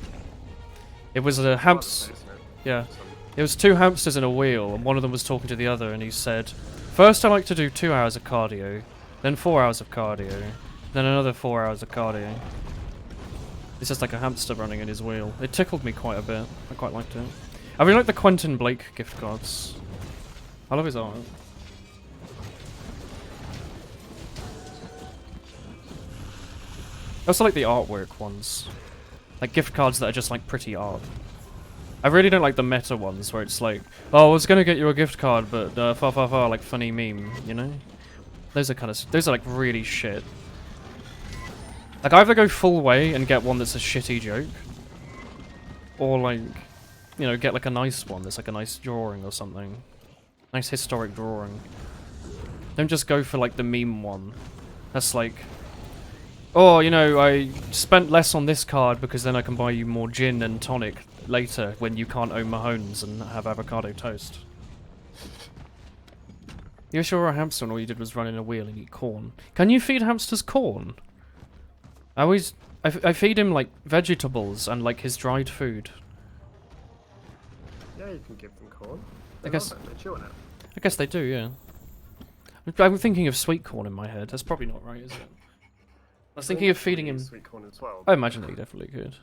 It was a hamster. Isn't it? Yeah, Some- it was two hamsters in a wheel, and one of them was talking to the other, and he said, "First, I like to do 2 hours of cardio, then 4 hours of cardio, then another 4 hours of cardio." It's just like a hamster running in his wheel. It tickled me quite a bit. I quite liked it. I really like the Quentin Blake gift cards. I love his art. I also like the artwork ones. Like gift cards that are just like pretty art. I really don't like the meta ones where it's like, oh, I was gonna get you a gift card, but fa fa fa, like funny meme, you know? Those are those are like really shit. Like I either go full way and get one that's a shitty joke, or like, you know, get like a nice one that's like a nice drawing or something. Nice historic drawing. Don't just go for like the meme one. That's like, oh, you know, I spent less on this card because then I can buy you more gin and tonic later when you can't own Mahones and have avocado toast. You're sure a hamster and all you did was run in a wheel and eat corn? Can you feed hamsters corn? I feed him like vegetables and like his dried food. Yeah, you can give them corn. I guess- Love it. They chew on it. I guess they do, yeah. I'm thinking of sweet corn in my head. That's probably not right, is it? I was thinking of feeding him... Sweet corn as well. I imagine that he definitely could.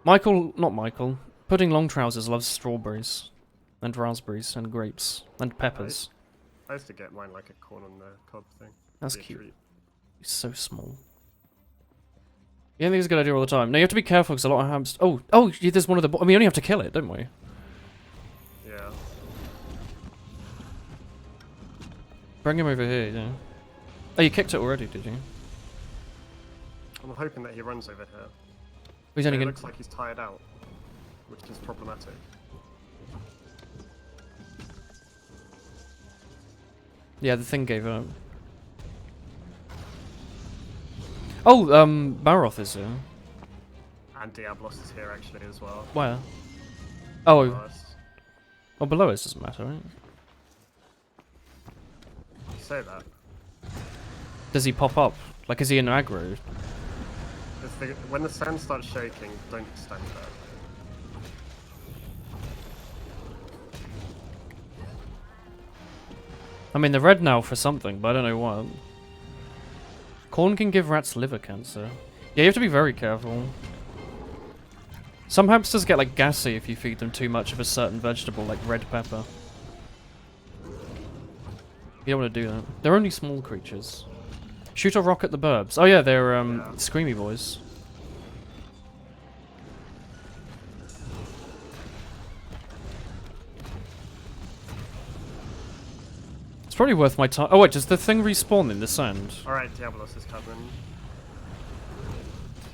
Not Michael. Pudding Long Trousers loves strawberries. And raspberries and grapes. And peppers. I used to get mine like a corn on the cob thing. That's Be a cute. treat. He's so small. Yeah, I think it's a good idea all the time. Now you have to be careful because a lot of hamsters... Oh, yeah, there's one of the... I mean, we only have to kill it, don't we? Yeah. Bring him over here, yeah. Oh, you kicked it already, did you? I'm hoping that he runs over here. He's But only it gonna... looks like he's tired out, which is problematic. Yeah, the thing gave up. Oh, Baroth is here. And Diablos is here actually as well. Where? Oh, Nice. oh, below us doesn't matter, right? You say that. Does he pop up? Like, is he in aggro? When the sand starts shaking, don't stand there. I mean, they're red now for something, but I don't know what. Corn can give rats liver cancer. Yeah, you have to be very careful. Some hamsters get, like, gassy if you feed them too much of a certain vegetable, like red pepper. You don't want to do that. They're only small creatures. Shoot a rock at the burbs. Oh yeah, they're, Yeah. screamy boys. It's probably worth my time. Oh wait, does the thing respawn in the sand? Alright, Diabolos is coming.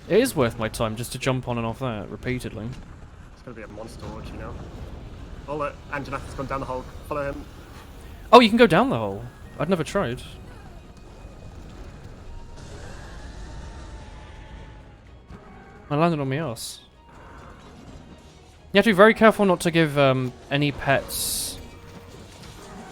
It is worth my time just to jump on and off that repeatedly. It's gonna be a monster orgy now. Oh look, Anjanath has gone down the hole. Follow him. Oh, you can go down the hole. I'd never tried. I landed on my ass. You have to be very careful not to give any pets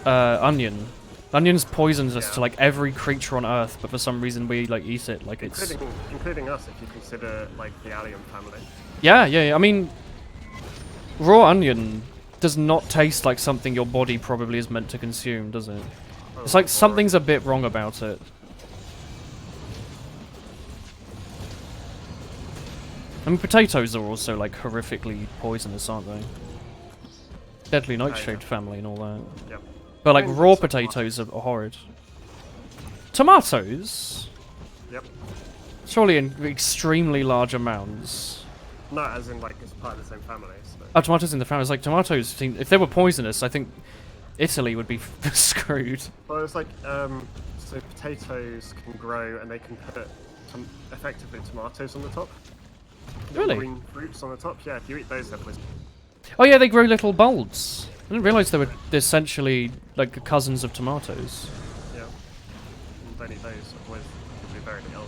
onion. Onion's poisonous to like every creature on Earth, but for some reason we like eat it like it's. Including us, if you consider like the allium family. Yeah. I mean, raw onion does not taste like something your body probably is meant to consume, does it? Oh, It's like boring. something's a bit wrong about it. I mean, potatoes are also like horrifically poisonous, aren't they? Deadly nightshade family and all that. Yep. But like I mean, raw some potatoes are horrid. Tomatoes? Yep. Surely in extremely large amounts. No, as in like it's part of the same family. So. Oh, tomatoes in the family. It's like tomatoes. If they were poisonous, I think Italy would be screwed. Well, it's like so potatoes can grow and they can put effectively tomatoes on the top. Really? Green fruits on the top. Yeah, if you eat those, they're poisonous. Oh yeah, they grow little bulbs. I didn't realise they were essentially like cousins of tomatoes. Yeah. Don't eat those, otherwise you'll be very ill.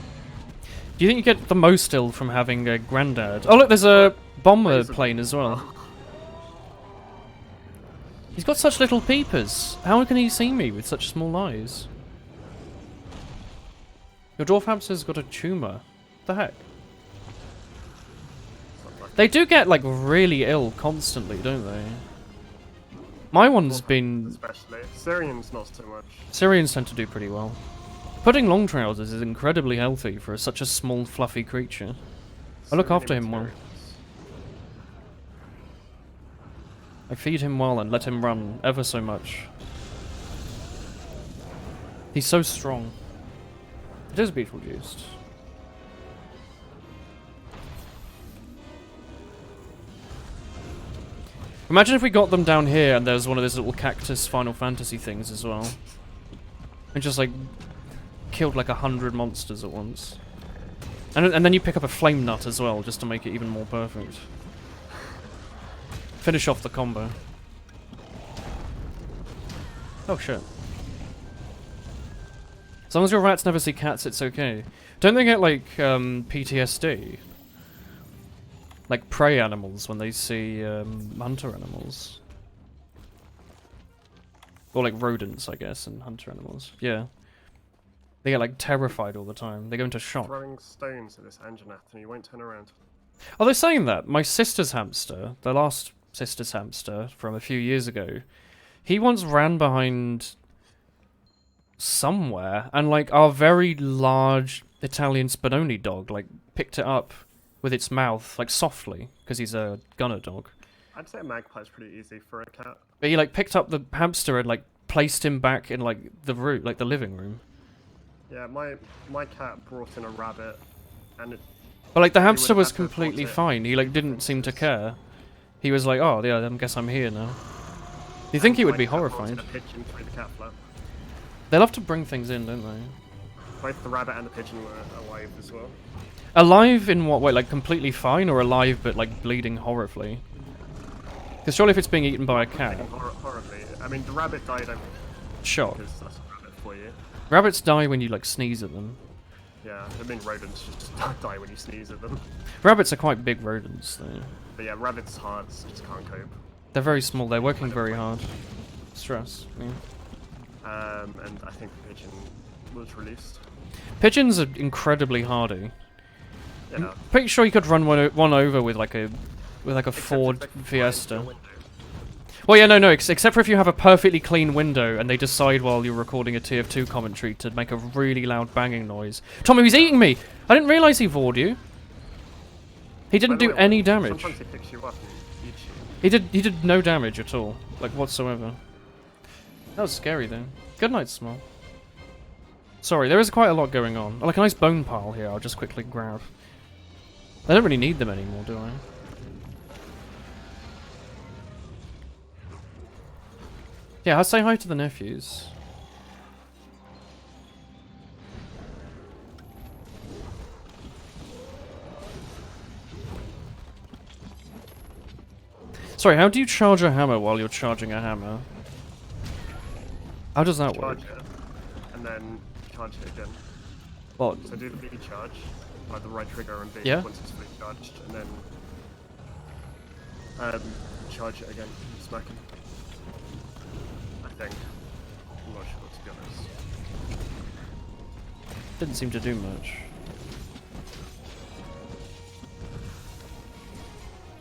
Do you think you get the most ill from having a granddad? Oh look, there's a bomber plane as well. He's got such little peepers. How can he see me with such small eyes? Your dwarf hamster's got a tumour. What the heck? They do get like really ill constantly, don't they? My one's been... Especially. Syrians not so much. Syrians tend to do pretty well. Pudding long trousers is incredibly healthy for such a small, fluffy creature. I look after him well. I feed him well and let him run ever so much. He's so strong. It is Beetlejuice. Imagine if we got them down here and there's one of those little cactus Final Fantasy things as well. And just like killed like 100 monsters at once. And then you pick up a flame nut as well, just to make it even more perfect. Finish off the combo. Oh shit. As long as your rats never see cats, it's okay. Don't they get like PTSD? Like prey animals when they see hunter animals. Or like rodents, I guess, and hunter animals. Yeah. They get like terrified all the time. They go into shock. Throwing stones at this Anjanath and he won't turn around. Oh, they're saying that. My sister's hamster, the last sister's hamster from a few years ago, he once ran behind somewhere and like our very large Italian Spinoni dog like picked it up with its mouth like softly because he's a gunner dog. I'd say a magpie's pretty easy for a cat. But he like picked up the hamster and like placed him back in like the room, like the living room. Yeah, my cat brought in a rabbit and it, But like the would hamster have was had to report completely it. fine. He like didn't seem to care. He was like, oh yeah, I guess I'm here now. You think he would my be cat brought horrified? in a pigeon through the cat flap. They love to bring things in, don't they? Both the rabbit and the pigeon were alive as well. Alive in what way? Like completely fine, or alive but like bleeding horribly? Because surely if it's being eaten by a cat, Horribly. I mean, the rabbit died over shock. because that's a rabbit for you. Rabbits die when you like sneeze at them. Yeah, I mean rodents just die when you sneeze at them. Rabbits are quite big rodents, though. But yeah, rabbits' hearts just can't cope. They're very small. They're working very hard. Stress. Yeah. And I think the pigeon was released. Pigeons are incredibly hardy. I'm Yeah. pretty sure you could run one over with like a Except Ford if they can fly into Fiesta. your window. Well, yeah, no, except for if you have a perfectly clean window and they decide while you're recording a TF2 commentary to make a really loud banging noise. Tommy, he's eating me! I didn't realise he vored you. He didn't By the do way, any damage. Sometimes he picks you up and eats you. He did no damage at all, like whatsoever. That was scary though. Good night, Small. Sorry, there is quite a lot going on. Like a nice bone pile here, I'll just quickly grab. I don't really need them anymore, do I? Yeah, I'll say hi to the nephews. Sorry, how do you charge a hammer while you're charging a hammer? How does that work? Charge it, and then charge it again. What? So do the B charge, by the right trigger and B Yeah. once it's fully charged, and then charge it again, smack him. I think. I'm not sure, to be honest. Didn't seem to do much.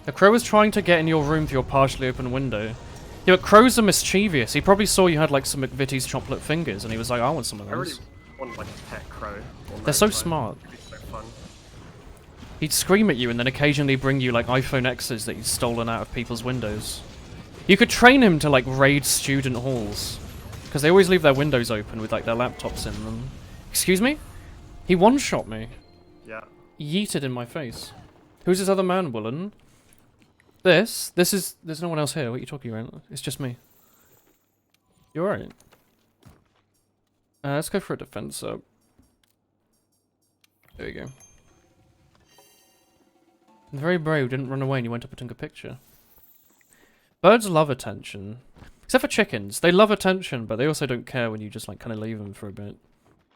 A crow was trying to get in your room through your partially open window. Yeah, but crows are mischievous. He probably saw you had like some McVitie's chocolate fingers, and he was like, "I want some of I really those." want like a pet crow. They're so smart. It'd be so fun. He'd scream at you and then occasionally bring you like iPhone X's that he'd stolen out of people's windows. You could train him to like raid student halls, because they always leave their windows open with like their laptops in them. Excuse me? He one-shot me. Yeah. Yeeted in my face. Who's this other man, Woolen? This is... There's no one else here. What are you talking about? It's just me. You alright? Let's go for a defense up. There you go. Very brave, didn't run away and you went up and took a picture. Birds love attention. Except for chickens. They love attention, but they also don't care when you just like kind of leave them for a bit.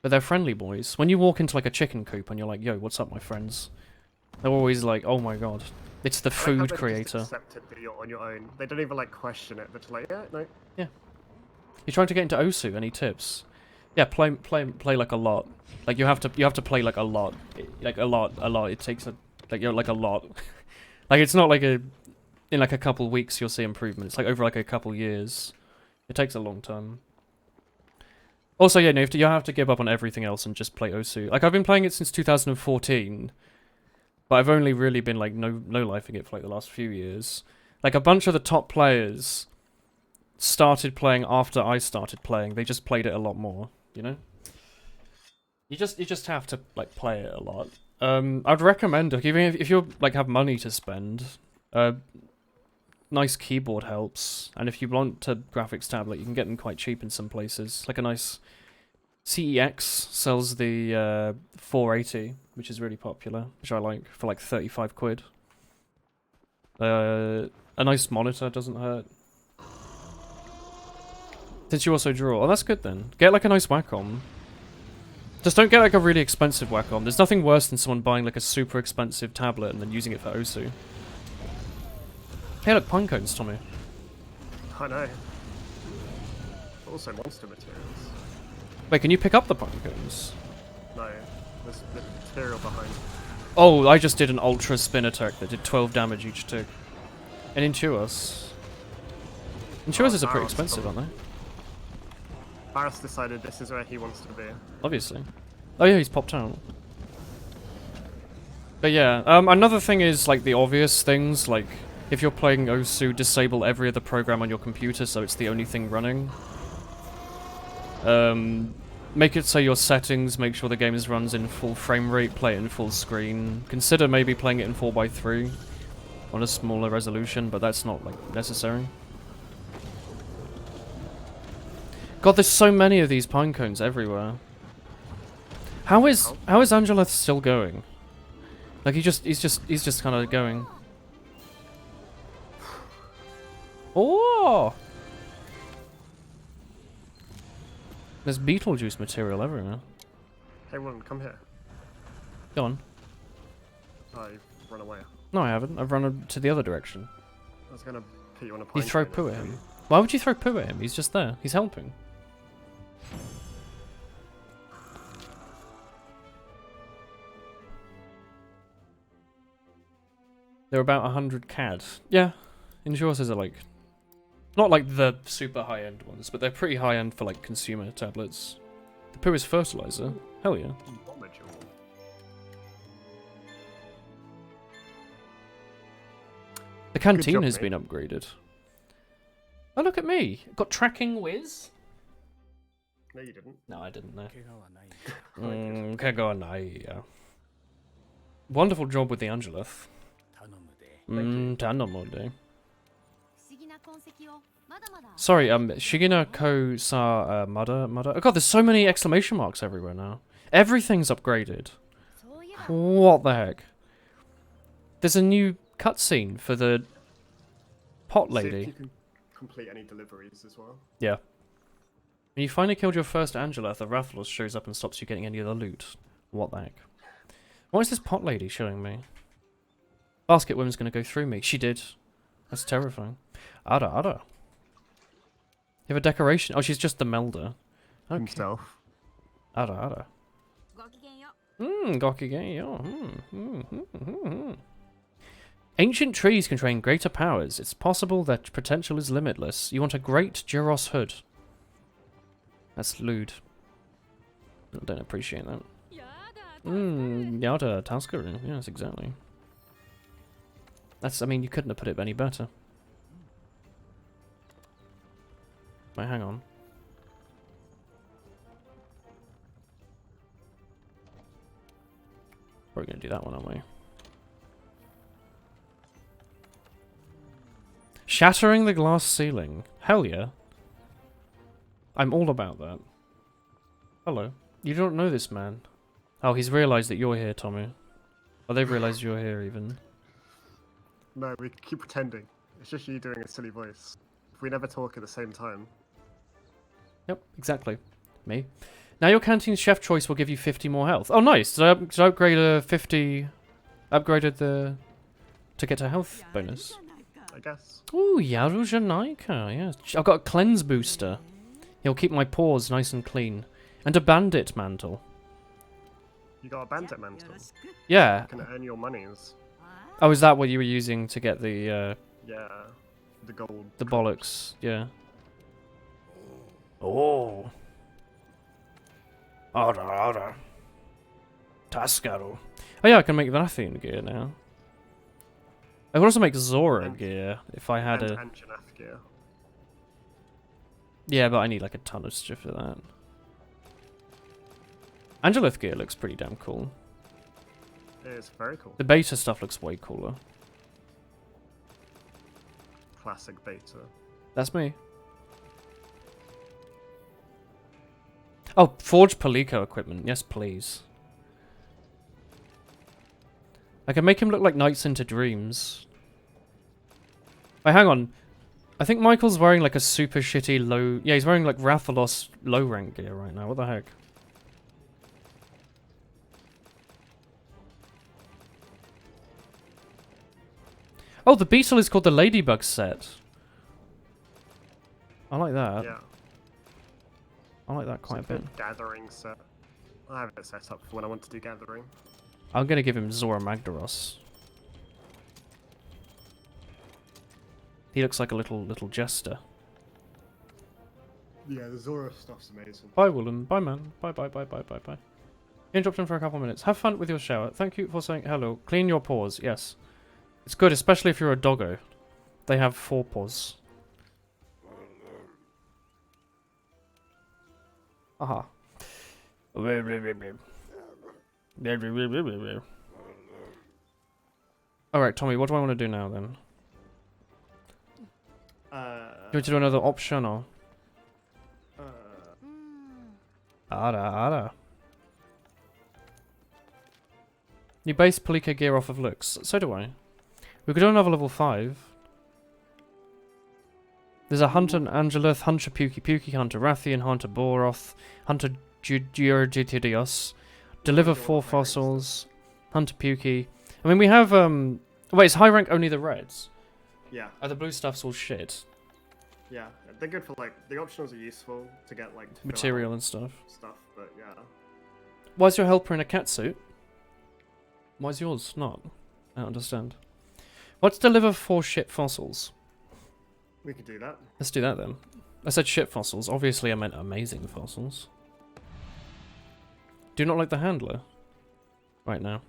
But they're friendly boys. When you walk into like a chicken coop and you're like, yo, what's up my friends? They're always like, oh my god. It's the I like how food they just creator. accept it that you're on your own. They don't even like question it. They're just like, yeah, no. You're trying to get into Osu, any tips? Yeah, play like a lot. Like you have to play like a lot. Like a lot. It takes like a lot. Like it's not like in like a couple weeks you'll see improvement. It's like over like a couple years. It takes a long time. Also, yeah, no, you have to give up on everything else and just play Osu. Like I've been playing it since 2014, but I've only really been like no lifing it for like the last few years. Like a bunch of the top players started playing after I started playing. They just played it a lot more, you know? You just have to like play it a lot. I'd recommend it, even if you like have money to spend. Nice keyboard helps, and if you want a graphics tablet, you can get them quite cheap in some places. Like a nice CEX sells the 480, which is really popular, which I like, for like 35 quid. A nice monitor doesn't hurt. Since you also draw, oh that's good then. Get like a nice Wacom. Just don't get like a really expensive Wacom. There's nothing worse than someone buying like a super expensive tablet and then using it for Osu. Hey look, pine cones, Tommy. I know. Also monster materials. Wait, can you pick up the pine cones? No, there's the material behind. Oh, I just did an ultra spin attack that did 12 damage each tick. And Intuos. Intuos are pretty Baros expensive, aren't they? Baros decided this is where he wants to be. Obviously. Oh yeah, he's popped out. But yeah, another thing is like the obvious things, like if you're playing Osu, disable every other program on your computer so it's the only thing running. Make it so your settings make sure the game runs in full frame rate, play it in full screen. Consider maybe playing it in 4:3 on a smaller resolution, but that's not like necessary. God, there's so many of these pine cones everywhere. How is Angeleth still going? Like he's just kind of going. Oh! There's Beetlejuice material everywhere. Hey, Ron, come here. Go on. Oh, you've run away. No, I haven't. I've run to the other direction. I was gonna put you on a You pine throw cone poo at instead. him. Why would you throw poo at him? He's just there. He's helping. They're about 100 CAD. Yeah, Insuoses are like... Not like the super high-end ones, but they're pretty high-end for like consumer tablets. The poo is fertilizer. Hell yeah. What module? The canteen job, has mate. been upgraded. Oh, look at me. Got tracking whiz. No, you didn't. No, I didn't know. Oh, I did. Kagonai. Wonderful job with the Angeleth. Tanomode. 不思議な痕跡をまだまだ Sorry, Shigina ko sa mada. Oh god, there's so many exclamation marks everywhere now. Everything's upgraded. そういえば What the heck? There's a new cutscene for the pot See if lady. you can complete any deliveries as well. Yeah. When you finally killed your first Angelith, the Rathalos shows up and stops you getting any of the loot. What the heck? What is this pot lady showing me? Basket woman's gonna go through me. She did. That's terrifying. Ada, Ada. You have a decoration. Oh, she's just the melder. Okay. Himself. Ada, Ada. ごきげんよ Ancient trees contain greater powers. It's possible that potential is limitless. You want a great Juros hood. That's lewd. I don't appreciate that. やだ Yada, Taskaru. Yes, exactly. That's, I mean, you couldn't have put it any better. Wait, hang on. We're gonna do that one, aren't we? Shattering the glass ceiling. Hell yeah. I'm all about that. Hello. You don't know this man. Oh, he's realised that you're here, Tommy. Oh, they've realised you're here, even. No, we keep pretending. It's just you doing a silly voice. If we never talk at the same time. Yep, exactly. Me. Now your canteen's chef choice will give you 50 more health. Oh, nice. Did I upgrade a 50... Upgraded the... To get a health bonus. I guess. Ooh, Yaru Janaika, yes. I've got a cleanse booster. He'll keep my paws nice and clean. And a bandit mantle. You got a bandit mantle. Yeah. You can earn your monies. Oh, is that what you were using to get the, Yeah. The gold. the bollocks? Yeah. Oh. Order. Tascaro. Oh yeah, I can make Rathian gear now. I could also make Zora And- gear if I had and a... Anjanath gear. Yeah, but I need like a ton of stuff for that. Angelith gear looks pretty damn cool. It is very cool. The beta stuff looks way cooler. Classic beta. That's me. Oh, Forge Palico equipment. Yes, please. I can make him look like Nights into Dreams. Wait, hang on. I think Michael's wearing like a super shitty low... Yeah, he's wearing like Rathalos low rank gear right now. What the heck? Oh, the beetle is called the Ladybug set. I like that. Yeah. I like that quite a It's bit. good gathering set. I have it set up for when I want to do gathering. I'm gonna give him Zora Magdaros. He looks like a little jester. Yeah, the Zora stuff's amazing. Bye, Willem. Bye, man. Bye. Interrupt him for a couple minutes. Have fun with your shower. Thank you for saying hello. Clean your paws. Yes. It's good, especially if you're a doggo. They have 4 paws. Aha. Alright, Tommy, what do I want to do now then? You want to do another option or? Ada. You base Palico gear off of looks. So do I. We could do another level 5. There's a Hunter Angelith, Hunter Puki Hunter Rathian, Hunter Boroth, Hunter Juragitidios, Deliver 4 fossils, Hunter Puki. I mean, we have, wait, it's high rank only the reds? Yeah, Oh, the blue stuff's all shit. yeah. They're good for like, the optionals are useful to get like to fill out Material and stuff. stuff, but yeah. Why's your helper in a cat suit? Why's yours not? I don't understand. Let's deliver 4 shit fossils. We could do that. Let's do that then. I said shit fossils. Obviously I meant amazing fossils. Do you not like the handler? Right now.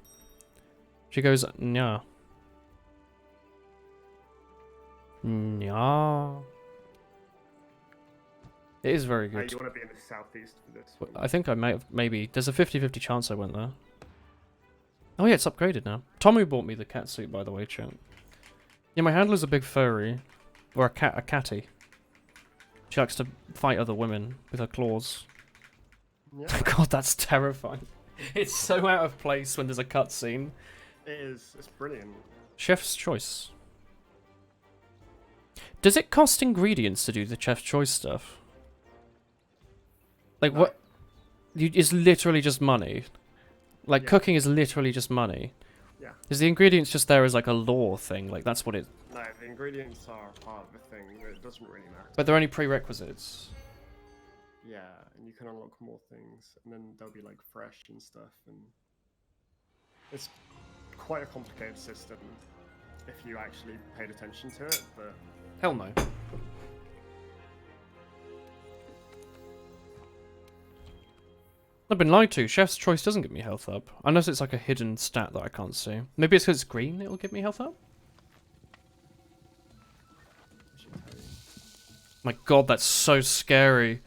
She goes, nya. Nya. It is very good. You want to be in the southeast for this one. I think I may have, maybe. There's a 50-50 chance I went there. Oh yeah, it's upgraded now. Tommy bought me the cat suit, by the way, chat. Yeah, my handler's a big furry. Or a catty. She likes to fight other women with her claws. Yeah, God, that's terrifying. It's so out of place when there's a cutscene. it is. It's brilliant. Chef's choice. Does it cost ingredients to do the chef's choice stuff? Like No. what? It's literally just money. Like Yeah. cooking is literally just money. Yeah. Is the ingredients just there as like a lore thing? Like that's what it. No, the ingredients are part of the thing. It doesn't really matter. But they're only prerequisites. Yeah, and you can unlock more things, and then they'll be like fresh and stuff, and it's quite a complicated system if you actually paid attention to it. But Hell no. I've been lied to. Chef's choice doesn't give me health up. Unless it's like a hidden stat that I can't see. Maybe it's because it's green it'll give me health up? I should tell you. My god, that's so scary.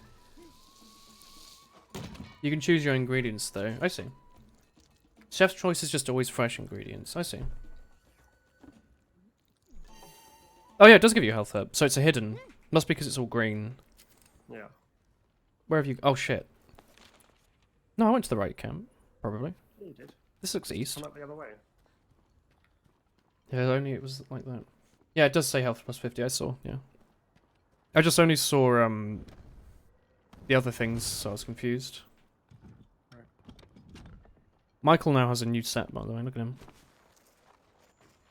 You can choose your ingredients though. I see. Chef's choice is just always fresh ingredients. I see. Oh yeah, it does give you a health up. So it's a hidden. Must be because it's all green. Yeah. Where have you... Oh shit. No, I went to the right camp. Probably. Yeah, you did. This looks east. Come up the other way. Yeah, only it was like that. Yeah, it does say health plus 50, I saw, yeah. I just only saw, the other things, so I was confused. Right. Michael now has a new set, by the way, look at him.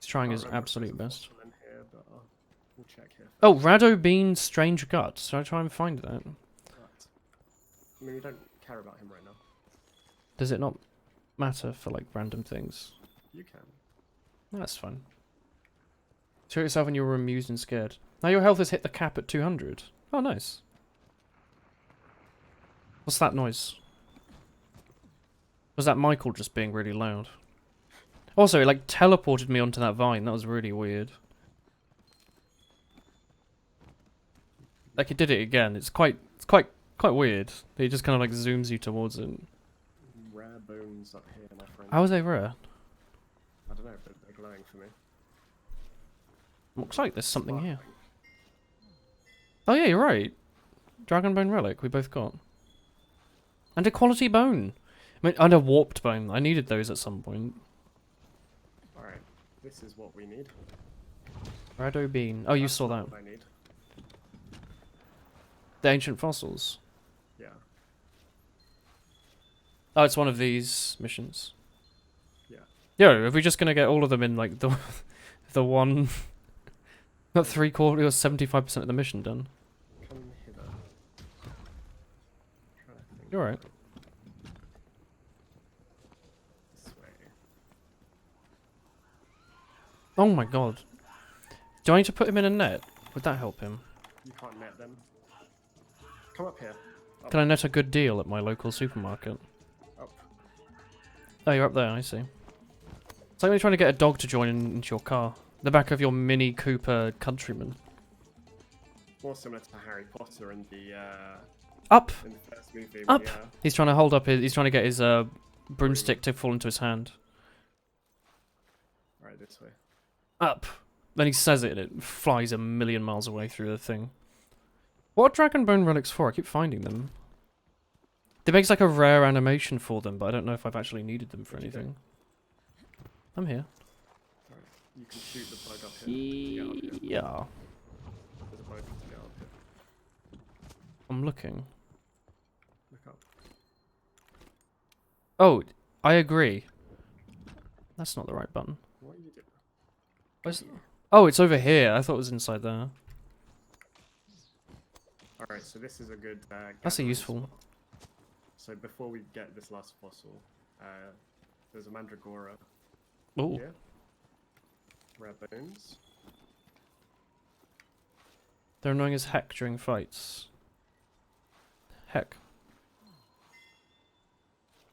He's trying Can't his remember if absolute there's a best. fossil in here, but we'll check here. Oh, Rado Bean's Strange Gut. Should I try and find that? But, I mean, we don't care about him right now. Does it not matter for, like, random things? You can. That's fine. Show yourself when you were amused and scared. Now your health has hit the cap at 200. Oh, nice. What's that noise? Was that Michael just being really loud? Also, it like teleported me onto that vine. That was really weird. Like it did it again. It's quite weird. It just kind of like zooms you towards it. Rare bones up here, my friend. How is they rare? I don't know, but they're glowing for me. Looks like there's something here. Sparkling. Oh yeah, you're right. Dragon bone relic we both got. And a quality bone. I mean, and a warped bone. I needed those at some point. Alright, this is what we need. Rado Bean. Oh, you That's saw not that. what I need. The ancient fossils. Yeah. Oh, it's one of these missions. Yeah. Yo, are we just gonna get all of them in like the the one? Not 3/4 or 75% of the mission done. Come hither. Trying to think. You're right. This way. Oh my god. Do I need to put him in a net? Would that help him? You can't net them. Come up here. Up. Can I net a good deal at my local supermarket? Up. Oh, you're up there. I see. It's like when you're trying to get a dog to join into your car. The back of your Mini Cooper Countryman. More similar to Harry Potter in the Up. first movie. Up. Yeah. He's trying to hold up his. He's trying to get his broomstick to fall into his hand. Right, this way. Up. Then he says it and it flies a million miles away through the thing. What are Dragon Bone relics for? I keep finding them. It makes like a rare animation for them, but I don't know if I've actually needed them for Where'd you go? anything. I'm here. Alright, you can shoot the bug up here. to get up here. Yeah. There's a bug to get up here. I'm looking. Look up. Oh, I agree. That's not the right button. What are you doing? Where's... Oh, it's over here. I thought it was inside there. Alright, so this is a good That's a gathering useful. spot. So before we get this last fossil, there's a Mandragora Oh, here. Rare bones. they're annoying as heck during fights. Heck.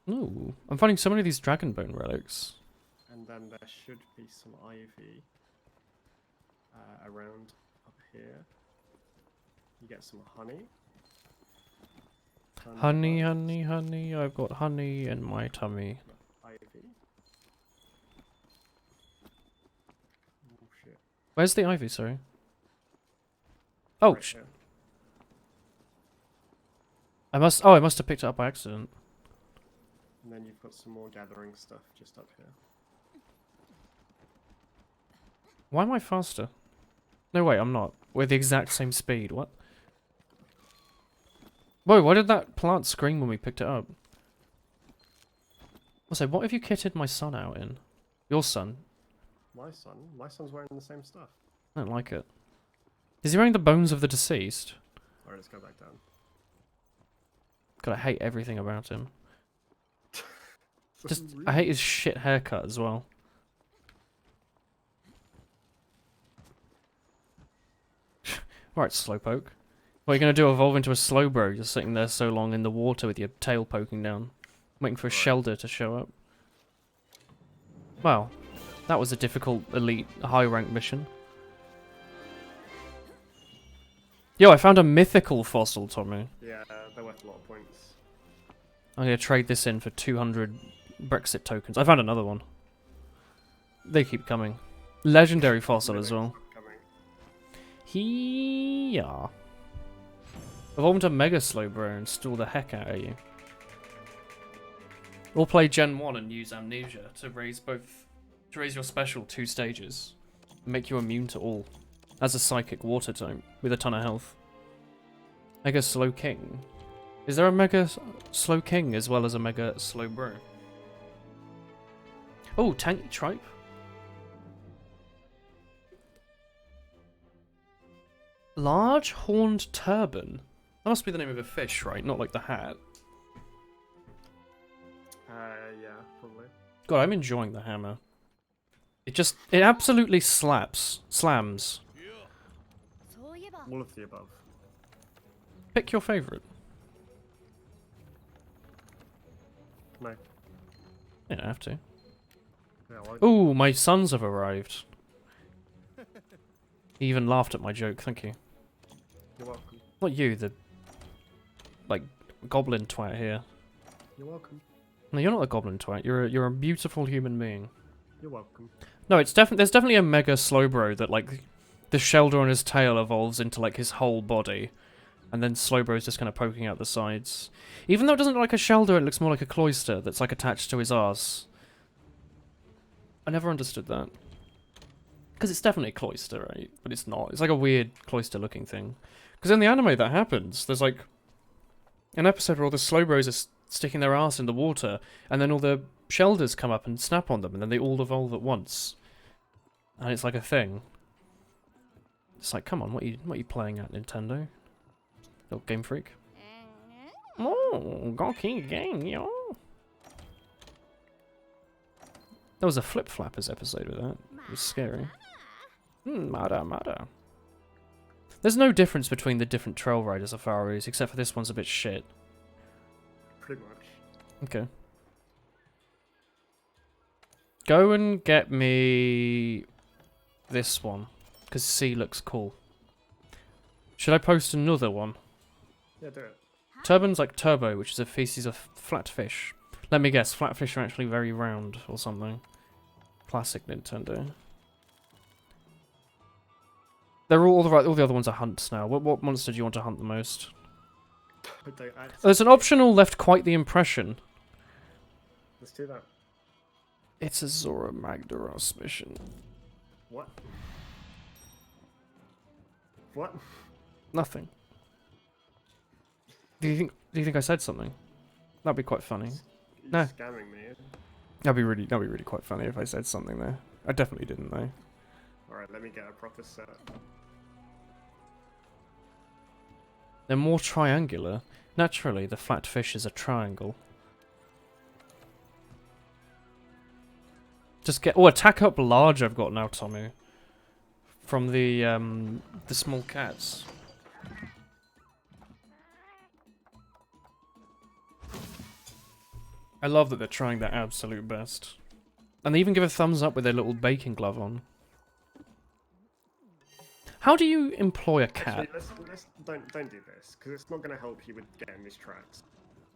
Ooh, I'm finding so many of these Dragon Bone relics. And then there should be some ivy around up here. You get some honey. Honey, bugs, honey, honey, I've got honey in my tummy. Ivy. Oh shit. Where's the ivy, sorry? Oh, Right here. I must have picked it up by accident. And then you've got some more gathering stuff just up here. Why am I faster? No, wait, I'm not. We're the exact same speed. What? Whoa, why did that plant scream when we picked it up? Also, what have you kitted my son out in? Your son? My son? My son's wearing the same stuff. I don't like it. Is he wearing the bones of the deceased? Alright, let's go back down. God, I hate everything about him. So Just, rude. I hate his shit haircut as well. Right, Slowpoke. What are you gonna do, evolve into a Slowbro, just sitting there so long in the water with your tail poking down? Waiting for a Right. Shelder to show up. Well, that was a difficult, elite, high-rank mission. Yo, I found a mythical fossil, Tommy. Yeah, they're worth a lot of points. I'm gonna trade this in for 200 Brexit tokens. I found another one. They keep coming. Legendary fossil as well. Coming. Here. Evolve into Mega Slowbro and stall the heck out of you. Or play Gen 1 and use Amnesia to raise your special 2 stages. And make you immune to all. As a psychic water type with a ton of health. Mega Slow King. Is there a Mega Slow King as well as a Mega Slowbro? Oh, Tanky Tripe. Large Horned Turban. That must be the name of a fish, right? Not like the hat. Yeah, probably. God, I'm enjoying the hammer. It absolutely slams.そういえば All of the above. Pick your favourite. No. You don't have to. Yeah, well, Ooh, my sons have arrived. He even laughed at my joke, thank you. you're welcome. Not you, the... like, goblin twat here. You're welcome. No, you're not a goblin twat. You're a beautiful human being. You're welcome. No, there's definitely a Mega Slowbro that, like, the Shelder on his tail evolves into, like, his whole body. And then Slowbro's just kind of poking out the sides. Even though it doesn't look like a Shelder, it looks more like a Cloyster that's, like, attached to his arse. I never understood that. Because it's definitely a Cloyster, right? But it's not. It's like a weird Cloyster-looking thing. Because in the anime that happens. There's, like, an episode where all the Slowbros are sticking their arse in the water, and then all the Shelders come up and snap on them, and then they all evolve at once. And it's like a thing. It's like, come on, what are you playing at, Nintendo? Little Game Freak. Oh, Gonky Gang, yo. There was a Flip Flappers episode with that. It was scary. Mada. There's no difference between the different Trail Rider safaris, except for this one's a bit shit. Pretty much. Okay. Go and get me this one, because C looks cool. Should I post another one? Yeah, do it. Turban's like Turbo, which is a species of flatfish. Let me guess, flatfish are actually very round or something. Classic Nintendo. They're all the other ones are hunts now. What monster do you want to hunt the most? I don't actually. There's an optional left quite the impression. Let's do that. It's a Zora Magdaros mission. What? What? Nothing. Do you think I said something? That'd be quite funny. You're No. scamming me. That'd be really quite funny if I said something there. I definitely didn't though. Alright, let me get a proper set. They're more triangular. Naturally, the flatfish is a triangle. Just get... Oh, attack up large I've got now, Tommy. From the small cats. I love that they're trying their absolute best. And they even give a thumbs up with their little baking glove on. How do you employ a cat? Actually, let's don't do this because it's not going to help you with getting these tracks.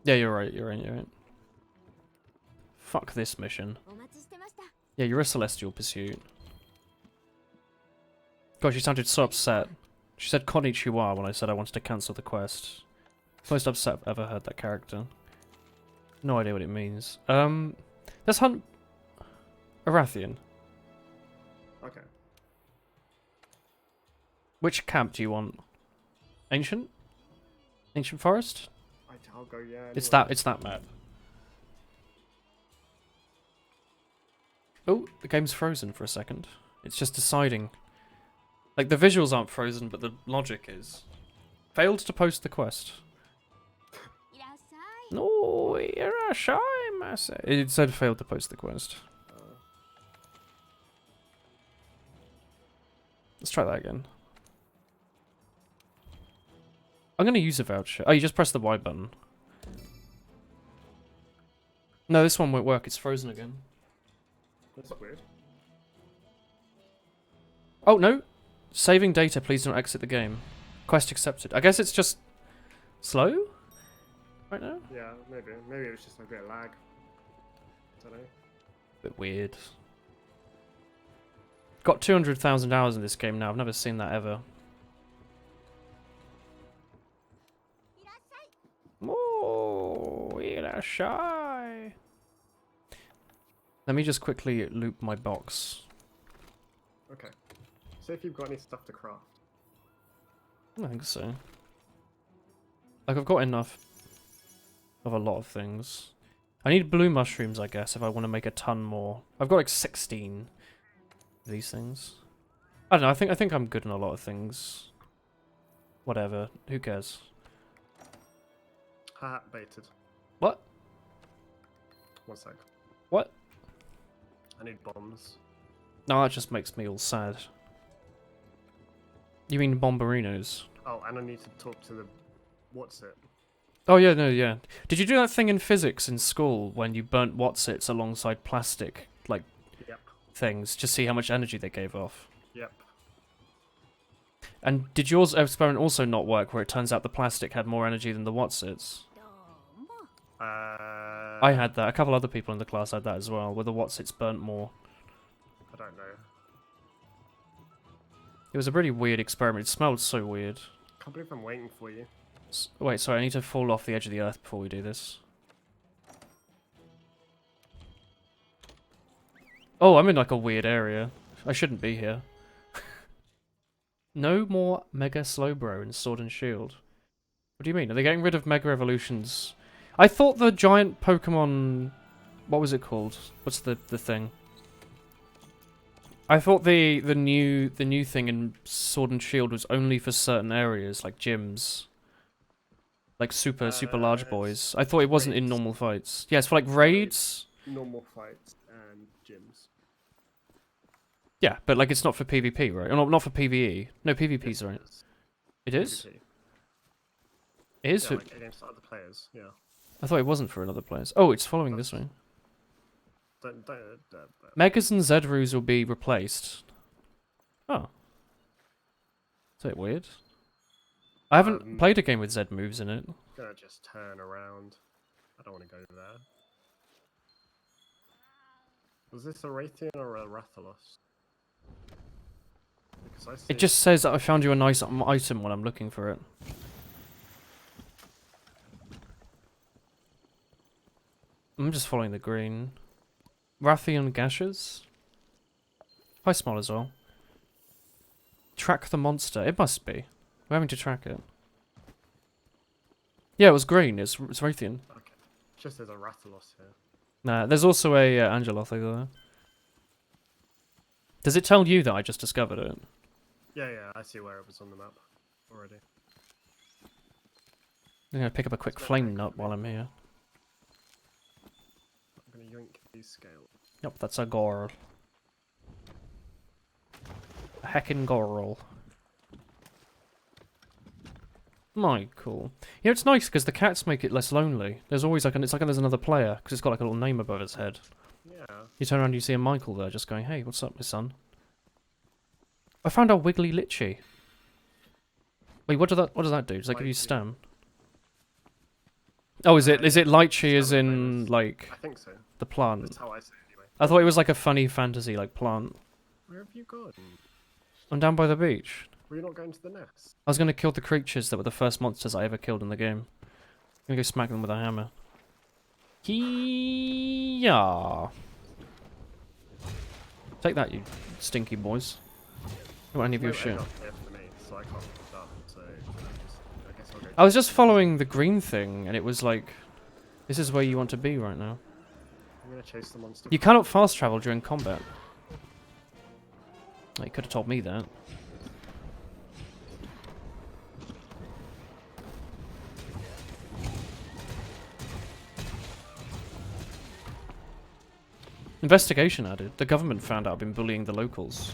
Yeah, you're right. Fuck this mission. お待ちしてました Yeah, you're a Celestial Pursuit. God, she sounded so upset. She said konnichiwa when I said I wanted to cancel the quest. Most upset I've ever heard that character. No idea what it means. Let's hunt Arathian. Okay. Which camp do you want? Ancient? Ancient Forest? I'll go, yeah. It's anyway. that map. Oh, the game's frozen for a second. It's just deciding. Like, the visuals aren't frozen, but the logic is. Failed to post the quest. いらっしゃい No, you're a shy mess. It said failed to post the quest. Let's try that again. I'm gonna use a voucher. Oh, you just press the Y button. No, this one won't work. It's frozen again. That's weird. Oh, no. Saving data. Please don't exit the game. Quest accepted. I guess it's just slow right now? Yeah, maybe. Maybe it was just a bit of lag. Don't know. Bit weird. Got 200,000 hours in this game now. I've never seen that ever. いらっしゃい Oh, you're shy. Let me just quickly loop my box. Okay. See if you've got any stuff to craft. I think so. Like, I've got enough of a lot of things. I need blue mushrooms, I guess, if I want to make a ton more. I've got like 16 of these things. I don't know, I think I'm good on a lot of things. Whatever, who cares? Haha, baited. What? 1 sec. What? I need bombs. No, that just makes me all sad. You mean bomberinos? Oh, and I need to talk to the... What's it? Oh yeah, no, yeah. Did you do that thing in physics in school when you burnt Watsits alongside plastic, like, Yep. things, to see how much energy they gave off? Yep. And did yours experiment also not work, where it turns out the plastic had more energy than the Watsits? どうも I had that. A couple other people in the class had that as well, where the Watsits burnt more. I don't know. It was a pretty weird experiment. It smelled so weird. Can't believe I'm waiting for you. Wait, sorry, I need to fall off the edge of the earth before we do this. Oh, I'm in like a weird area. I shouldn't be here. No more Mega Slowbro in Sword and Shield. What do you mean? Are they getting rid of Mega Evolutions? I thought the giant Pokemon... What was it called? What's the thing? I thought the new thing in Sword and Shield was only for certain areas, like gyms. Like super large it's boys. I thought it wasn't in raids. normal fights. Yeah, it's for like raids. Normal fights and gyms. Yeah, but like it's not for PvP, right? Or not for PvE. No, PvP's right. It is? PvP. It is Yeah, for... like against other players. Yeah. I thought it wasn't for another players. Oh, it's following this way. Don't Megas and Zedroos will be replaced. Oh. It's a bit weird. I haven't played a game with Zed moves in it. gonna just turn around. I don't want to go there. Was this a Raytheon or a Rathalos? Because I see It just says that I found you a nice item when I'm looking for it. I'm just following the green. Rathian Gashes? Hi, Small as well. Track the monster. It must be. We're having to track it. Yeah, it was green. It's Rathian. Okay. Just there's a Rathalos here. Nah, there's also a Angeloth over there. Does it tell you that I just discovered it? Yeah, I see where it was on the map already. I'm gonna pick up a quick flame nut while I'm here. I'm gonna yoink these scales. Yep, that's a Gorl. A heckin' Gorl. My cool. You know, it's nice because the cats make it less lonely. There's always like it's like there's another player because it's got like a little name above its head. Yeah. You turn around and you see a Michael there just going, "Hey, what's up, my son?" I found a Wiggly Litchi. Wait, what does that do? Does that give you Lychee. stam? Oh, is it Lychee as in like I think so. the plant? That's how I say it anyway. I thought it was like a funny fantasy like plant. Where have you gone? I'm down by the beach. Were you not going to the nest? I was gonna kill the creatures that were the first monsters I ever killed in the game. I'm gonna go smack them with a hammer. Hee-yah. Take that, you stinky boys. I don't want any of your No shit. end up here for the mates. so I can't pick that. So I guess I'll go. I was just following the green thing, and it was like, this is where you want to be right now. I'm gonna chase the monster. You cannot fast travel during combat. Oh, you could have told me that. Investigation added. The government found out I've been bullying the locals.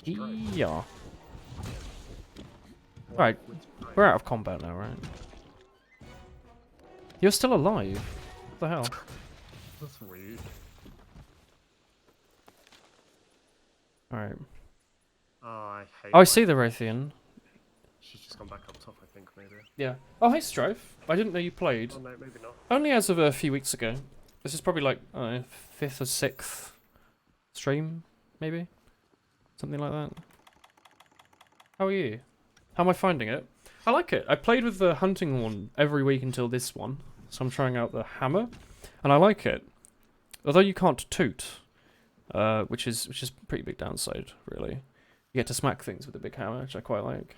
Yeah. Right, we're out of combat now, right? You're still alive? What the hell? That's weird. Alright. Oh, I hate. Oh, I see the Raytheon. She's just gone back up top, I think, maybe. Yeah. Oh, hey, Strife. I didn't know you played. Oh no, maybe not. Only as of a few weeks ago. This is probably like, I don't know, 5th or 6th stream, maybe? Something like that. How are you? How am I finding it? I like it. I played with the hunting horn every week until this one, so I'm trying out the hammer, and I like it. Although you can't toot, which is a pretty big downside, really. You get to smack things with a big hammer, which I quite like.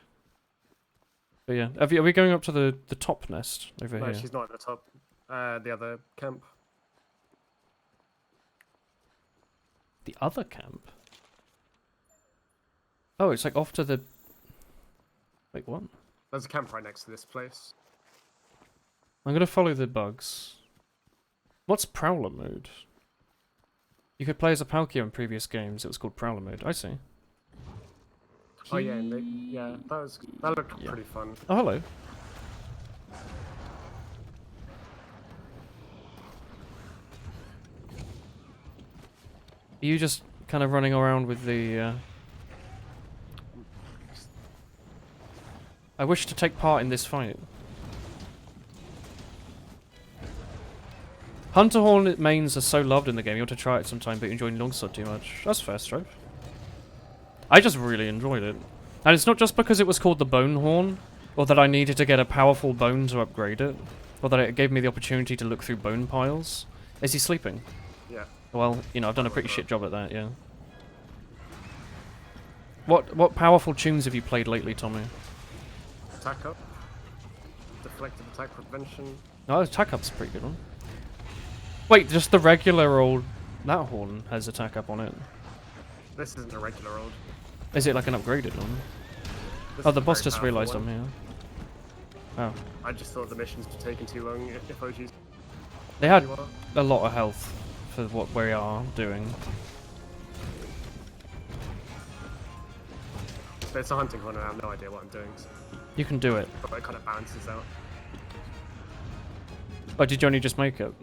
But yeah, are we going up to the top nest over No, here? she's not at the top. The other camp. The other camp? Oh, it's like off to the... Wait, what? There's a camp right next to this place. I'm gonna follow the bugs. What's Prowler mode? You could play as a Palkia in previous games. It was called Prowler mode. I see. Oh yeah, and yeah, that looked Yeah. pretty fun. Oh, hello. Are you just kind of running around with the... I wish to take part in this fight. Hunter Horn mains are so loved in the game, you want to try it sometime, but you enjoy Longsword too much. That's fair, Stripe. I just really enjoyed it. And it's not just because it was called the Bone Horn, or that I needed to get a powerful bone to upgrade it, or that it gave me the opportunity to look through bone piles. Is he sleeping? Yeah. Well, you know, I've done a pretty shit job at that, yeah. What powerful tunes have you played lately, Tommy? Attack up. Deflected attack prevention. Oh, attack up's a pretty good one. Wait, just the regular old... That horn has attack up on it. This isn't a regular old. Is it like an upgraded one? This Oh, is the a boss very just powerful realised one. I'm here. Oh. I just thought the missions were taking too long if OG's. They had you are. a lot of health for what we are doing. But it's a hunting horn and I have no idea what I'm doing. So, You can do it. but it kind of balances out. Oh, did you only just make it?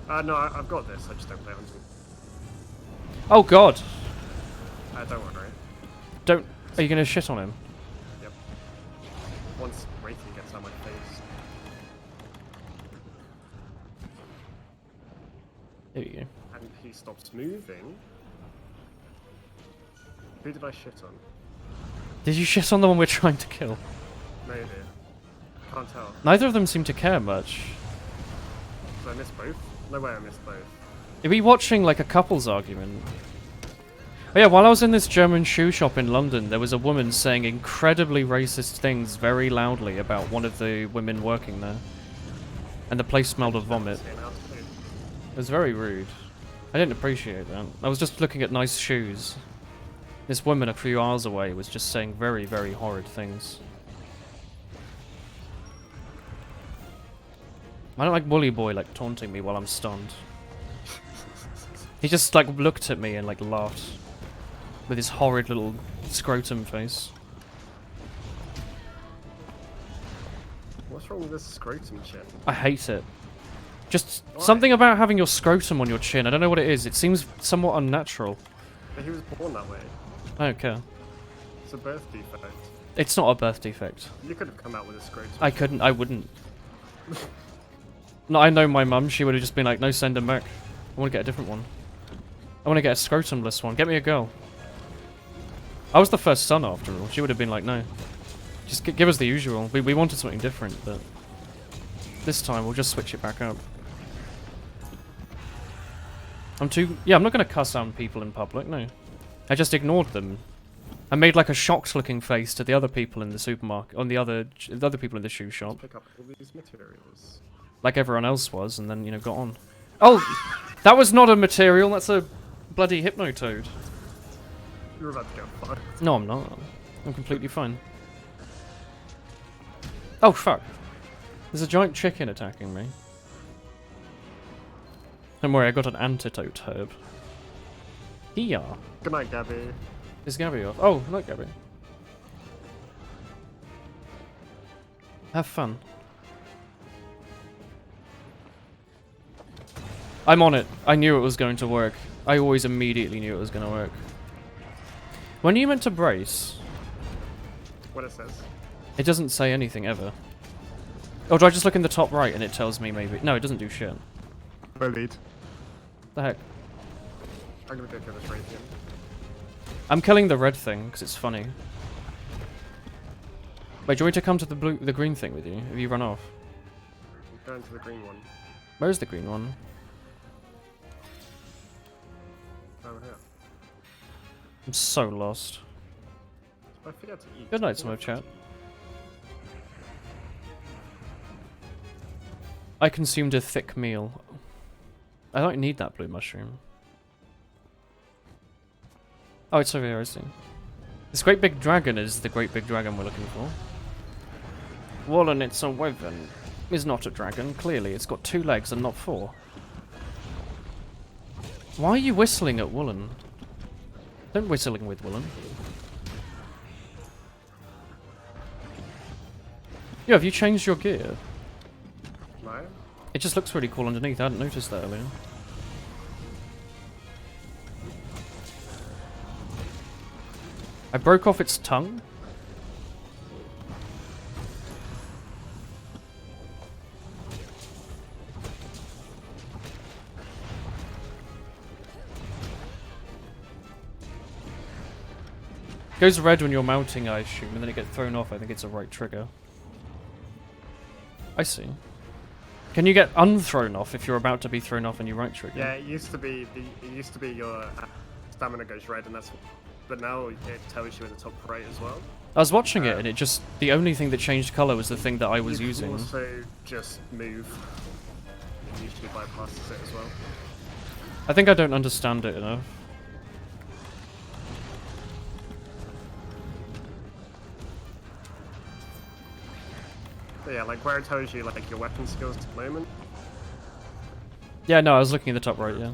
No, I've got this. I just don't play hunting. Oh god! Don't worry. Don't... Are you gonna shit on him? Yep. Once Raytheon gets out of my face. There you go. And he stops moving. Who did I shit on? Did you shit on the one we're trying to kill? Maybe. Can't tell. Neither of them seem to care much. Did I miss both? No way I missed both. Are we watching like a couple's argument? Oh yeah, while I was in this German shoe shop in London, there was a woman saying incredibly racist things very loudly about one of the women working there. And the place smelled of vomit. Seeing how to do. It was very rude. I didn't appreciate that. I was just looking at nice shoes. This woman a few hours away was just saying very, very horrid things. I don't like Woolly Boy like taunting me while I'm stunned. He just like looked at me and like laughed. With his horrid little scrotum face. What's wrong with this scrotum shit? I hate it. Just Why? something about having your scrotum on your chin. I don't know what it is. It seems somewhat unnatural. But he was born that way. I don't care. It's a birth defect. It's not a birth defect. You could have come out with a scrotum. I wouldn't. No, I know my mum. She would have just been like, no, send him back. I want to get a different one. I want to get a scrotumless one. Get me a girl. I was the first son after all. She would have been like, no. Just give us the usual. We wanted something different, but this time we'll just switch it back up. Yeah, I'm not gonna cuss out people in public, no. I just ignored them. I made like a shocked-looking face to the other people in the supermarket, on the other people in the shoe shop, Pick up all these materials. like everyone else was, and then, you know, got on. Oh! That was not a material, that's a bloody Hypnotoad. You're about to get fucked. No, I'm not. I'm completely fine. Oh, fuck. There's a giant chicken attacking me. Don't worry, I got an antidote herb. Here. Good night, Gabby. Is Gabby off? Oh, look, Gabby. Have fun. I'm on it. I knew it was going to work. I always immediately knew it was going to work. When are you meant to brace? What it says. It doesn't say anything ever. Oh, do I just look in the top right and it tells me maybe? No, it doesn't do shit. Bullied. The heck? I'm gonna go kill this Raytheon. I'm killing the red thing because it's funny. Wait, do you want me to come to the green thing with you? Have you run off? I'm going to the green one. Where's the green one? Down here. I'm so lost. I forget to eat. Good night, Smoke Chat. I consumed a thick meal. I don't need that blue mushroom. Oh, it's over here, I see. This great big dragon is the great big dragon we're looking for. Woolen, it's a wyvern. Is not a dragon, clearly. It's got 2 legs and not 4. Why are you whistling at Woolen? Don't whistling with Woolen. Yeah, have you changed your gear? No? It just looks really cool underneath. I hadn't noticed that earlier. I broke off its tongue. Goes red when you're mounting, I assume, and then it gets thrown off. I think it's a right trigger. I see. Can you get unthrown off if you're about to be thrown off and you right trigger? Yeah, it used to be your stamina goes red, and that's. But now it tells you in the top right as well. I was watching it, and it just the only thing that changed color was the thing that I was you using. Can also just move. It usually bypasses it as well. I think I don't understand it enough. But yeah, like where it tells you like your weapon skills at the moment. Yeah, no, I was looking at the top right. Yeah.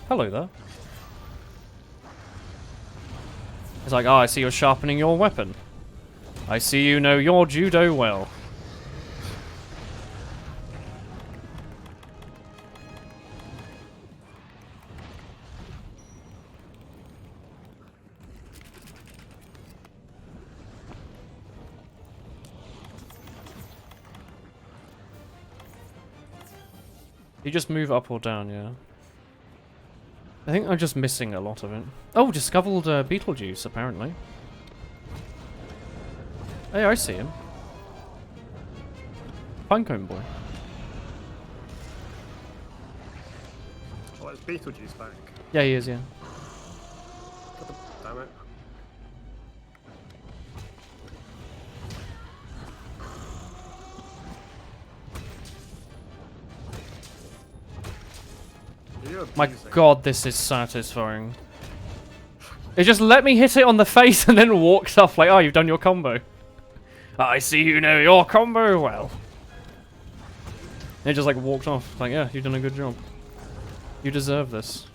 Hello there. It's like, oh, I see you're sharpening your weapon. I see you know your judo well. You just move up or down, yeah. I think I'm just missing a lot of it. Oh, discovered Beetlejuice, apparently. Hey, I see him. Pinecone boy. Oh, it's Beetlejuice back. Yeah, he is, yeah. Damn it. You're My abusing. god, this is satisfying. It just let me hit it on the face and then walked off like, oh, you've done your combo. I see you know your combo well. And it just like walked off. Like, yeah, you've done a good job. You deserve this.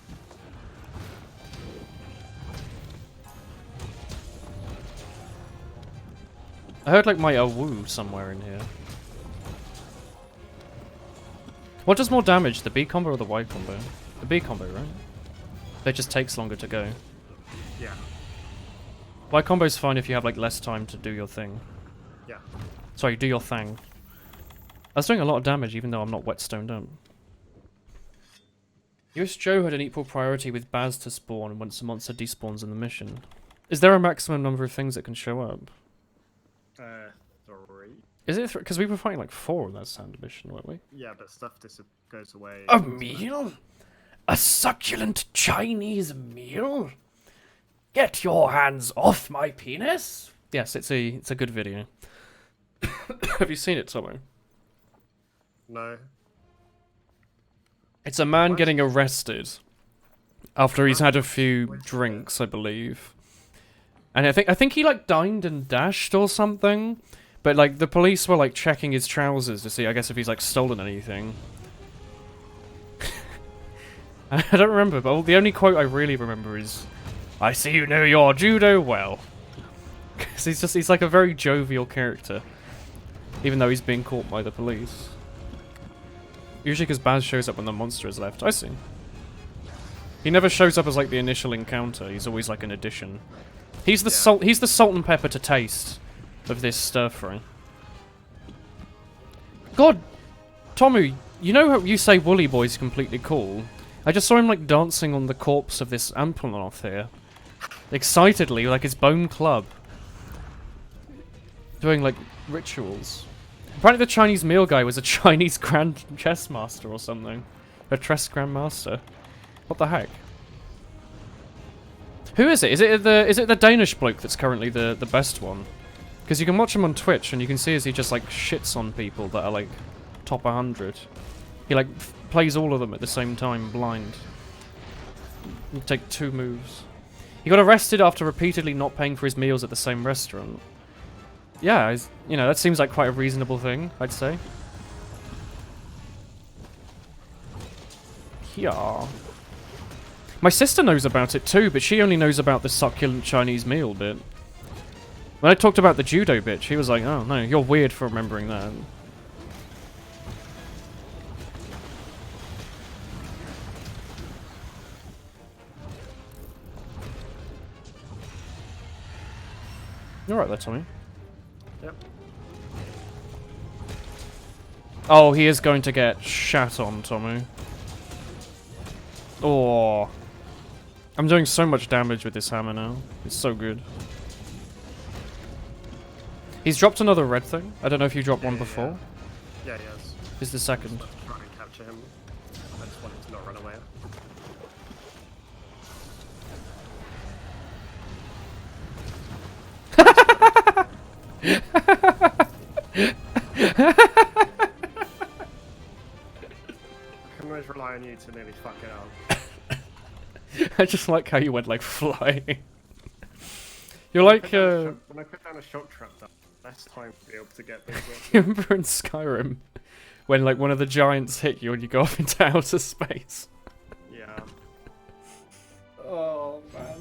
I heard like my woo somewhere in here. What does more damage, the B combo or the Y combo? The B combo, right? It just takes longer to go. Yeah. Y combo's fine if you have like less time to do your thing. Yeah. Sorry, do your thing. I was doing a lot of damage even though I'm not wet-stoned up. US Joe had an equal priority with Baz to spawn once a monster despawns in the mission. Is there a maximum number of things that can show up? 3. Is it because we were fighting like 4 in that sound mission, weren't we? Yeah, but stuff goes away. A meal? A succulent Chinese meal? Get your hands off my penis! Yes, it's a good video. Have you seen it, Tomo? No. It's a man What? getting arrested after he's had a few drinks, I believe. And I think he like dined and dashed or something. But like the police were like checking his trousers to see, I guess, if he's like stolen anything. I don't remember, but the only quote I really remember is, "I see you know your judo well." Because he's like a very jovial character, even though he's being caught by the police. Usually because Baz shows up when the monster is left. I see. He never shows up as like the initial encounter. He's always like an addition. He's the He's the salt and pepper to taste of this stir fry. God, Tomu, you know how you say Woolly Boy's completely cool? I just saw him like dancing on the corpse of this Ampleloth here, excitedly, like his bone club, doing like rituals. Apparently the Chinese meal guy was a Chinese grand chess master or something. A chess grandmaster. What the heck? Who is it? Is it the Danish bloke that's currently the best one? Because you can watch him on Twitch and you can see as he just like shits on people that are like top 100. He like plays all of them at the same time, blind. You take 2 moves. He got arrested after repeatedly not paying for his meals at the same restaurant. Yeah, you know, that seems like quite a reasonable thing, I'd say. Yeah. My sister knows about it too, but she only knows about the succulent Chinese meal bit. When I talked about the judo bit, she was like, "Oh no, you're weird for remembering that." You're right there, Tommy. Yep. Oh, he is going to get shat on, Tommy. Oh. I'm doing so much damage with this hammer now. It's so good. He's dropped another red thing. I don't know if you dropped one before. Yeah, he has. This is the second. Try and capture him. I just want him to not run away. I can always rely on you to nearly fuck it up. I just like how you went like flying. You're like When I put down a shock trap, that less time to be able to get things off. you remember in Skyrim when like one of the giants hit you and you go off into outer space. Yeah. Oh man.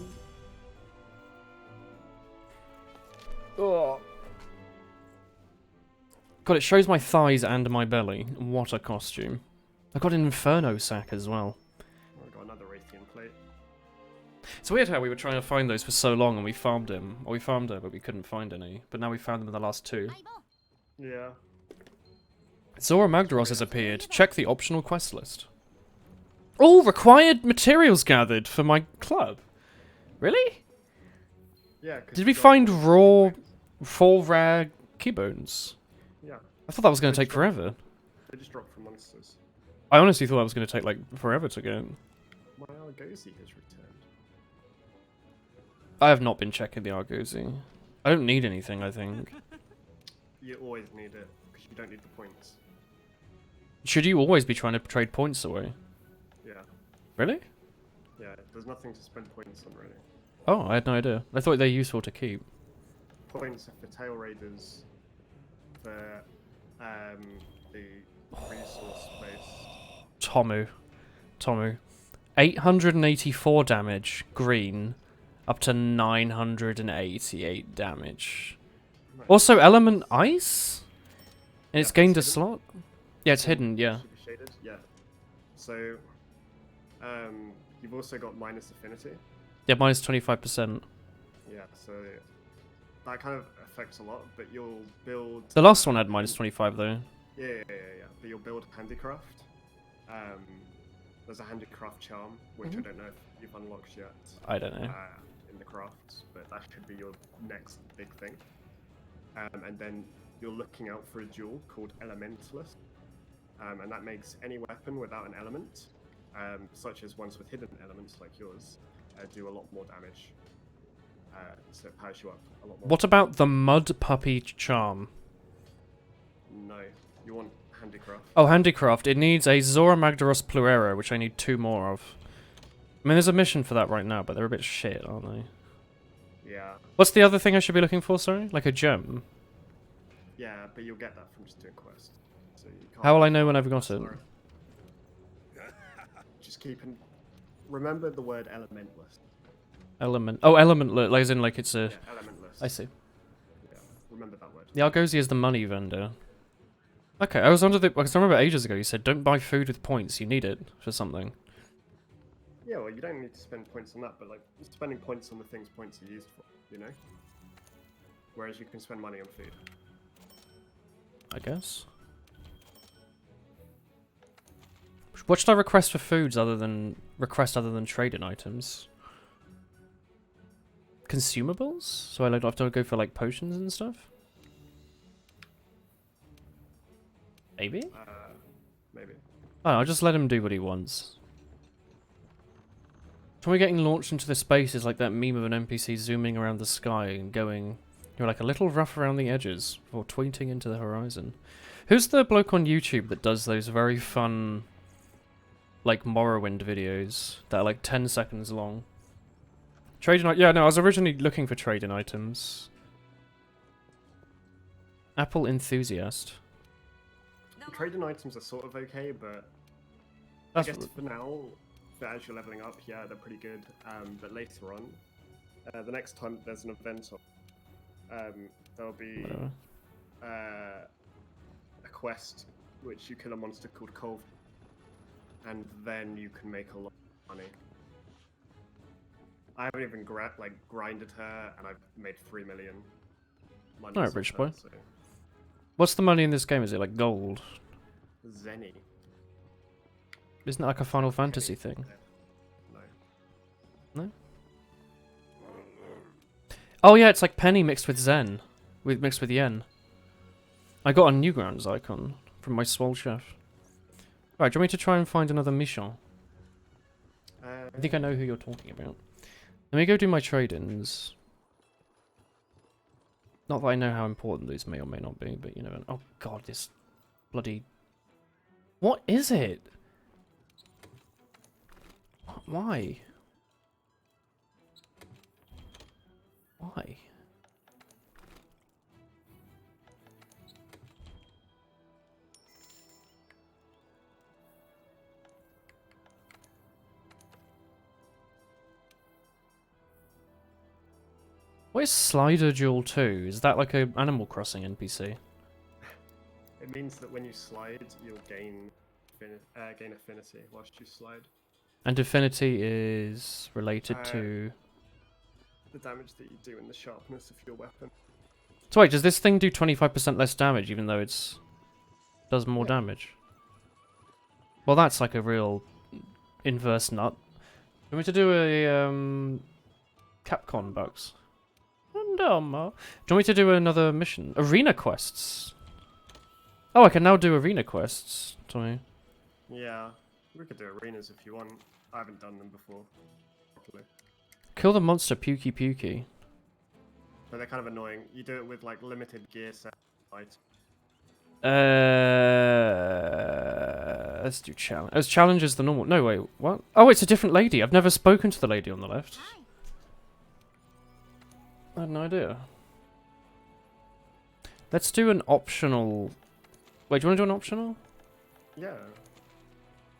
Oh. God, it shows my thighs and my belly. What a costume. I got an Inferno sack as well. Oh, I got another Raytheon plate. It's weird how we were trying to find those for so long and we farmed them. Or we farmed her, but we couldn't find any. But now we found them in the last 2. Yeah. Zora Magdaros has appeared. Check the optional quest list. All required materials gathered for my club. Really? Yeah. 'cause Did you we got find all raw, 4 rare keybones? Yeah. I thought that was going to take forever. They just dropped from monsters. I honestly thought that was going to take like forever to get. My Argosy has returned. I have not been checking the Argosy. I don't need anything, I think. You always need it, because you don't need the points. Should you always be trying to trade points away? Yeah. Really? Yeah, there's nothing to spend points on, really. Oh, I had no idea. I thought they're useful to keep. Points are for Tail Raiders, for the resource-based. Tomu. 884 damage, green, up to 988 damage. Nice. Also, element ice? And it's Yeah, gained a it's hidden. slot? Yeah, it's hidden, yeah. Should be shaded, yeah. So, you've also got minus affinity. Yeah, minus 25%. Yeah, so that kind of affects a lot, but you'll build... The last one had minus 25 though. Yeah. But you'll build handicraft. There's a handicraft charm, which I don't know if you've unlocked yet. I don't know. In the crafts, but that should be your next big thing. And then you're looking out for a jewel called Elementalist, and that makes any weapon without an element, such as ones with hidden elements like yours, do a lot more damage. So it powers you up a lot more. What about the Mud Puppy charm? No, you want handicraft. Oh, handicraft. It needs a Zora Magdaros Pluero, which I need 2 more of. I mean, there's a mission for that right now, but they're a bit shit, aren't they? Yeah, What's the other thing I should be looking for, sorry? Like a gem? yeah, but you'll get that from just doing quests. So you can't. How will I know when I've got it? Sorry. Just keep in. Remember the word elementalist. Element. Oh, element, like, as in, like, it's a... Yeah, elementalist. I see. Yeah, remember that word. The Argosy is the money vendor. Okay, I was under the... Because I remember ages ago you said, don't buy food with points, you need it for something. Yeah, well, you don't need to spend points on that, but like spending points on the things points are used for, you know. Whereas you can spend money on food. I guess. What should I request for foods other than... other than trading items? Consumables? So I don't have to go for like potions and stuff? Maybe? Maybe. Oh, I'll just let him do what he wants. When we're getting launched into the space is like that meme of an NPC zooming around the sky and going, you're like a little rough around the edges before tweeting into the horizon. Who's the bloke on YouTube that does those very fun, like, Morrowind videos that are like 10 seconds long? Trading, yeah, no, I was originally looking for trading items. Apple enthusiast. Trading items are sort of okay, but That's I guess for now, as you're leveling up, yeah, they're pretty good. But later on, the next time there's an event, there'll be a quest which you kill a monster called Cove, and then you can make a lot of money. I haven't even grinded her, and I've made 3 million. Alright, rich boy. So. What's the money in this game? Is it like gold? Zenny. Isn't it like a Final Fantasy thing? No. No? Oh yeah, it's like penny mixed with zen. Mixed with yen. I got a Newgrounds icon from my swole chef. Right, do you want me to try and find another mission? I think I know who you're talking about. Let me go do my trade-ins. Not that I know how important these may or may not be, but you know. Oh god, this bloody... What is it? Why? Why? What is Slider Duel 2? Is that like a Animal Crossing NPC? It means that when you slide, you'll gain affinity whilst you slide. And affinity is related to... The damage that you do and the sharpness of your weapon. So wait, does this thing do 25% less damage even though it's... does more damage? Well, that's like a real inverse nut. Do you want me to do a Capcom bucks? Do you want me to do another mission? Arena quests. Oh, I can now do arena quests. Tommy. Yeah, we could do arenas if you want. I haven't done them before. Properly. Kill the monster Pukey Pukey. But they're kind of annoying. You do it with like limited gear set. Let's do challenge. As challenge is the normal. No, wait, what? Oh, it's a different lady. I've never spoken to the lady on the left. I had no idea. Let's do an optional... Wait, do you want to do an optional? Yeah.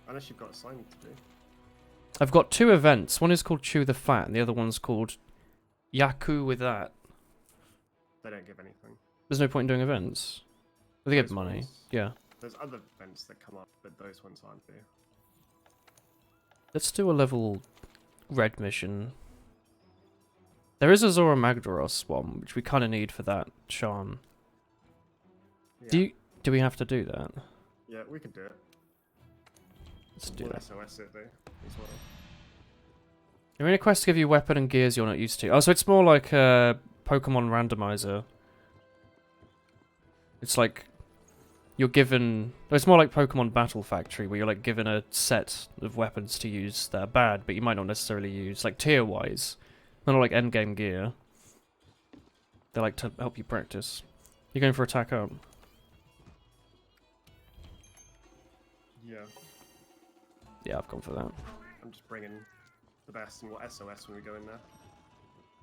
Unless you've got assignment to do. I've got 2 events. One is called Chew the Fat, and the other one's called Yaku with that. They don't give anything. There's no point in doing events. They give Those money. ones. Yeah. There's other events that come up, but those ones aren't there. Let's do a level red mission. There is a Zora Magdaros one, which we kind of need for that charm. Yeah. Do we have to do that? Yeah, we can do it. Let's do We'll that. SOS it though, as well. Arena quests give you weapon and gears you're not used to. Oh, so it's more like a Pokemon randomizer. It's like you're given. It's more like Pokemon Battle Factory, where you're like given a set of weapons to use that are bad, but you might not necessarily use, like tier-wise. They're not like endgame gear. They like to help you practice. You're going for attack up. Yeah. Yeah, I've gone for that. I'm just bringing the best and what SOS when we go in there.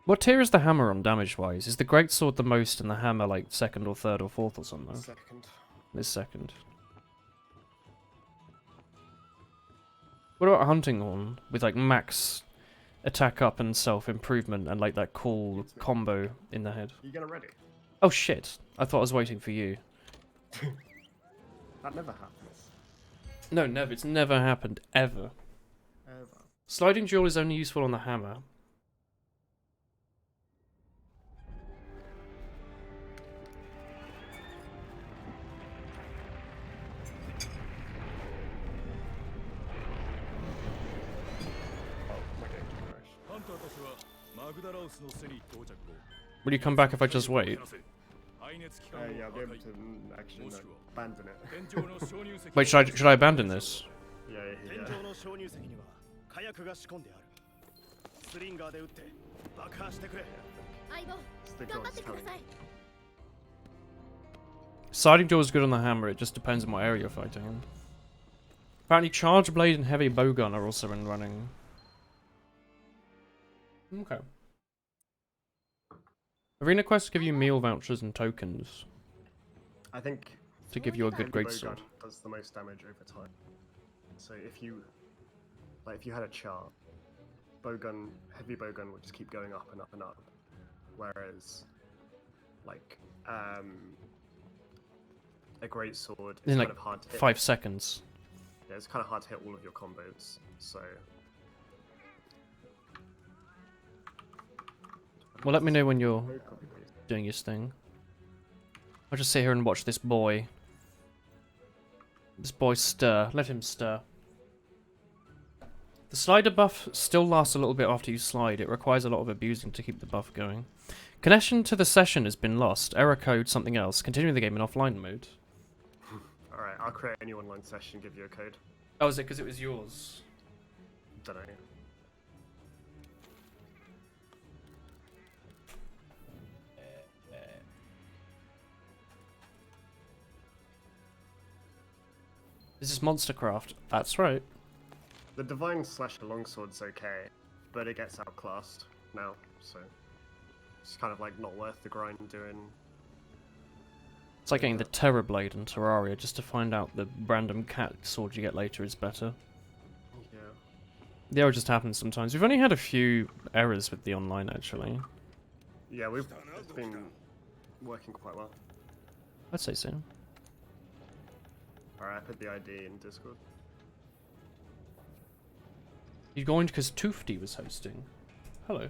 What tier is the hammer on damage-wise? Is the greatsword the most and the hammer like second or third or fourth or something? Second. It's second. What about hunting horn with like max attack up and self-improvement and like that cool combo in the head? You get it ready. Oh shit, I thought I was waiting for you. That never happens. No, never. It's never happened, ever. Ever. Sliding duel is only useful on the hammer. Oh, my game just crashed. ハンターたちはマグダラウスの背に到着後 Will you come back if I just wait? 排熱機関を Yeah, I'll be 破 able 壊 to actually no, abandon it. 天井の鍾乳石 Wait, should I abandon this? Yeah, 天 yeah. 井の鍾乳石には火薬が仕込んである。スリンガーで撃って爆破してくれ。相棒 Stick 頑張 on ってくだ telling. さい。 Sliding duel is good on the hammer, it just depends on what area you're fighting in. Apparently Charge Blade and Heavy Bowgun are also in running. Okay. Arena quests give you meal vouchers and tokens I think to give you a good heavy greatsword. bowgun does the most damage over time. So if you had a chart, bowgun, heavy bowgun would just keep going up and up and up. Whereas like a great sword is In kind like of hard to hit. 5 seconds. Yeah, it's kind of hard to hit all of your combos. So Well, let me know when you're very quickly. doing your thing. I'll just sit here and watch this boy. This boy stir. Let him stir. The slider buff still lasts a little bit after you slide. It requires a lot of abusing to keep the buff going. Connection to the session has been lost. Error code something else. Continuing the game in offline mode. Alright, I'll create a new online session, give you a code. Oh, is it because it was yours? Dunno. This is Monstercraft. That's right. The Divine Slasher Longsword's okay, but it gets outclassed now, so it's kind of like not worth the grind doing. It's like getting the Terror Blade in Terraria just to find out the random cat sword you get later is better. Yeah. The error just happens sometimes. We've only had a few errors with the online, actually. Yeah, it's been working quite well. I'd say so. Alright, I put the ID in Discord. You joined because Toofty was hosting. Hello.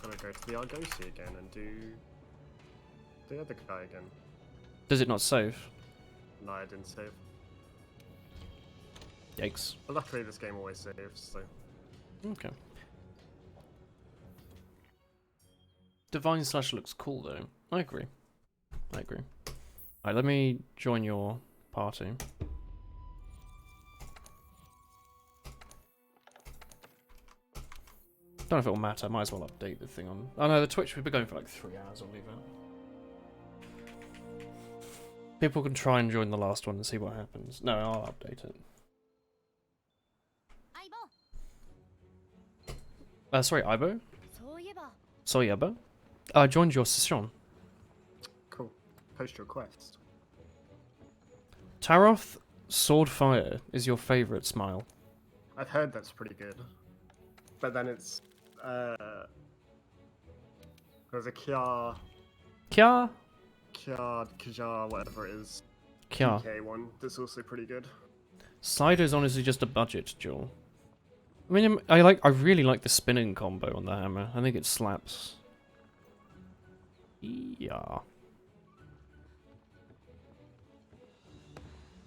Gonna go to the Argosy again and do the other guy again. Does it not save? No, I didn't save. Yikes. But luckily this game always saves, so. Okay. Divine Slash looks cool though. I agree. I agree. Alright, let me join your party. Don't know if it'll matter, might as well update the thing on. Oh no, the Twitch, we've been going for like 3 hours, I'll leave it. People can try and join the last one and see what happens. No, I'll update it. 相棒 Sorry, Ibo? そういえば Soyeba? I joined your session. Cool. Post your quest. Taroth Swordfire is your favourite smile. I've heard that's pretty good. But then it's there's a Kya Kya? Kajar, whatever it is. Kya. PK one that's also pretty good. Slider's honestly just a budget duel. I mean, I really like the spinning combo on the hammer. I think it slaps. Yeah.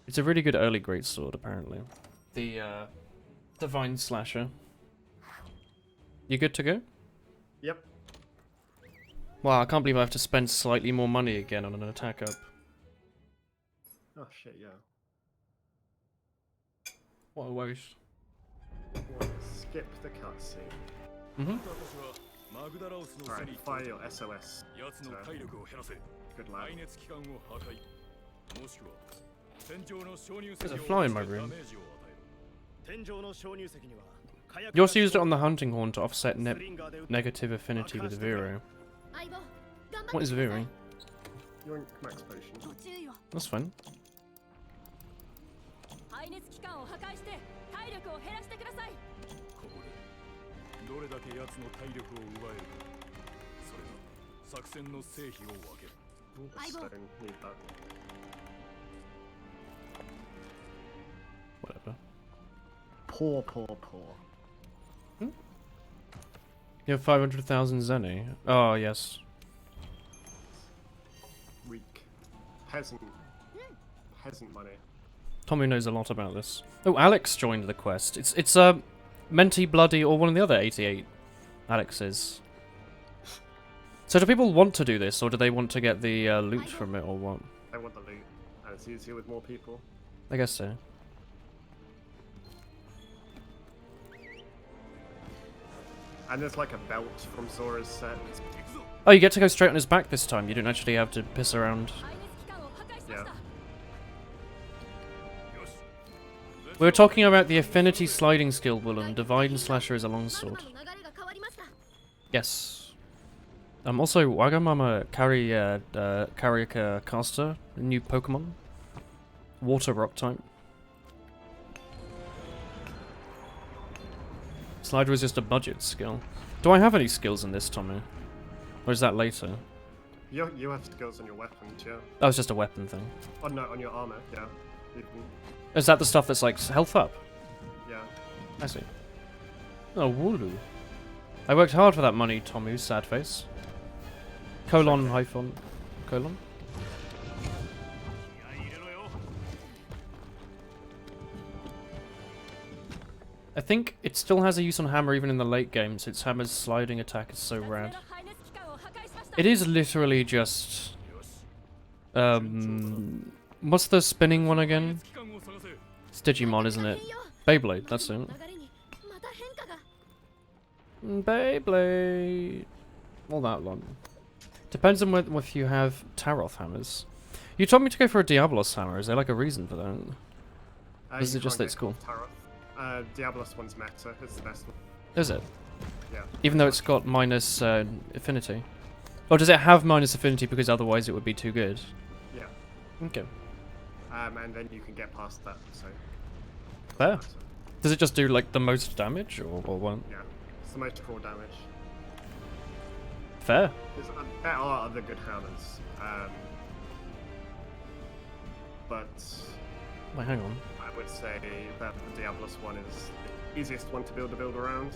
It's a really good early greatsword, apparently. The Divine Slasher. You good to go? Yep. Wow, I can't believe I have to spend slightly more money again on an attack up. Oh shit, yeah. What a waste. Well, skip the cutscene. Mm-hmm. 私はマグダラオスの背 Alright, に fire your SOS. 奴の体力を減らせ Good lad. 排熱機関を破壊もしくは戦場の鍾乳 There's 石 a を fly in 落 my として room. ダメージを与える 天井の鍾乳石には火薬 You が also used it on the hunting horn to offset スリンガーで撃って negative affinity with Vero. 相棒頑張 What っ is てくださ Vero? い Your max potion. ご注意を That's fine. 排熱機関を破壊して体力を減らしてください。ここでどれだけ奴の体力を奪えるかそれが作戦の成否を分ける Ooh, a I will. stone. Need that. Whatever. Poor, poor, poor. You have 500,000 Zenny. Oh, yes. Weak. Peasant. Peasant money. Tommy knows a lot about this. Oh, Alex joined the quest. It's Menti, Bloody, or one of the other 88 Alexes. So do people want to do this, or do they want to get the loot from it, or what? I want the loot, and it's easier with more people. I guess so. And there's like a belt from Zora's set. Oh, you get to go straight on his back this time. You don't actually have to piss around. 排熱機関を破壊しました。 よし We were talking about the affinity sliding skill, Willem. Divine Slasher is a longsword. マグマの流れが変わりました Yes. Also, Wagamama Karika Caster, a new Pokemon. Water Rock type. Slider is just a budget skill. Do I have any skills in this, Tommy? Or is that later? You have skills on your weapons, yeah. That was just a weapon thing. Oh no, on your armor, yeah. You can, Is that the stuff that's like health up? yeah. I see. Oh, Wooloo. I worked hard for that money, Tomu, sad face. Colon, hyphen, colon. 気合い入れろよ I think it still has a use on hammer even in the late game, since hammer's sliding attack is so 2つ目 rad. の排熱機関を破壊しました。 It is literally just... What's the spinning one 排 again? 熱機関を探せ It's Digimon, isn't it? Beyblade, that's it. 流れにまた変化が Beyblade. All that long. Depends on if you have Taroth hammers. You told me to go for a Diablos hammer. Is there like a reason for that? Is You it just can't that it's get cool? Tarot. Diablos one's meta. It's the best one. Is it? Yeah. Even though it's got minus affinity. Or does it have minus affinity because otherwise it would be too good? Yeah. Okay. And then you can get past that. So. Fair. Does it just do like the most damage or what? Yeah. It's the most core damage. Fair. There are other good hammers. But Wait, hang on. I would say that the Diablos one is the easiest one to build around.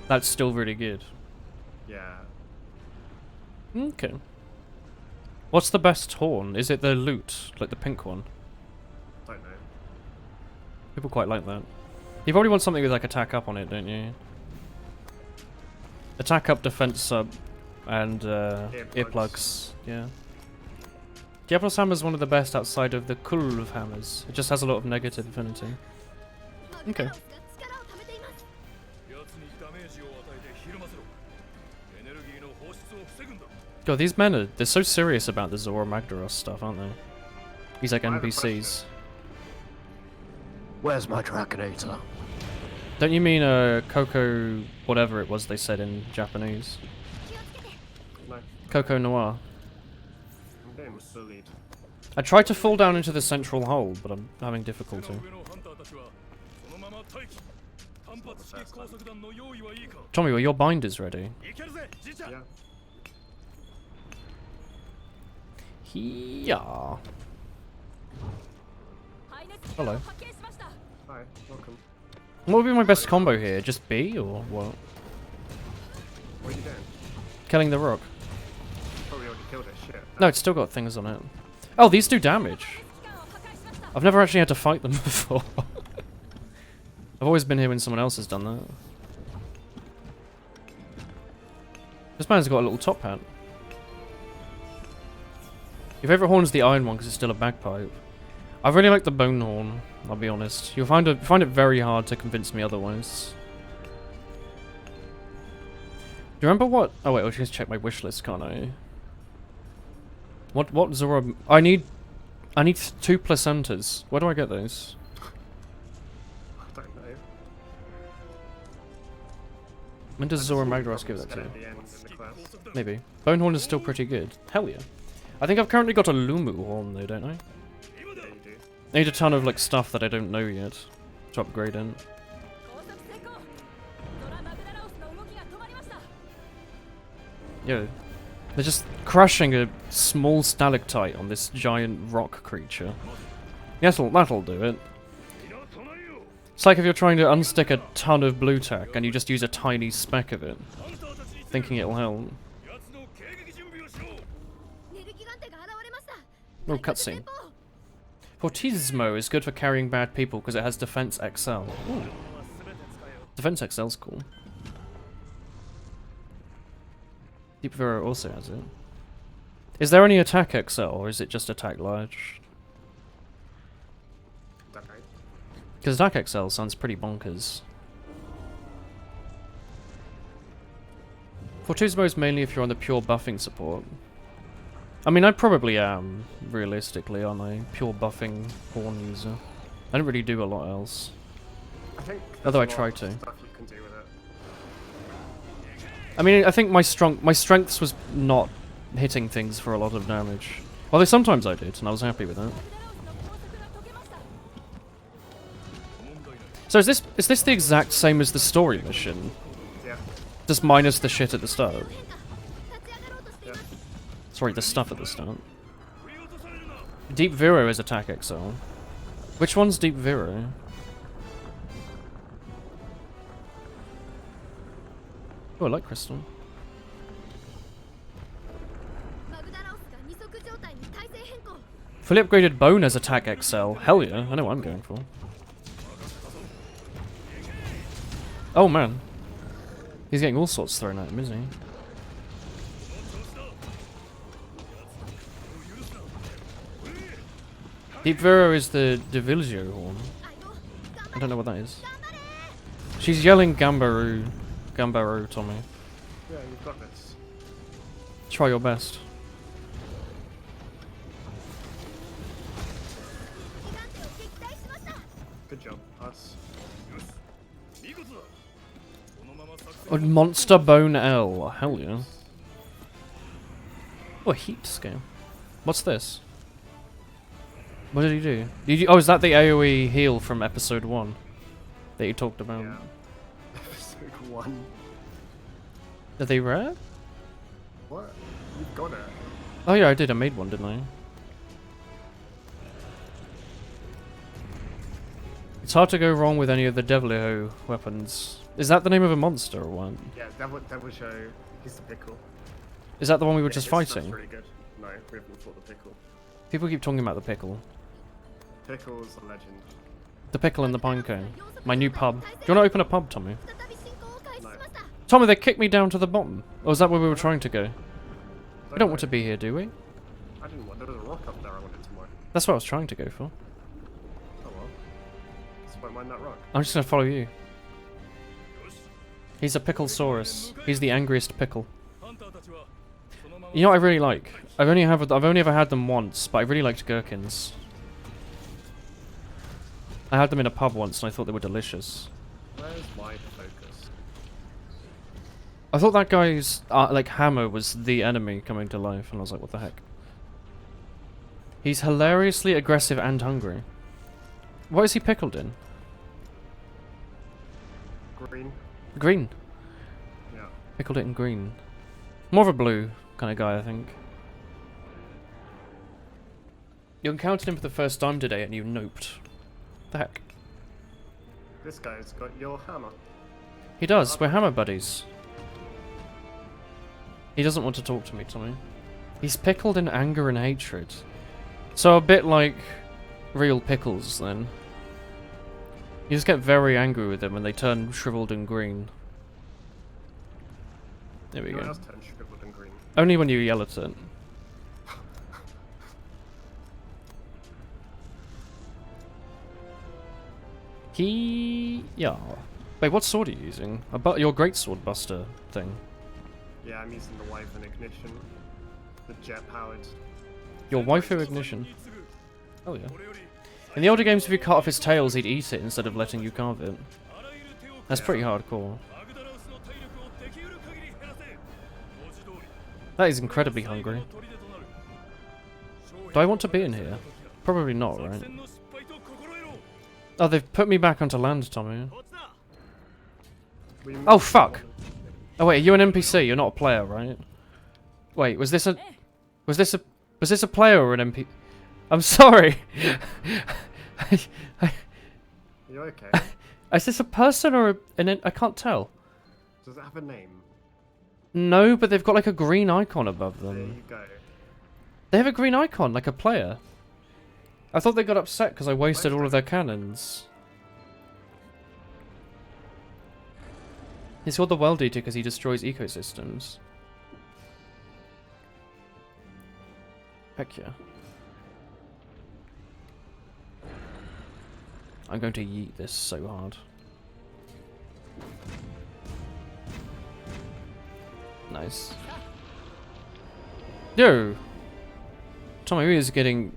That's still really good. Yeah. Okay. What's the best horn? Is it the loot, like the pink one? Don't know. People quite like that. You probably want something with like attack up on it, don't you? Attack up, defense sub, and earplugs. Yeah. Diablos hammer is one of the best outside of the Kulv hammers. It just has a lot of negative affinity. マグダラオスが力を貯めています 奴にダメージを与えてひるませろエネルギーの放出を防ぐんだ God, these men they're so serious about the Zora Magdaros stuff, aren't they? These like I have a NPCs. Where's my Dragonator? Don't you mean Coco whatever it was they said in Japanese? 気をつけて No. Coco Noir. I'm getting bullied. I tried to fall down into the central hole, but I'm having 手 difficulty. の上のハンターたちはそのまま待機単発式高速弾の用意はいいか Tommy, were your binders ready? いけるぜじいちゃん Yeah. Here. 排熱機関を Hello. 発見しました。 Hi. Welcome. What would be my best combo here? Just B or what? What are you doing? Killing the rock. Probably already killed it. Shit. No, it's still got things on it. Oh, these do damage. 機関を破壊しました。 I've never actually had to fight them before. I've always been here when someone else has done that. This man's got a little top hat. Your favourite horn is the iron one because it's still a bagpipe. I really like the bone horn, I'll be honest. You'll find it very hard to convince me otherwise. Do you remember what... Oh wait, I'll just check my wish list, can't I? What Zora... I need 2 placentas. Where do I get those? I don't know. When does Zora Magdaros give that Get to it you? at the end in the quest. Maybe. Bonehorn is still pretty good. Hell yeah. I think I've currently got a Lumu horn though, don't I? Yeah, you do. I need a ton of like stuff that I don't know yet to upgrade in. 工作成功ドラ・マグダラオスの動きが止まりました Yo. They're just crushing a small stalactite on this giant rock creature. Yes, that'll do it. It's like if you're trying to unstick a ton of blue tack and you just use a tiny speck of it, thinking it'll help. ネルギガンテが現れました Oh, cutscene. Fortismo is good for carrying bad people because it has Defense XL. Ooh. Defense XL's cool. Deep Vero also has it. Is there any Attack XL or is it just Attack Large? Don't know. Because Attack XL sounds pretty bonkers. Fortismo is mainly if you're on the pure buffing support. I mean, I probably am, realistically, aren't I? Pure buffing horn user. I don't really do a lot else. I think Although I there's a try lot to. of stuff you can do with it. I mean, I think my strengths was not hitting things for a lot of damage. Although sometimes I did, and I was happy with that. マグダラオスの工作が解けました So is this the exact same as the story mission? Yeah. Just minus the shit at the start? 変化立ち上がろうとしています Sorry, the stuff at the start. Deep Vero is Attack XL. Which one's Deep Vero? Oh, I like Crystal. マグダラオスが二足状態に体勢変更 Fully upgraded bone as Attack XL. Hell yeah, I know what I'm going for. Oh man. He's getting all sorts thrown at him, isn't he? Deep Vero is the Divilgio horn. 相棒頑張 I don't know what that is. 頑張れ She's yelling Gambaru. Gambaru, Tommy. Yeah, you've got this. Try your best. ギガンテを撃退しました Good job, us. 見事だこのまま作 Oh, 戦 Monster Bone L. Hell yeah. Oh, a heat scale. What's this? What did he do? Oh, is that the AoE heal from episode 1 that you talked about? Yeah. Episode 1. Are they rare? What? You've got it. Oh yeah, I did. I made one, didn't I? It's hard to go wrong with any of the Deviliho weapons. Is that the name of a monster or what? Yeah, Devil Show. He's the pickle. Is that the one we were Yeah, just his stuff's fighting? really good. No, we haven't fought the pickle. People keep talking about the pickle. Pickle's a legend. The pickle and the pine cone. My new pub. Do you want to open a pub, Tommy? 再び進行を開始しました Tommy, they kicked me down to the bottom. Or is that where we were trying to go? We don't want to be here, do we? I didn't want. There was a rock up there I wanted to mine. That's what I was trying to go for. Oh well. Just won't mind that rock. I'm just gonna follow you. He's a Picklesaurus. He's the angriest pickle. ハンターたちはそのまま You know what I really like? I've only ever had them once, but I really liked gherkins. I had them in a pub once and I thought they were delicious. Where's my focus? I thought that guy's like hammer was the enemy coming to life, and I was like, what the heck? He's hilariously aggressive and hungry. What is he pickled in? Green. Green. Yeah. Pickled it in green. More of a blue kind of guy, I think. You encountered him for the first time today and you noped. The heck? This guy's got your hammer. He does. We're hammer buddies. He doesn't want to talk to me, Tommy. He's pickled in anger and hatred. So a bit like real pickles, then. You just get very angry with them and they turn shriveled and green. There we You know what go. else turns shriveled and green? Only when you yell at it. Yeah. Wait, what sword are you using? Your great sword buster thing. Yeah, I'm using the Wyvern Ignition. The jet-powered. Your waifu ignition. Oh yeah. In the older games, if you cut off his tails, he'd eat it instead of letting you carve it. That's pretty hardcore. That is incredibly hungry. Do I want to be in here? Probably not, right? Oh, they've put me back onto land, Tommy. Oh, fuck! Oh wait, are you an NPC? You're not a player, right? Wait, was this a player or an NPC? I'm sorry! You okay? Is this a person or I can't tell. Does it have a name? No, but they've got like a green icon above There them. you go. They have a green icon, like a player. I thought they got upset because I wasted all of their cannons. He's called the World Eater because he destroys ecosystems. Heck yeah. I'm going to yeet this so hard. Nice. Yo! Tommy is getting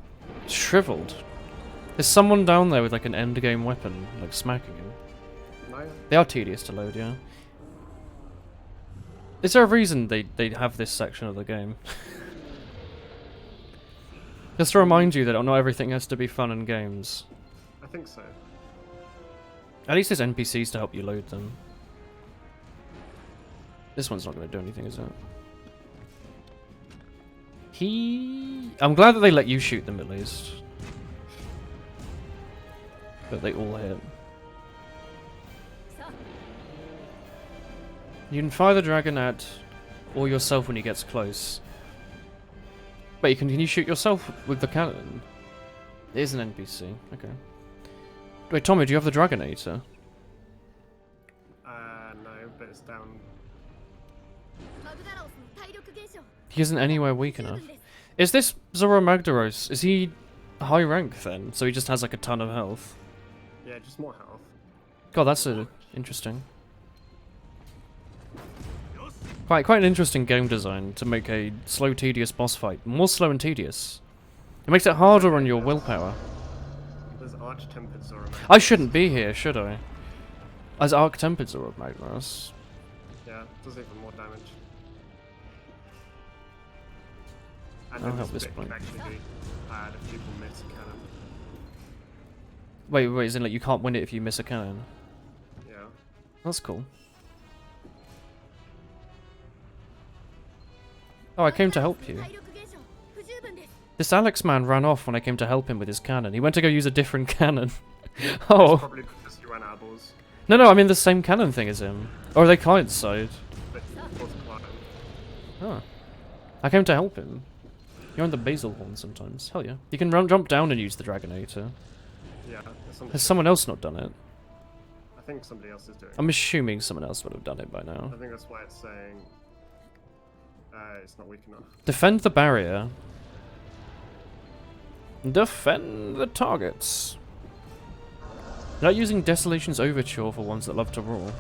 shriveled. There's someone down there with like an endgame weapon, like smacking him. No? They are tedious to load, yeah. Is there a reason they have this section of the game? Just to remind you that not everything has to be fun in games. I think so. At least there's NPCs to help you load them. This one's not going to do anything, is it? I'm glad that they let you shoot them at least. But they all hit. You can fire the dragon at or yourself when he gets close. Wait, can you shoot yourself with the cannon? It is an NPC. Okay. Wait, Tommy, do you have the Dragonator? No, but it's down. マグダラオスの体力減少 He isn't anywhere weak enough. Is this Zoro Magdaros? Is he high rank then? So he just has like a ton of health. Yeah, just more health. God, that's interesting. Quite an interesting game design to make a slow, tedious boss fight more slow and tedious. It makes it harder on your willpower. There's Arch-Tempered Zoro. I shouldn't be here, should I? As Arc-Tempered Zoro Magdaros. Yeah, does even more damage. And I'll then help this this bit point. can actually be bad if people miss a cannon. Wait, isn't it like you can't win it if you miss a cannon? Yeah. That's cool. Oh, I came to help you. 体力減少不十分です This Alex man ran off when I came to help him with his cannon. He went to go use a different cannon. It's Oh. probably because you ran out of balls. No, I mean the same cannon thing as him. Or are they client side? But fourth client. Oh. I came to help him. You're on the Basil Horn sometimes. Hell yeah. You can jump down and use the Dragonator. Yeah, Has someone else not done it? I think somebody else is doing it. I'm assuming someone else would have done it by now. I think that's why it's saying it's not weak enough. Defend the barrier. Defend the targets. Not using Desolation's Overture for ones that love to roar.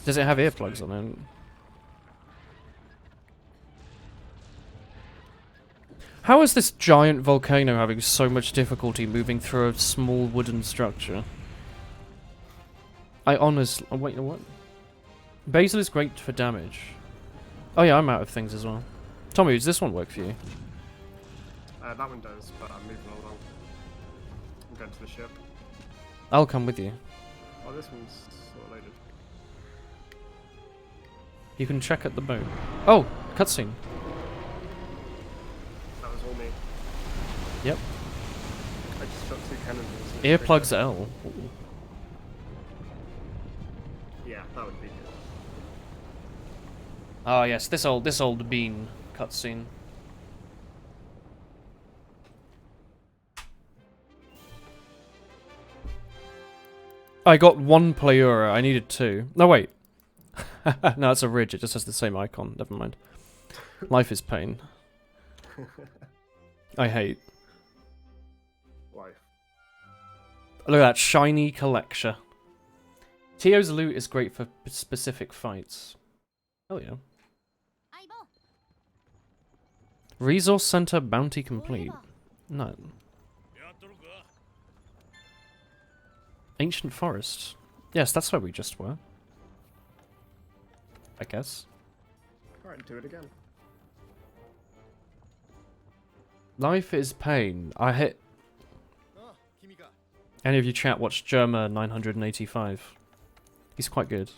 Does it have earplugs on it? How is this giant volcano having so much difficulty moving through a small wooden structure? I honestly... Oh, wait, what? Basil is great for damage. Oh yeah, I'm out of things as well. Tommy, does this one work for you? That one does, but I'm moving along. I'm going to the ship. I'll come with you. Oh, this one's sort of loaded. You can check at the boat. Oh, cutscene. That was all me. Yep. I just shot 2 cannonballs. and Earplugs L. Ooh. Yeah, that would be good. Ah yes, this old bean cutscene. I got 1 Playura, I needed 2. No wait. No, it's a ridge. It just has the same icon. Never mind. Life is pain. I hate. Life. Look at that shiny collection. Tio's loot is great for specific fights. Oh yeah. 相棒 Resource center bounty complete. No. やっとるか Ancient forest. Yes, that's where we just were. I guess. Alright, do it again. Life is pain. I hit. ああ君か Any of you chat watch Germa 985? He's quite good.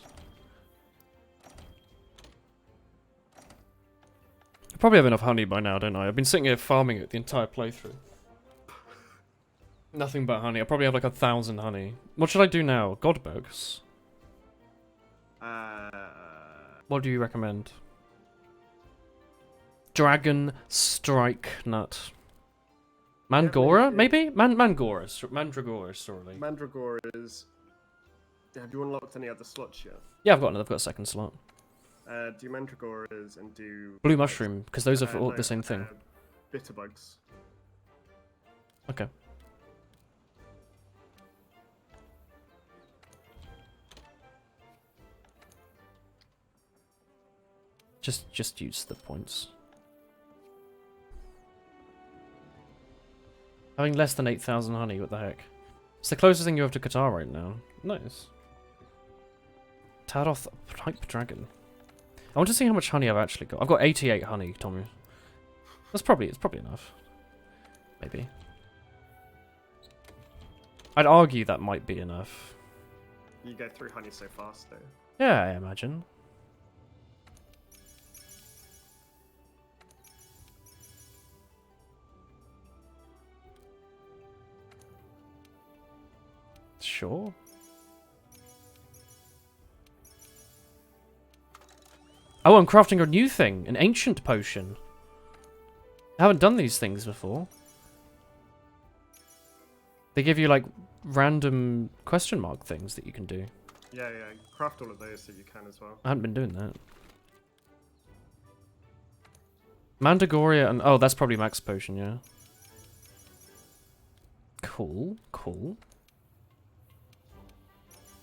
I probably have enough honey by now, don't I? I've been sitting here farming it the entire playthrough. Nothing but honey. I probably have like 1,000 honey. What should I do now? Godbugs? What do you recommend? Dragon Strike Nut. Mangora, maybe? Mandragora, sorry. Mandragora is. Have you unlocked any other slots yet? Yeah, I've got a second slot. Do Mandragoras and do. Blue Mushroom, because those are for all no, the same thing. Bitterbugs. Okay. Just use the points. Having less than 8,000 honey, what the heck? It's the closest thing you have to Qatar right now. Nice. Taroth Type Dragon. I want to see how much honey I've actually got. I've got 88 honey, Tommy. It's probably enough. Maybe. I'd argue that might be enough. You go through honey so fast, though. Yeah, I imagine. Sure. Oh, I'm crafting a new thing, an ancient potion. I haven't done these things before. They give you like random question mark things that you can do. Yeah, craft all of those so you can as well. I haven't been doing that. Mandragoria and oh, that's probably max potion, yeah. Cool.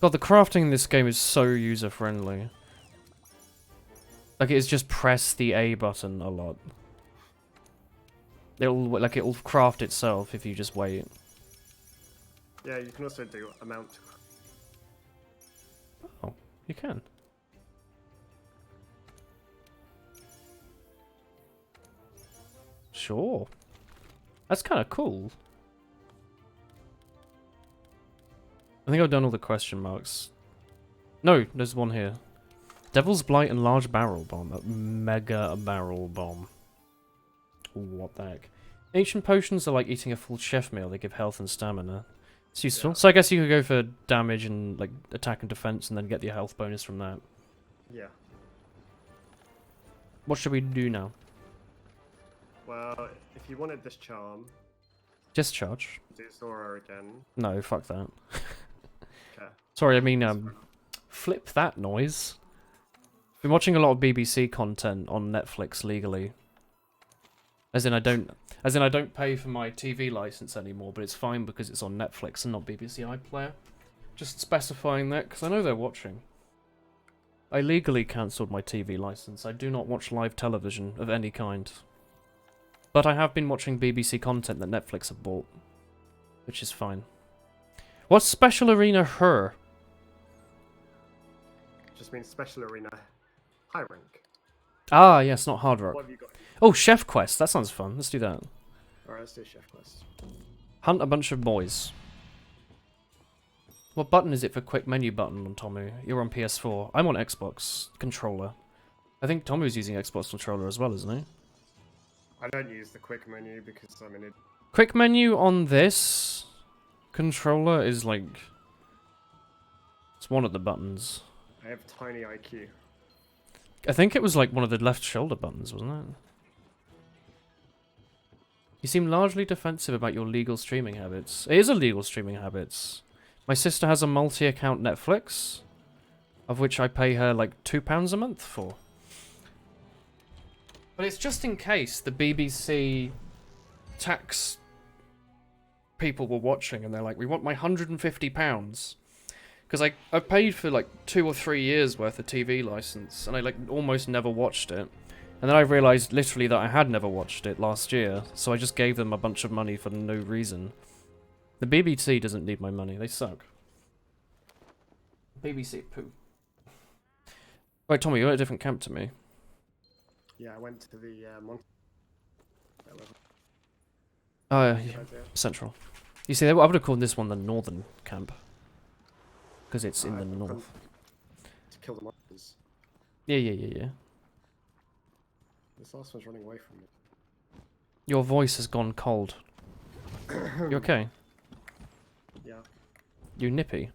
God, the crafting in this game is so user-friendly. Like, it's just press the A button a lot. It'll craft itself if you just wait. Yeah, you can also do amount. Oh, you can. Sure. That's kind of cool. I think I've done all the question marks. No, there's one here. Devil's Blight and Large Barrel Bomb. Mega Barrel Bomb. What the heck? Ancient potions are like eating a full chef meal. They give health and stamina. It's useful. Yeah. So I guess you could go for damage and like attack and defense and then get your health bonus from that. Yeah. What should we do now? Well, if you wanted this charm, Discharge? do Zora again. No, fuck that. Okay. Sorry, I mean, flip that noise. Been watching a lot of BBC content on Netflix legally. As in I don't pay for my TV license anymore, but it's fine because it's on Netflix and not BBC iPlayer. Just specifying that, because I know they're watching. I legally cancelled my TV license. I do not watch live television of any kind. But I have been watching BBC content that Netflix have bought. Which is fine. What's Special Arena Her? Just means special arena high rank. Ah, yes, not Hard Rock. What have you got? Oh, Chef Quest. That sounds fun. Let's do that. Alright, let's do Chef Quest. Hunt a bunch of boys. What button is it for quick menu button on Tomu? You're on PS4. I'm on Xbox controller. I think Tomu's using Xbox controller as well, isn't he? I don't use the quick menu because I'm an idiot. Quick menu on this controller is like... It's one of the buttons. I have tiny IQ. I think it was like one of the left shoulder buttons, wasn't it? You seem largely defensive about your legal streaming habits. It is illegal streaming habits. My sister has a multi-account Netflix. of which I pay her like £2 a month for. But it's just in case the BBC tax people were watching and they're like, we want my £150. Because I paid for like 2 or 3 years worth of TV license and I like almost never watched it. And then I realised literally that I had never watched it last year, so I just gave them a bunch of money for no reason. The BBC doesn't need my money, they suck. BBC poo. Wait, Tommy, you're at a different camp to me. Yeah, I went to the Oh, yeah, Good idea. Central. You see, I would have called this one the Northern Camp. Because it's in the I've north. gone to kill the monsters. Yeah. This last one's running away from me. Your voice has gone cold. You okay? Yeah, You nippy?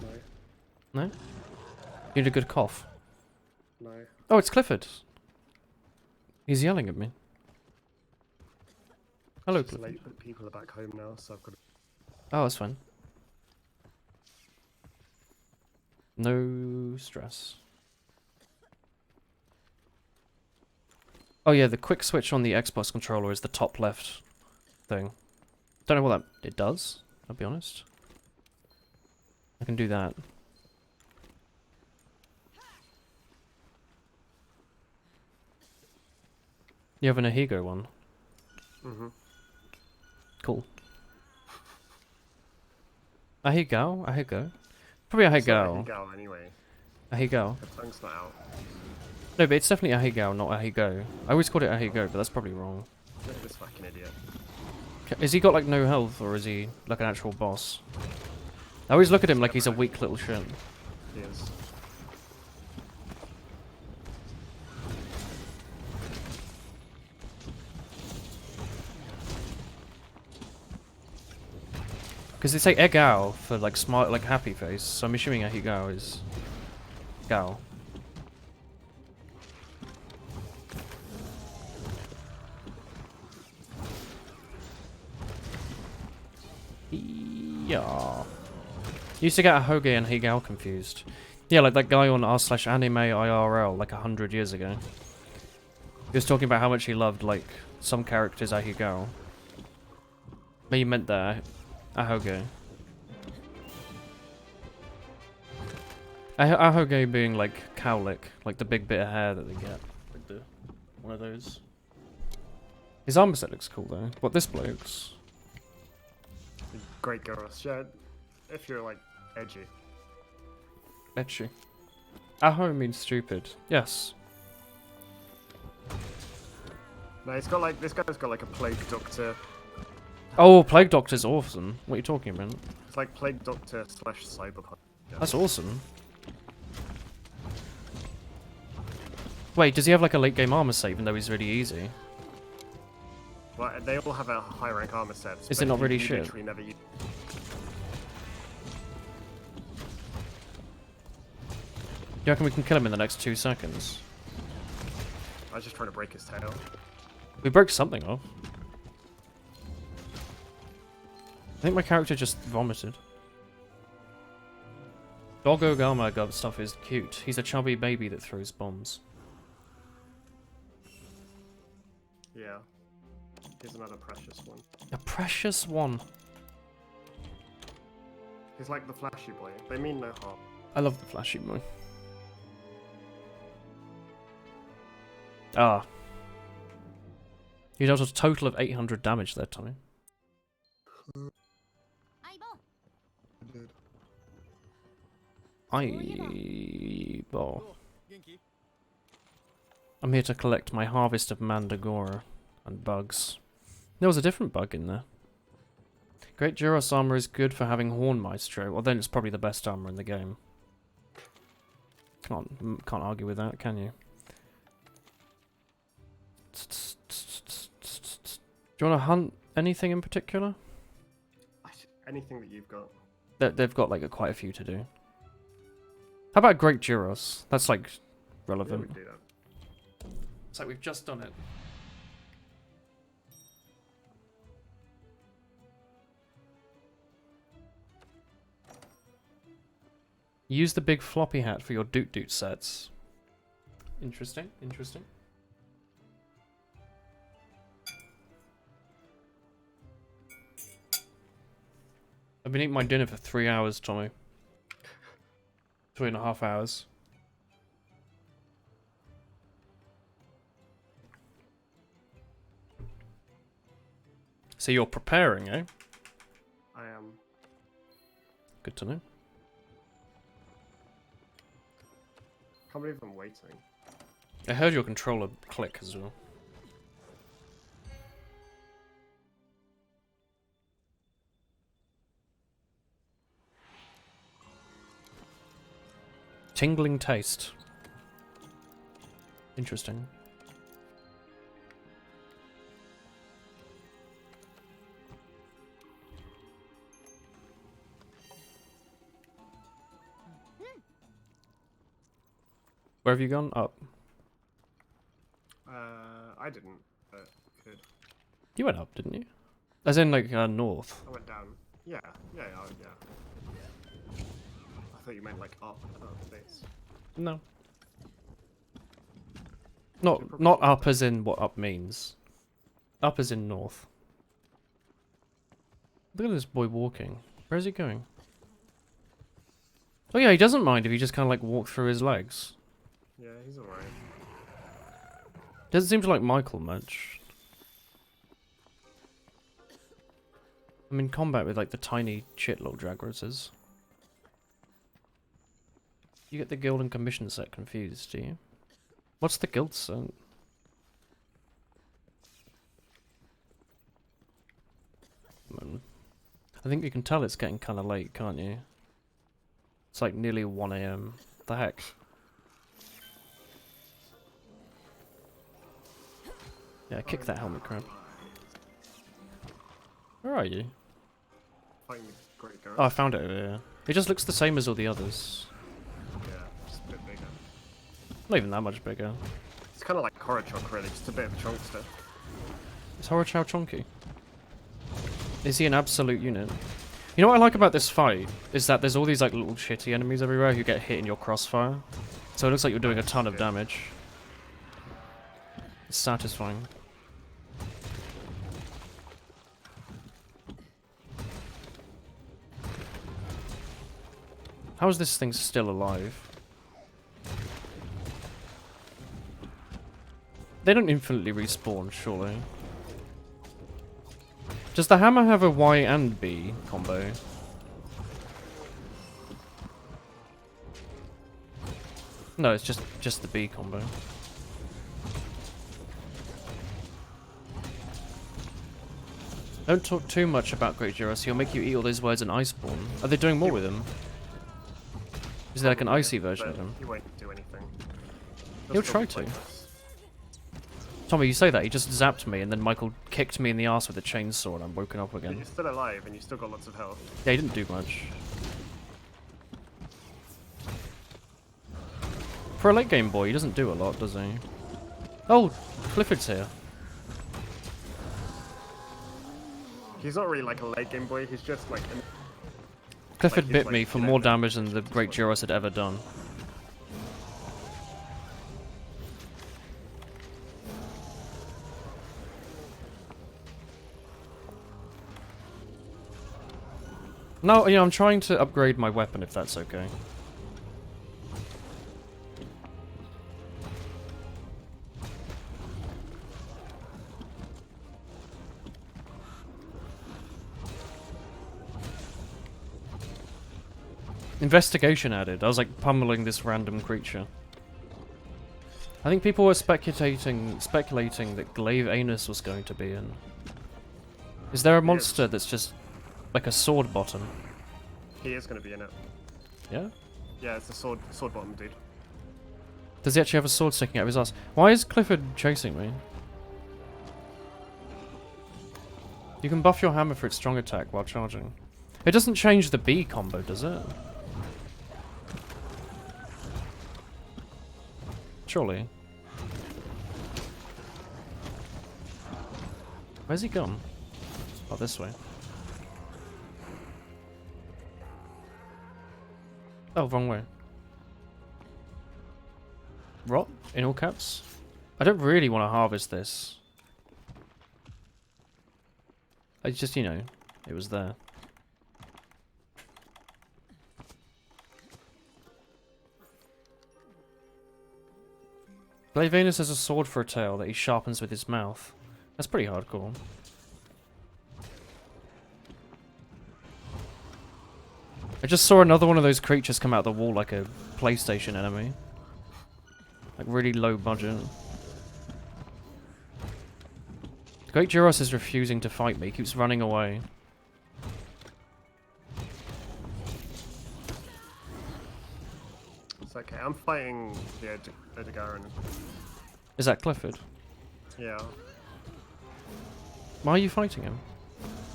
no, No? You need a good cough. no. Oh, it's Clifford. He's yelling at me. Hello, It's Clifford. late, but people are back home now, so I've got to... Oh, that's fine. No stress. Oh yeah, the quick switch on the Xbox controller is the top left thing. Don't know what that it does, I'll be honest. I can do that. You have an Ahigo one. Mm-hmm. Cool. Ahigo? Ahigo? Probably Ahigo. Go anyway. Ahigo. The tongue's not out. No, but it's definitely Ahigao, not Ahigo. I always called it Ahigo, but that's probably wrong. Look at this fucking idiot. Is he got like no health, or is he like an actual boss? I always look at him like he's a weak little shit. He is. Because they say Egao for like smart, like happy face, so I'm assuming Ahigao is Gao. Yeah. Used to get Ahoge and Higao confused. Yeah, like that guy on r/anime IRL like 100 years ago. He was talking about how much he loved like some characters Ahigao. But he meant that Ahoge. Ahoge being like cowlick, like the big bit of hair that they get. Like the one of those. His armor set looks cool though. What, this bloke's? Great girls. Yeah, if you're like edgy. Etchy. Aho means stupid. Yes. No, it's got like, this guy's got like a plague doctor. Oh, Plague Doctor's awesome. What are you talking about? It's like plague doctor / cyberpunk. Yeah. That's awesome. Wait, does he have like a late game armor set even though he's really easy? Well, they all have a high rank armor set. Is it not really shit? Literally never use. You reckon we can kill him in the next 2 seconds? I was just trying to break his tail. We broke something off. I think my character just vomited. Doggo Gama Gub stuff is cute. He's a chubby baby that throws bombs. Yeah. Here's another precious one. A precious one. He's like the flashy boy. They mean no harm. I love the flashy boy. Ah. You dealt a total of 800 damage there, Tommy. 相棒 Eyeball. I'm here to collect my harvest of Mandragora and bugs. There was a different bug in there. Great Duros armor is good for having Horn Maestro. Well, then it's probably the best armor in the game. Can't argue with that, can you? Do you want to hunt anything in particular? Anything that you've got. They've got like quite a few to do. How about Great Duros? That's like Yeah, relevant. we can do that. It's like we've just done it. Use the big floppy hat for your doot doot sets. Interesting, interesting. I've been eating my dinner for 3 hours, Tommy. 3.5 hours. So you're preparing, eh? I am. Good to know. Can't believe I'm waiting. I heard your controller click as well. Tingling taste. Interesting. Where have you gone? Up. I didn't, but could. You went up, didn't you? As in, like, north. I went down. Yeah. I thought you meant like up the base. No. Not up as in what up means. Up as in north. Look at this boy walking. Where is he going? Oh yeah, he doesn't mind if you just kind of like walk through his legs. Yeah, he's alright. Doesn't seem to like Michael much. I'm in combat with like the tiny shit little Jaguaruses. You get the guild and commission set confused, do you? What's the guild set? I think you can tell it's getting kind of late, can't you? It's like nearly 1 AM. The heck? Yeah, kick that helmet crap. Where are you? Fighting the Great Ghost. Oh, I found it over here. It just looks the same as all the others. Yeah, just a bit bigger. Not even that much bigger. It's kind of like Horachok, really, just a bit of a chunkster. Is Horochow chunky? Is he an absolute unit? You know what I like about this fight? Is that there's all these like little shitty enemies everywhere who get hit in your crossfire. So it looks like you're doing a ton of damage. It's satisfying. How is this thing still alive? They don't infinitely respawn, surely. Does the hammer have a Y and B combo? No, it's just the B combo. Don't talk too much about Great Girus, he'll make you eat all those words in Iceborne. Are they doing more with him? Is there like an icy version of him? He won't do anything. He'll try to. Tommy, you say that, he just zapped me and then Michael kicked me in the ass with a chainsaw and I'm woken up again. You're still alive and you've still got lots of health. Yeah, he didn't do much. For a late game boy, he doesn't do a lot, does he? Oh, Clifford's here. He's not really like a late game boy, he's just like... Clifford he's bit like, me for you know, more damage than the Great Girus had ever done. No, I'm trying to upgrade my weapon if that's okay. Investigation added. I was like pummeling this random creature. I think people were speculating that Glaive Anus was going to be in. Is there a monster that's just like a sword bottom? He is going to be in it. Yeah? Yeah, it's the sword bottom dude. Does he actually have a sword sticking out of his ass? Why is Clifford chasing me? You can buff your hammer for its strong attack while charging. It doesn't change the B combo, does it? Surely. Where's he gone? Oh, this way. Oh, wrong way. Rot in all caps. I don't really want to harvest this. I just, you know, it was there. Glavenus has a sword for a tail that he sharpens with his mouth. That's pretty hardcore. I just saw another one of those creatures come out of the wall like a PlayStation enemy. Like really low budget. Great Duros is refusing to fight me, he keeps running away. It's okay. I'm fighting the Edgaran. Is that Clifford? Yeah. Why are you fighting him?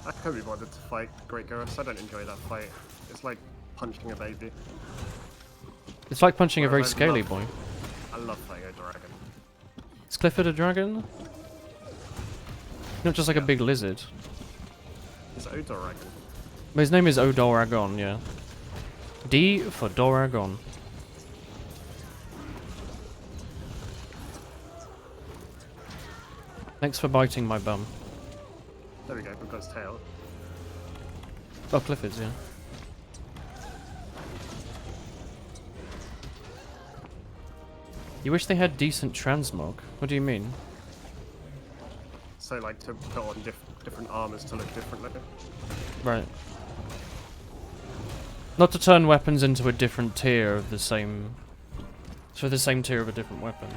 I can't be bothered to fight Great Garrus. I don't enjoy that fight. It's like punching a baby. It's like punching a very Whereas I scaly love- boy. I love fighting a dragon. Is Clifford a dragon? Not just like a big lizard. It's Odoragon. But his name is Odoragon, yeah. D for Doragon. Thanks for biting my bum. There we go, we've got his tail. Oh, Clifford's, yeah. You wish they had decent transmog? What do you mean? So like to put on different armors to look differently. Right. Not to turn weapons into a different tier of the same... So the same tier of a different weapon.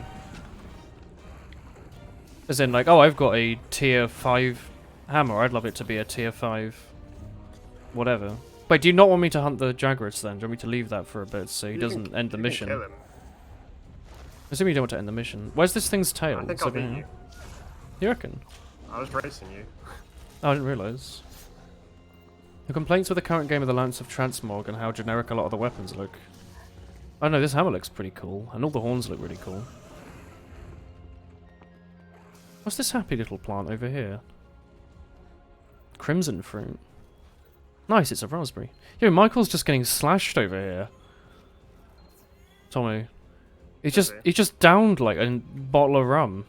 As in, like, oh, I've got a tier 5 hammer. I'd love it to be a tier 5... whatever. Wait, do you not want me to hunt the Jagras then? Do you want me to leave that for a bit so he doesn't end the You can mission? kill him. Assuming you don't want to end the mission. Where's this thing's tail? I think It's I'll over beat here. you. You reckon? I was racing you. Oh, I didn't realise. The complaints with the current game of the Lance of Transmog and how generic a lot of the weapons look. Oh no, this hammer looks pretty cool, and all the horns look really cool. What's this happy little plant over here? Crimson fruit. Nice, it's a raspberry. Yo, Michael's just getting slashed over here. Tommy. He just downed like a bottle of rum.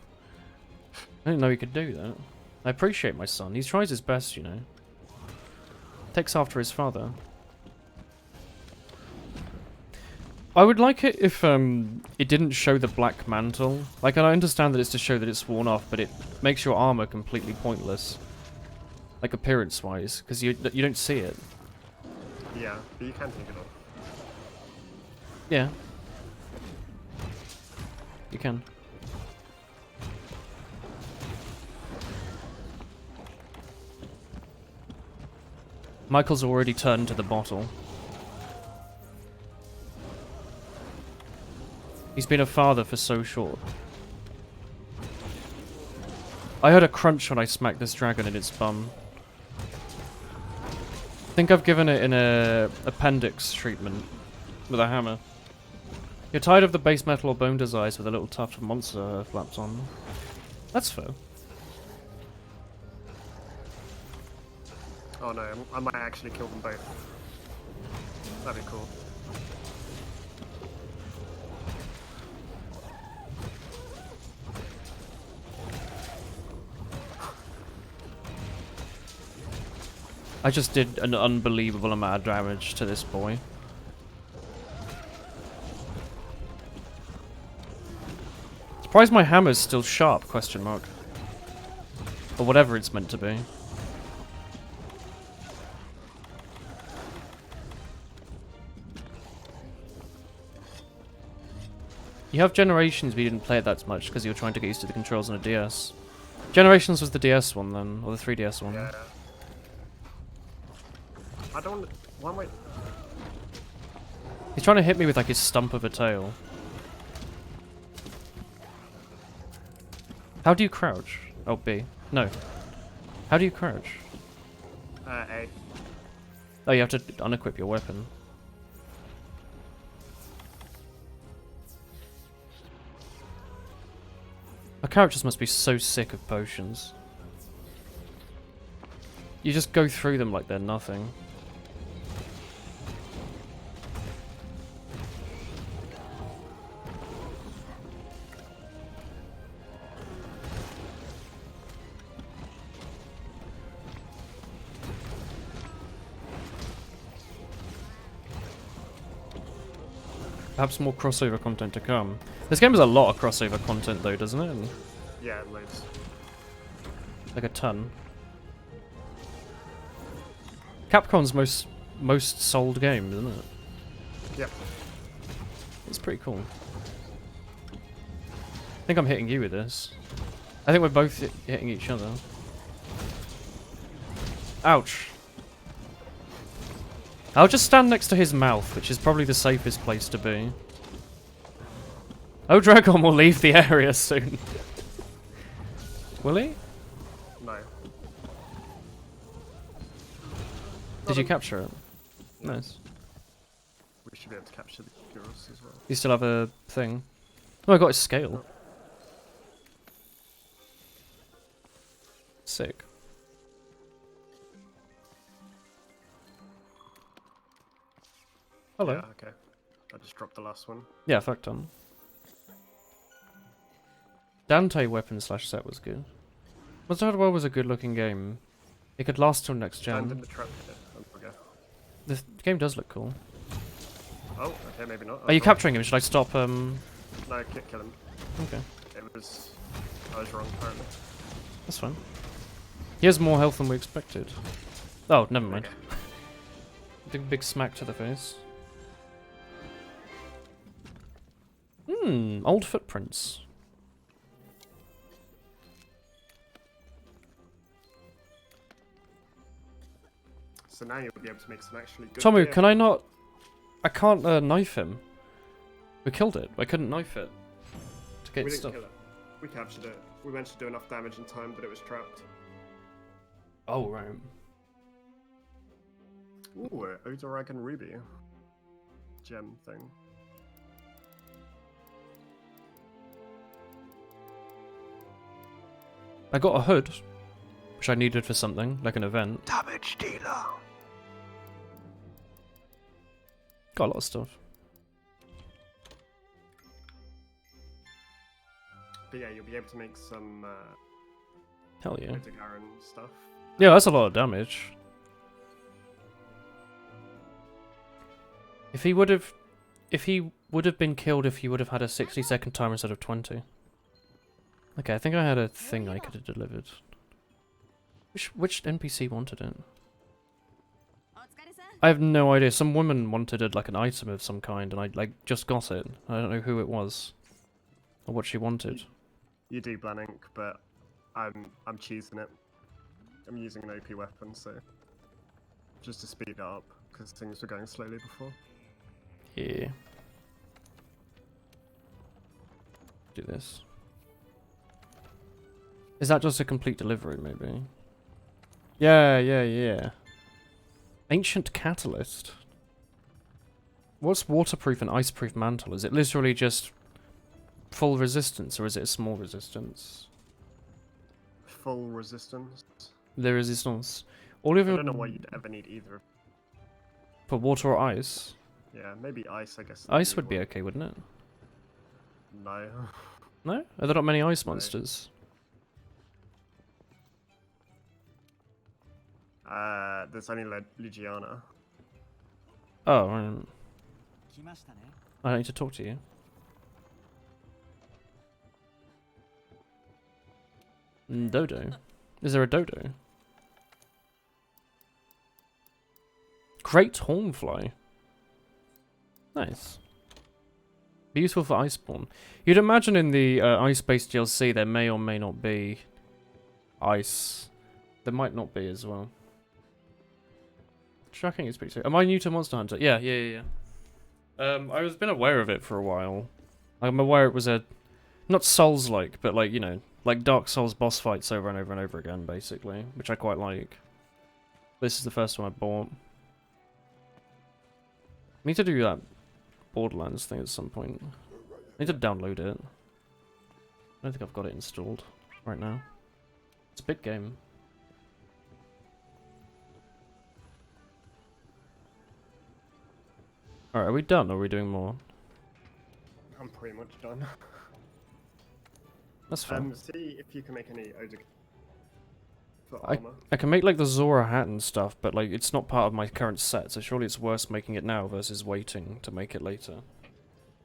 I didn't know he could do that. I appreciate my son. He tries his best, you know. Takes after his father. I would like it if it didn't show the black mantle. Like, I understand that it's to show that it's worn off, but it makes your armor completely pointless. Like, appearance-wise, because you don't see it. Yeah, but you can take it off. Yeah. You can. Michael's already turned to the bottle. He's been a father for so short. I heard a crunch when I smacked this dragon in its bum. I think I've given it an appendix treatment with a hammer. You're tired of the base metal or bone desires with a little tuft of monster flaps on. That's fair. Oh no, I might actually kill them both. That'd be cool. I just did an unbelievable amount of damage to this boy. Surprised my hammer's still sharp, question mark. Or whatever it's meant to be. You have Generations, but you didn't play it that much because you were trying to get used to the controls on a DS. Generations was the DS one then, or the 3DS one. Yeah. I don't. Why am I? He's trying to hit me with like his stump of a tail. How do you crouch? Oh, B. No. How do you crouch? A. Oh, you have to unequip your weapon. Our characters must be so sick of potions. You just go through them like they're nothing. perhaps more crossover content to come. This game has a lot of crossover content though, doesn't it? Yeah, loads. Like a ton. Capcom's most sold game, isn't it? Yep. It's pretty cool. I think I'm hitting you with this. I think we're both hitting each other. Ouch. I'll just stand next to his mouth, which is probably the safest place to be. Oh, Dragon will leave the area soon. Will he? No. Did you capture it? Nice. We should be able to capture the Gyros as well. You still have a thing? Oh, I got his scale. Sick. Hello. Yeah, okay. I just dropped the last one. Yeah, fuck Tom. Dante weapon slash set was good. Monster Hunter World was a good looking game. It could last till next And in gen. the trap pit. Don't forget. The game does look cool. Oh, okay, maybe not. Are you Oh, capturing him? Should I stop? No, kill him. Okay, It was... I was wrong, apparently. that's fine. He has more health than we expected. Oh, never mind. Big smack to the face. Old footprints. So now you'll be able to make some actually good Tomu, gear. can I not... I can't knife him. We killed it. I couldn't knife it. To get We didn't stuff. kill it. We captured it. We managed to do enough damage in time, but it was trapped. Oh, right. Ooh, Odoragon Ruby. Gem thing. I got a hood, which I needed for something, like an event. Damage dealer. Got a lot of stuff. But yeah, you'll be able to make some Hell yeah. Odogaron stuff. Yeah, that's a lot of damage. If he would have been killed if he would have had a 60-second timer instead of 20. Okay, I think I had a thing I could have delivered. Which NPC wanted it? お疲れさん I have no idea. Some woman wanted it like an item of some kind, and I like just got it. I don't know who it was or what she wanted. You do Blanink, but I'm cheesing it. I'm using an OP weapon, so just to speed it up because things were going slowly before. Yeah. Do this. Is that just a complete delivery, maybe? Yeah. Ancient Catalyst. What's waterproof and iceproof mantle? Is it literally just full resistance, or is it a small resistance? Full resistance. The resistance. All of I your don't know why you'd ever need either. for water or ice. Yeah, maybe ice, I guess. Ice would be okay, wouldn't it? No. No? Are there not many ice No. monsters? There's only Ligiana. Oh, right. 来ましたね I don't need to talk to you. Dodo. Is there a dodo? Great Hornfly. Nice. Be useful for Iceborne. You'd imagine in the ice-based DLC there may or may not be ice. There might not be as well. Tracking is pretty sick. Am I new to Monster Hunter? Yeah. I was been aware of it for a while. I'm aware it was a not Souls-like, but like, you know, like Dark Souls boss fights over and over and over again, basically, which I quite like. This is the first one I bought. I need to do that Borderlands thing at some point. I need to download it. I don't think I've got it installed right now. It's a big game. Alright, are we done or are we doing more? I'm pretty much done. That's fine. See if you can make any Odogaron for I armor. can make like the Zora hat and stuff, but like it's not part of my current set, so surely it's worse making it now versus waiting to make it later.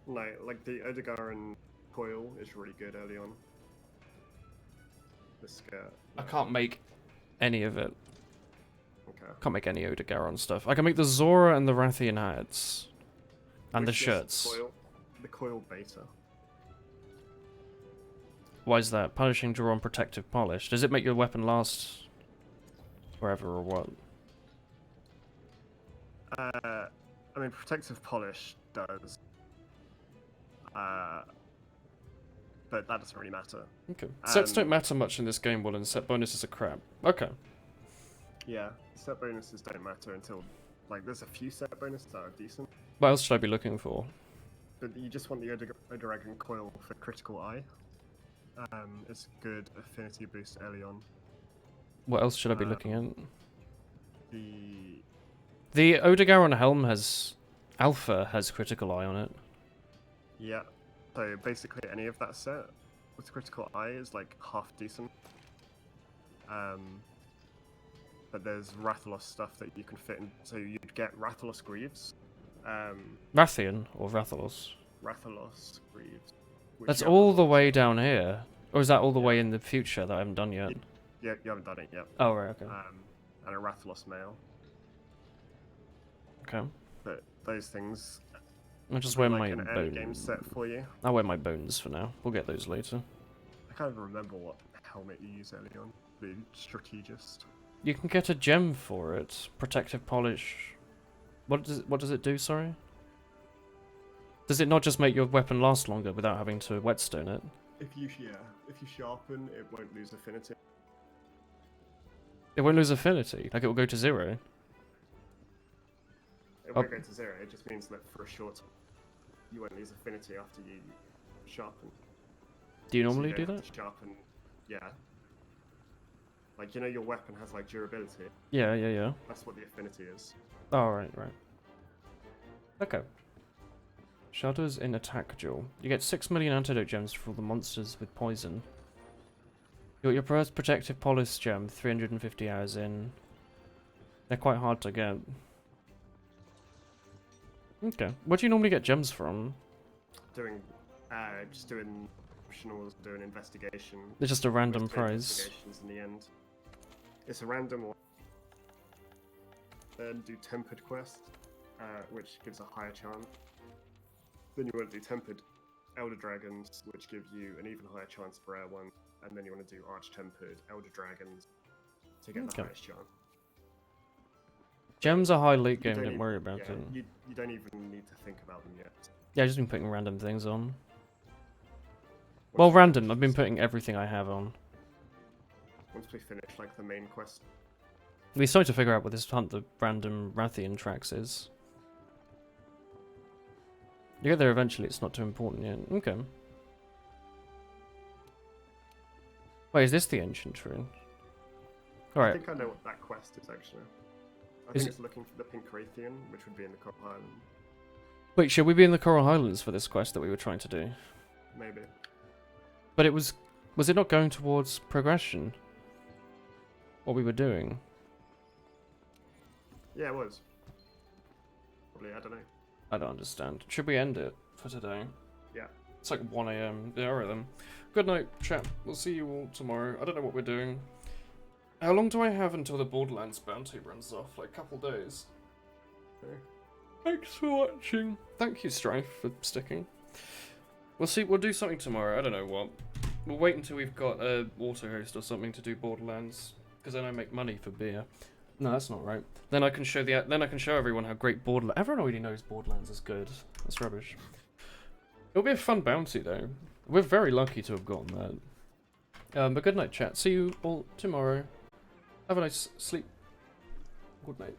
Like the Odegaran coil is really good early on. The skirt. I can't make any of it. Okay. Can't make any Odegaron stuff. I can make the Zora and the Rathian hats. And the Which is shirts. The coil beta. Why is that? Punishing draw on protective polish. Does it make your weapon last forever or what? I mean, protective polish does. But that doesn't really matter. Okay. Sets don't Um, matter much in this game, well, and set bonuses are crap. Okay. Yeah, set bonuses don't matter until, like, there's a few set bonuses that are decent. What else should I be looking for? But you just want the Odoragon coil for critical eye. It's good affinity boost early on. What else should I be looking at? The The Odegaron helm has... Alpha has critical eye on it. yeah, so basically any of that set with critical eye is like half decent. But there's Rathalos stuff that you can fit in. So you'd get Rathalos Greaves. Rathian or Rathalos? Rathalos Greaves. which That's you all haven't the done. way down here. Or is that all the way in the future that I haven't done yet? Yeah, you haven't done it yet. Oh, right, okay. And a Rathalos male. Okay. But those things I'll just are wear like my an early game bones. set for you. I'll wear my bones for now. We'll get those later. I can't even remember what helmet you use early on. The strategist. You can get a gem for it. Protective polish. What does it do, sorry? Does it not just make your weapon last longer without having to whetstone it? If you sharpen, it won't lose affinity. It won't lose affinity. Like it will go to 0. It won't go to 0. It just means that for a short, you won't lose affinity after you sharpen. Do you So normally do don't have that? to sharpen, yeah. Like, you know, your weapon has like durability. Yeah, yeah, yeah. That's what the affinity is. Oh, right. Okay. Shadows in attack duel. You get 6 million antidote gems for all the monsters with poison. You got your first protective polish gem, 350 hours in. They're quite hard to get. Okay. Where do you normally get gems from? Just doing optionals, doing investigation. They're just a random Most prize. investigations in the end. It's a random one. Then do tempered quest, which gives a higher chance. Then you want to do tempered elder dragons, which give you an even higher chance for rare ones. And then you want to do arch tempered elder dragons to get the Okay. highest chance. Gems are high late You game, don't don't even- worry about yeah, it. You don't even need to think about them yet. Yeah, I've just been putting random things on. Once Well, we random. finish I've been this- putting everything I have on. Once we finish like the main quest, We started to figure out what this hunt the random Rathian tracks is. You get there eventually, it's not too important yet. Okay. Wait, is this the ancient rune? I Alright, think I know what that quest is actually. I Is think it- it's looking for the Pink Rathian, which would be in the Coral Island. wait, should we be in the Coral Highlands for this quest that we were trying to do? Maybe. But it was it not going towards progression? What we were doing? Yeah, it was. Probably, I don't know. I don't understand. Should we end it for today? Yeah. It's like 1 AM. Yeah, alright then. Good night, chat. We'll see you all tomorrow. I don't know what we're doing. How long do I have until the Borderlands bounty runs off? Like a couple days. Okay. Thanks for watching. Thank you, Strife, for sticking. We'll do something tomorrow. I don't know what. We'll wait until we've got a auto host or something to do Borderlands, because then I make money for beer. No, that's not right. Then I can show everyone how great Borderlands. Everyone already knows Borderlands is good. That's rubbish. It'll be a fun bounty though. We're very lucky to have gotten that. But good night, chat. See you all tomorrow. Have a nice sleep. Good night.